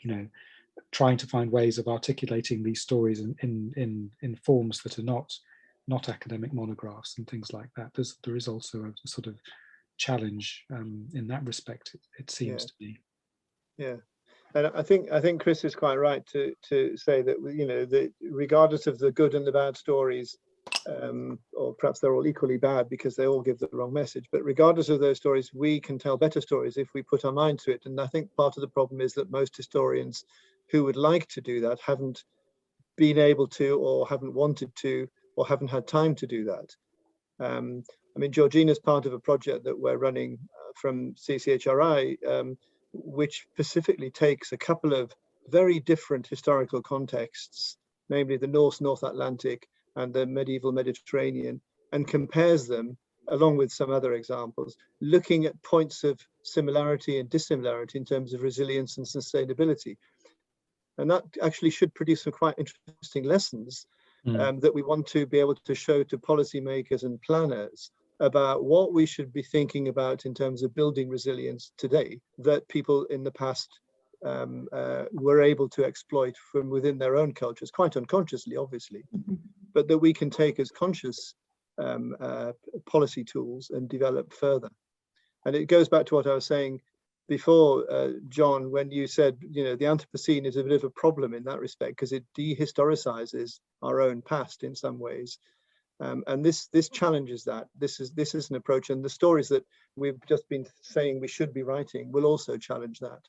know, trying to find ways of articulating these stories in forms that are not academic monographs and things like that. There is also a sort of challenge in that respect, it seems to be. Yeah, and I think Chris is quite right to say that, you know, that regardless of the good and the bad stories, or perhaps they're all equally bad because they all give the wrong message, but regardless of those stories, we can tell better stories if we put our mind to it. And I think part of the problem is that most historians who would like to do that haven't been able to, or haven't wanted to, or haven't had time to do that. I mean, Georgina is part of a project that we're running from CCHRI, which specifically takes a couple of very different historical contexts, namely the North Atlantic and the medieval Mediterranean, and compares them, along with some other examples, looking at points of similarity and dissimilarity in terms of resilience and sustainability. And that actually should produce some quite interesting lessons that we want to be able to show to policymakers and planners about what we should be thinking about in terms of building resilience today, that people in the past were able to exploit from within their own cultures, quite unconsciously, obviously, but that we can take as conscious policy tools and develop further. And it goes back to what I was saying before, John, when you said, you know, the Anthropocene is a bit of a problem in that respect because it dehistoricizes our own past in some ways. And this challenges that. This is an approach, and the stories that we've just been saying we should be writing will also challenge that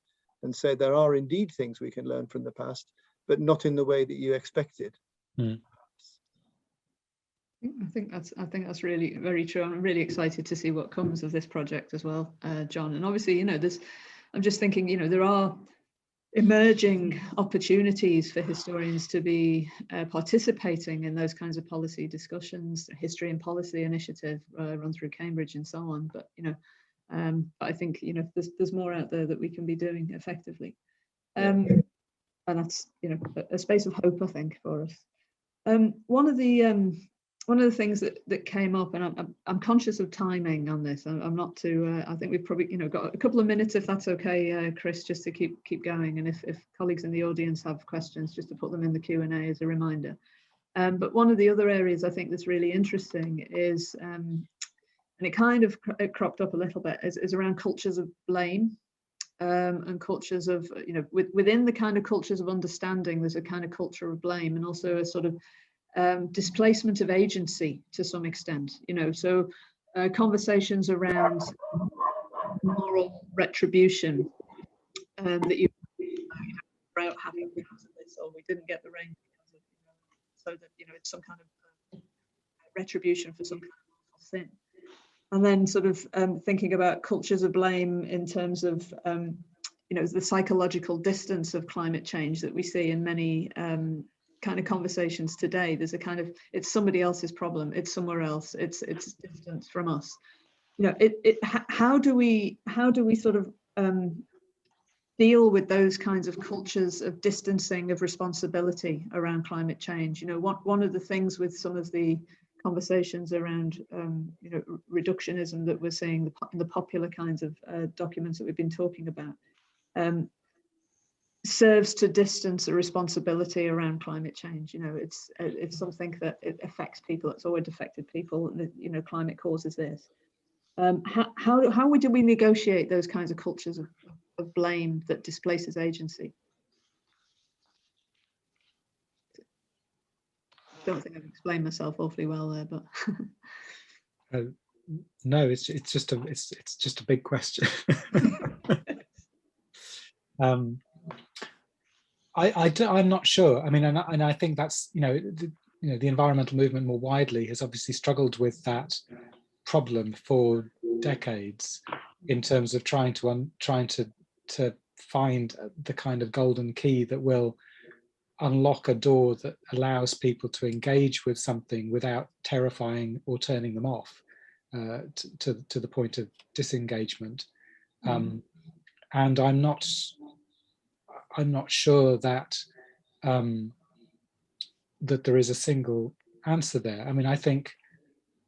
and say there are indeed things we can learn from the past, but not in the way that you expected. I think that's really very true. I'm really excited to see what comes of this project as well, John. And obviously, you know, I'm just thinking, you know, there are emerging opportunities for historians to be participating in those kinds of policy discussions, History and Policy Initiative run through Cambridge and so on. But, you know, I think, you know, there's more out there that we can be doing effectively. And that's, you know, a space of hope, I think, for us. One of the things that came up, and I'm conscious of timing on this. I'm not too. I think we've probably, you know, got a couple of minutes, if that's okay, Chris, just to keep going. And if colleagues in the audience have questions, just to put them in the Q&A as a reminder. But one of the other areas I think that's really interesting is, and it kind of cropped up a little bit, is around cultures of blame. And cultures of, you know, within the kind of cultures of understanding, there's a kind of culture of blame, and also a sort of displacement of agency to some extent, you know. So conversations around moral retribution, that you drought happened because of this, or we didn't get the rain because of, so that it's some kind of retribution for some kind of sin. And then sort of thinking about cultures of blame in terms of the psychological distance of climate change that we see in many kind of conversations today. There's a kind of, it's somebody else's problem, it's somewhere else, it's distance from us. How do we sort of deal with those kinds of cultures of distancing, of responsibility around climate change? One of the things with some of the conversations around reductionism that we're seeing, the popular kinds of documents that we've been talking about, serves to distance the responsibility around climate change. It's something that it affects people. It's always affected people. Climate causes this. How do we negotiate those kinds of cultures of blame that displaces agency? Don't think I've explained myself awfully well there, but no, it's just a big question. I'm not sure. I mean, and I think that's the environmental movement more widely has obviously struggled with that problem for decades in terms of trying to find the kind of golden key that will unlock a door that allows people to engage with something without terrifying or turning them off to the point of disengagement. And I'm not sure that that there is a single answer there. I mean, I think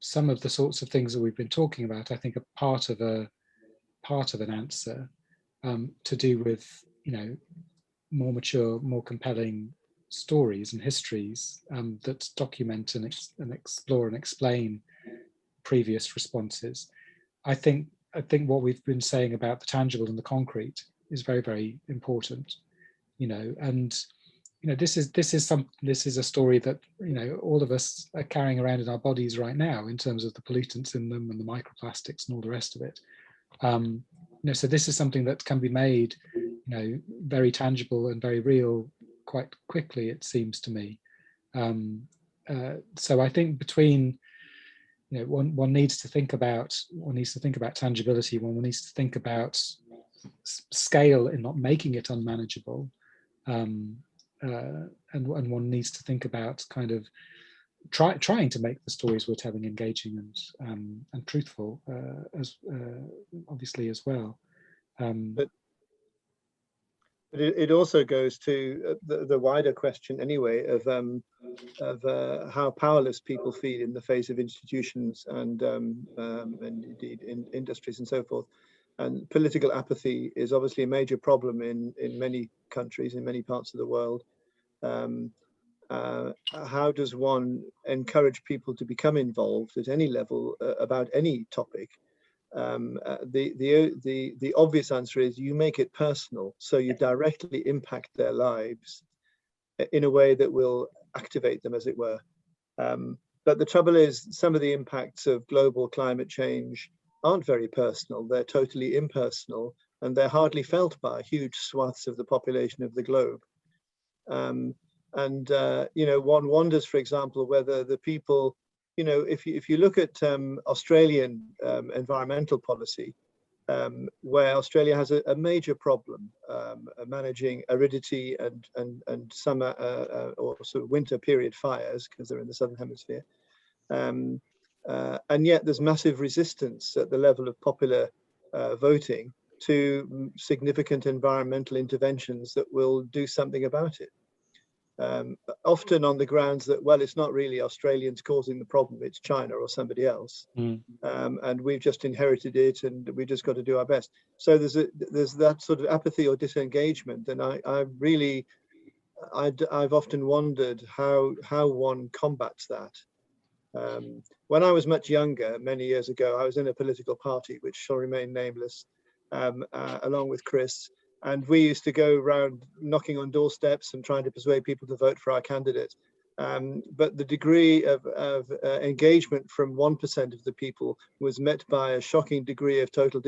some of the sorts of things that we've been talking about, I think, are part of an answer to do with more mature, more compelling stories and histories that document and explore and explain previous responses. I think what we've been saying about the tangible and the concrete is very, very important. And this is a story that all of us are carrying around in our bodies right now in terms of the pollutants in them and the microplastics and all the rest of it. So this is something that can be made very tangible and very real quite quickly, it seems to me. So I think between one needs to think about tangibility, one needs to think about scale in not making it unmanageable, and one needs to think about kind of trying to make the stories we're telling engaging and truthful, as obviously as well. But it also goes to the wider question anyway of how powerless people feel in the face of institutions and indeed in industries and so forth. And political apathy is obviously a major problem in many countries, in many parts of the world. How does one encourage people to become involved at any level about any topic? The obvious answer is you make it personal, so you directly impact their lives in a way that will activate them, as it were. But the trouble is, some of the impacts of global climate change aren't very personal. They're totally impersonal, and they're hardly felt by huge swaths of the population of the globe. One wonders, for example, whether the people, if you look at Australian environmental policy, where Australia has a major problem managing aridity and summer or sort of winter period fires, because they're in the southern hemisphere, and yet there's massive resistance at the level of popular voting to significant environmental interventions that will do something about it. Often on the grounds that, well, it's not really Australians causing the problem, it's China or somebody else. And we've just inherited it and we just got to do our best. So there's that sort of apathy or disengagement. And I've often wondered how one combats that. When I was much younger, many years ago, I was in a political party, which shall remain nameless, along with Chris. And we used to go around knocking on doorsteps and trying to persuade people to vote for our candidate. but the degree of engagement from 1% of the people was met by a shocking degree of total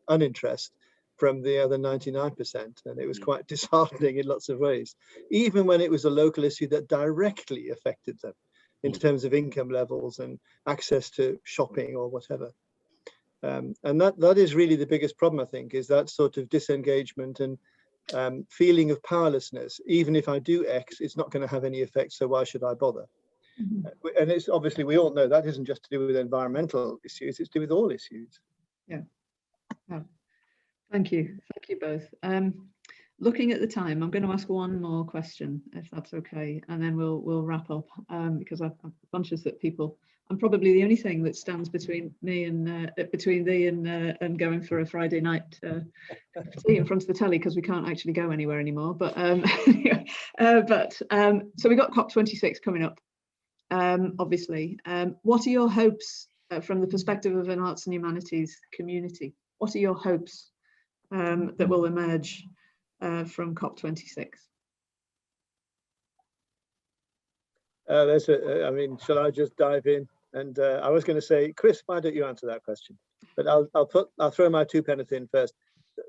uninterest from the other 99%. And it was quite disheartening in lots of ways, even when it was a local issue that directly affected them in terms of income levels and access to shopping or whatever. And that is really the biggest problem, I think, is that sort of disengagement and feeling of powerlessness. Even if I do X, it's not going to have any effect, so why should I bother? And it's obviously, we all know that isn't just to do with environmental issues, it's to do with all issues. Yeah. Oh, thank you both. Looking at the time, I'm going to ask one more question, if that's okay, and then we'll wrap up, because I'm conscious that I'm probably the only thing that stands between me and between thee and going for a Friday night tea in front of the telly, because we can't actually go anywhere anymore. But so we got COP26 coming up. Obviously, what are your hopes from the perspective of an arts and humanities community? What are your hopes that will emerge from COP26? I mean, shall I just dive in? And I was going to say, Chris, why don't you answer that question? But I'll throw my 2 pence in first.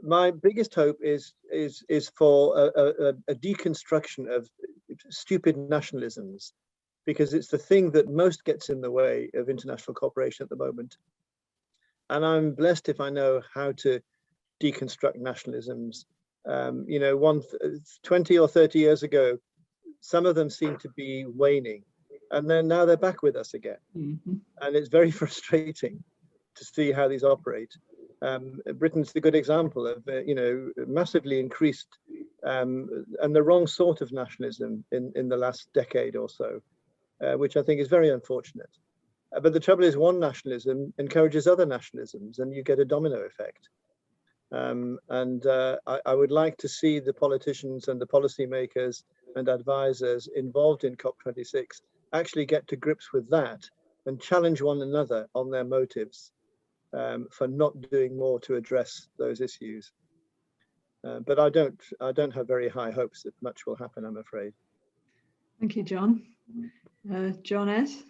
My biggest hope is for a deconstruction of stupid nationalisms, because it's the thing that most gets in the way of international cooperation at the moment. And I'm blessed if I know how to deconstruct nationalisms. 20 or 30 years ago, some of them seem to be waning, and then now they're back with us again. And it's very frustrating to see how these operate. Britain's the good example of massively increased and the wrong sort of nationalism in the last decade or so, which I think is very unfortunate. But the trouble is, one nationalism encourages other nationalisms, and you get a domino effect. I would like to see the politicians and the policymakers and advisors involved in COP26 actually get to grips with that and challenge one another on their motives for not doing more to address those issues. But I don't have very high hopes that much will happen, I'm afraid. Thank you, John. John S.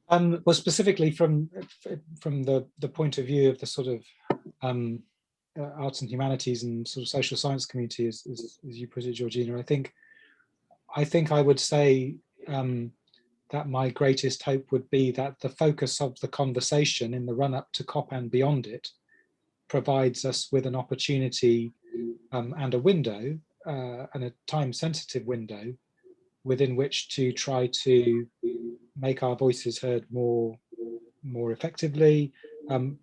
Well, specifically from the point of view of the sort of arts and humanities and sort of social science community, as you put it, Georgina, I think I would say that my greatest hope would be that the focus of the conversation in the run-up to COP and beyond it provides us with an opportunity and a window, and a time-sensitive window, within which to try to make our voices heard more effectively,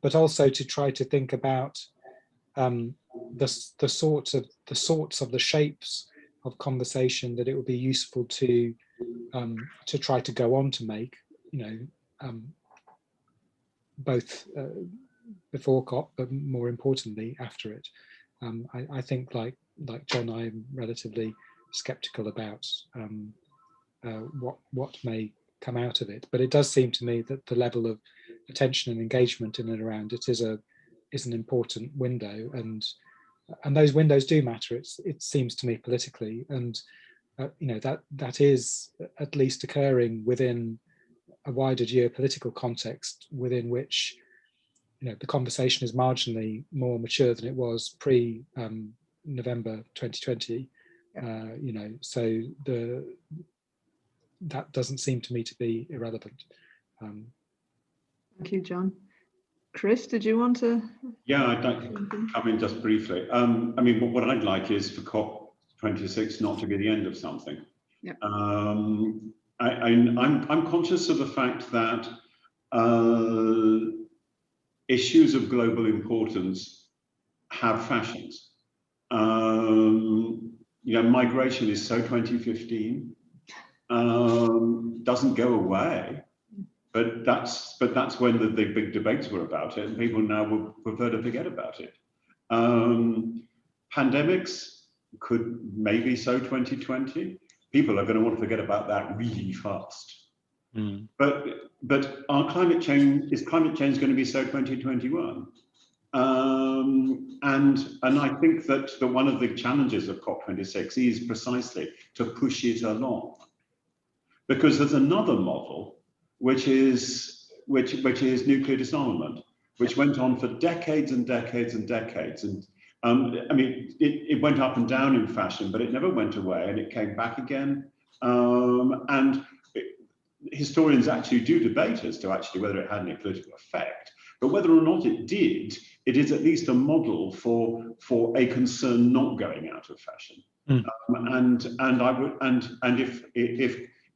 but also to try to think about the sorts of the shapes of conversation that it would be useful to try to go on to make, both before COP, but more importantly after it. I think, like John, I'm relatively skeptical about what may come out of it, but it does seem to me that the level of attention and engagement in and around it is an important window, and those windows do matter. It seems to me politically, and that is at least occurring within a wider geopolitical context within which the conversation is marginally more mature than it was pre November 2020. So that doesn't seem to me to be irrelevant. Thank you, John. Chris, did you want to? Yeah, I'd like to come in just briefly. I mean, what I'd like is for COP26 not to be the end of something. Yeah. I'm conscious of the fact that issues of global importance have fashions. Migration is so 2015, doesn't go away. But that's when the big debates were about it, and people now would prefer to forget about it. Pandemics could maybe so 2020. People are going to want to forget about that really fast. But our climate change going to be so 2021? And I think that one of the challenges of COP26 is precisely to push it along. because there's another model which is nuclear disarmament, which went on for decades and decades and decades. And I mean, it went up and down in fashion, but it never went away, and it came back again. Historians actually do debate as to actually whether it had any political effect, but whether or not it did, it is at least a model for a concern not going out of fashion.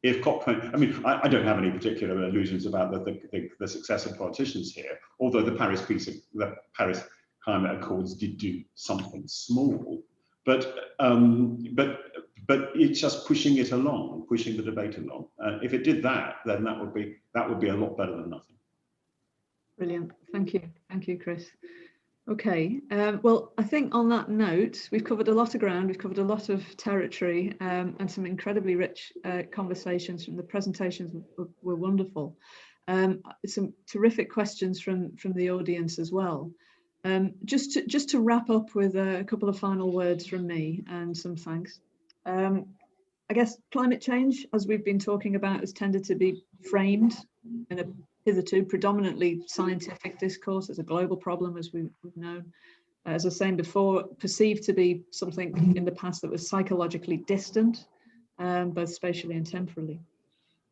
If COP20, I mean, I don't have any particular illusions about the success of politicians here, although the Paris Climate Accords did do something small, but it's just pushing it along, pushing the debate along. If it did that, then that would be a lot better than nothing. Brilliant, thank you, Chris. Okay, well, I think on that note, we've covered a lot of ground, we've covered a lot of territory, and some incredibly rich conversations. From the presentations were wonderful. Some terrific questions from the audience as well. Just to wrap up with a couple of final words from me and some thanks. I guess climate change, as we've been talking about, has tended to be framed in a hitherto predominantly scientific discourse as a global problem, as we've known. As I was saying before, perceived to be something in the past that was psychologically distant, both spatially and temporally.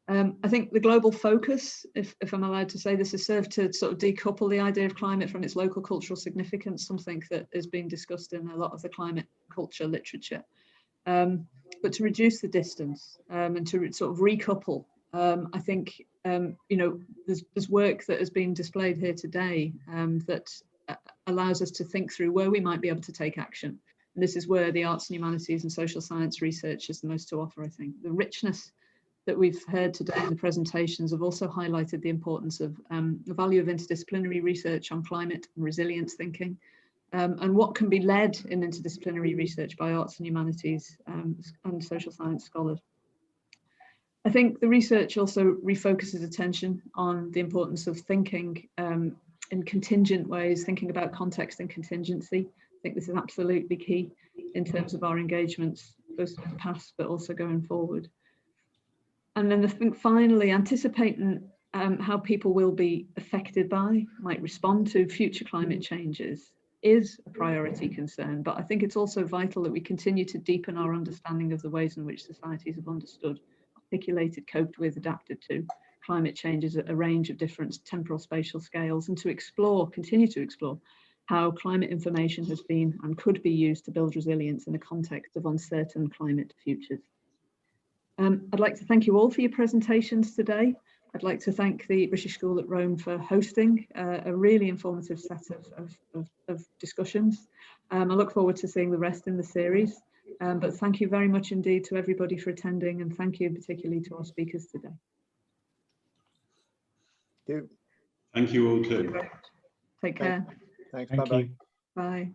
I think the global focus, if I'm allowed to say this, has served to sort of decouple the idea of climate from its local cultural significance, something that is being discussed in a lot of the climate culture literature. But to reduce the distance and to sort of recouple, I think, you know, there's work that has been displayed here today that allows us to think through where we might be able to take action. And this is where the arts and humanities and social science research is the most to offer, I think. The richness that we've heard today in the presentations have also highlighted the importance of the value of interdisciplinary research on climate and resilience thinking, and what can be led in interdisciplinary research by arts and humanities and social science scholars. I think the research also refocuses attention on the importance of thinking in contingent ways, thinking about context and contingency. I think this is absolutely key in terms of our engagements, both in the past, but also going forward. And then I think finally, anticipating how people will be affected by, might respond to future climate changes is a priority concern, but I think it's also vital that we continue to deepen our understanding of the ways in which societies have understood, articulated, coped with, adapted to climate changes at a range of different temporal spatial scales, and to explore, continue to explore, how climate information has been and could be used to build resilience in the context of uncertain climate futures. I'd like to thank you all for your presentations today. I'd like to thank the British School at Rome for hosting a really informative set of discussions. I look forward to seeing the rest in the series, but thank you very much indeed to everybody for attending, and thank you particularly to our speakers today. Thank you all too. Take care. Thanks. Thank Bye-bye. you. Bye.